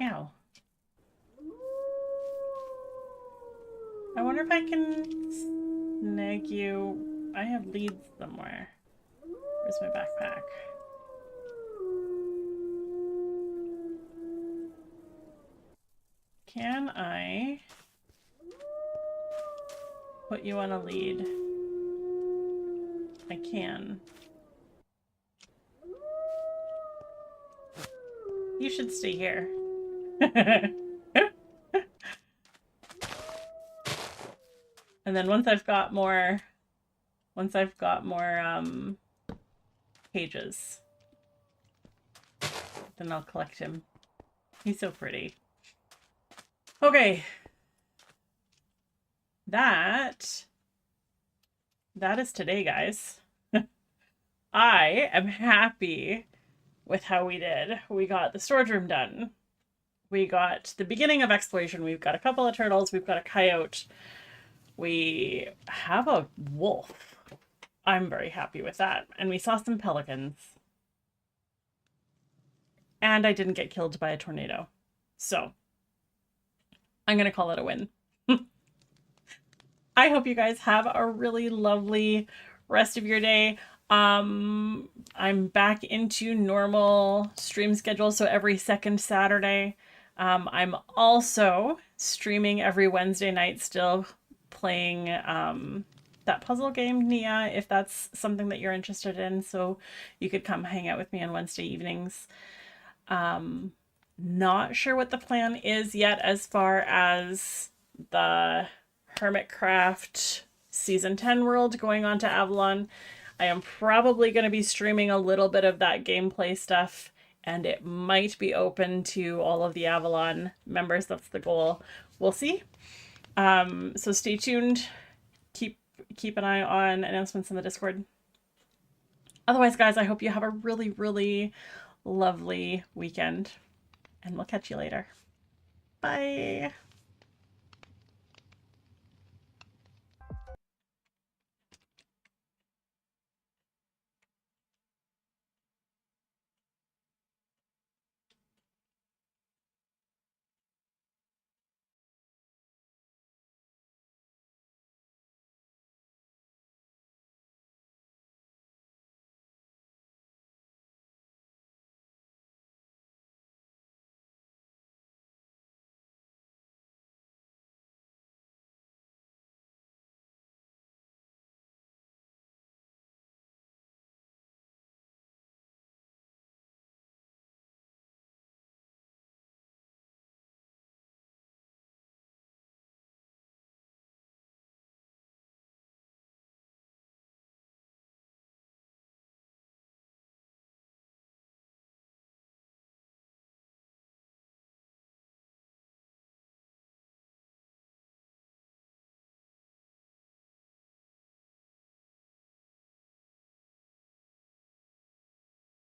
Ow. I wonder if I can snag you. I have leads somewhere. Where's my backpack? Can I put you on a lead? I can. You should stay here. And then once I've got more cages, then I'll collect him. He's so pretty. Okay. That is today, guys. I am happy with how we did. We got the storage room done. We got the beginning of exploration. We've got a couple of turtles. We've got a coyote. We have a wolf. I'm very happy with that. And we saw some pelicans. And I didn't get killed by a tornado. So I'm going to call it a win. I hope you guys have a really lovely rest of your day. I'm back into normal stream schedule, so every second Saturday. I'm also streaming every Wednesday night still, playing that puzzle game, Nia, if that's something that you're interested in. So you could come hang out with me on Wednesday evenings. Not sure what the plan is yet as far as the Hermitcraft Season 10 world going on to Avalon. I am probably going to be streaming a little bit of that gameplay stuff, and it might be open to all of the Avalon members. That's the goal. We'll see. So stay tuned. Keep an eye on announcements in the Discord. Otherwise, guys, I hope you have a really, really lovely weekend, and we'll catch you later. Bye.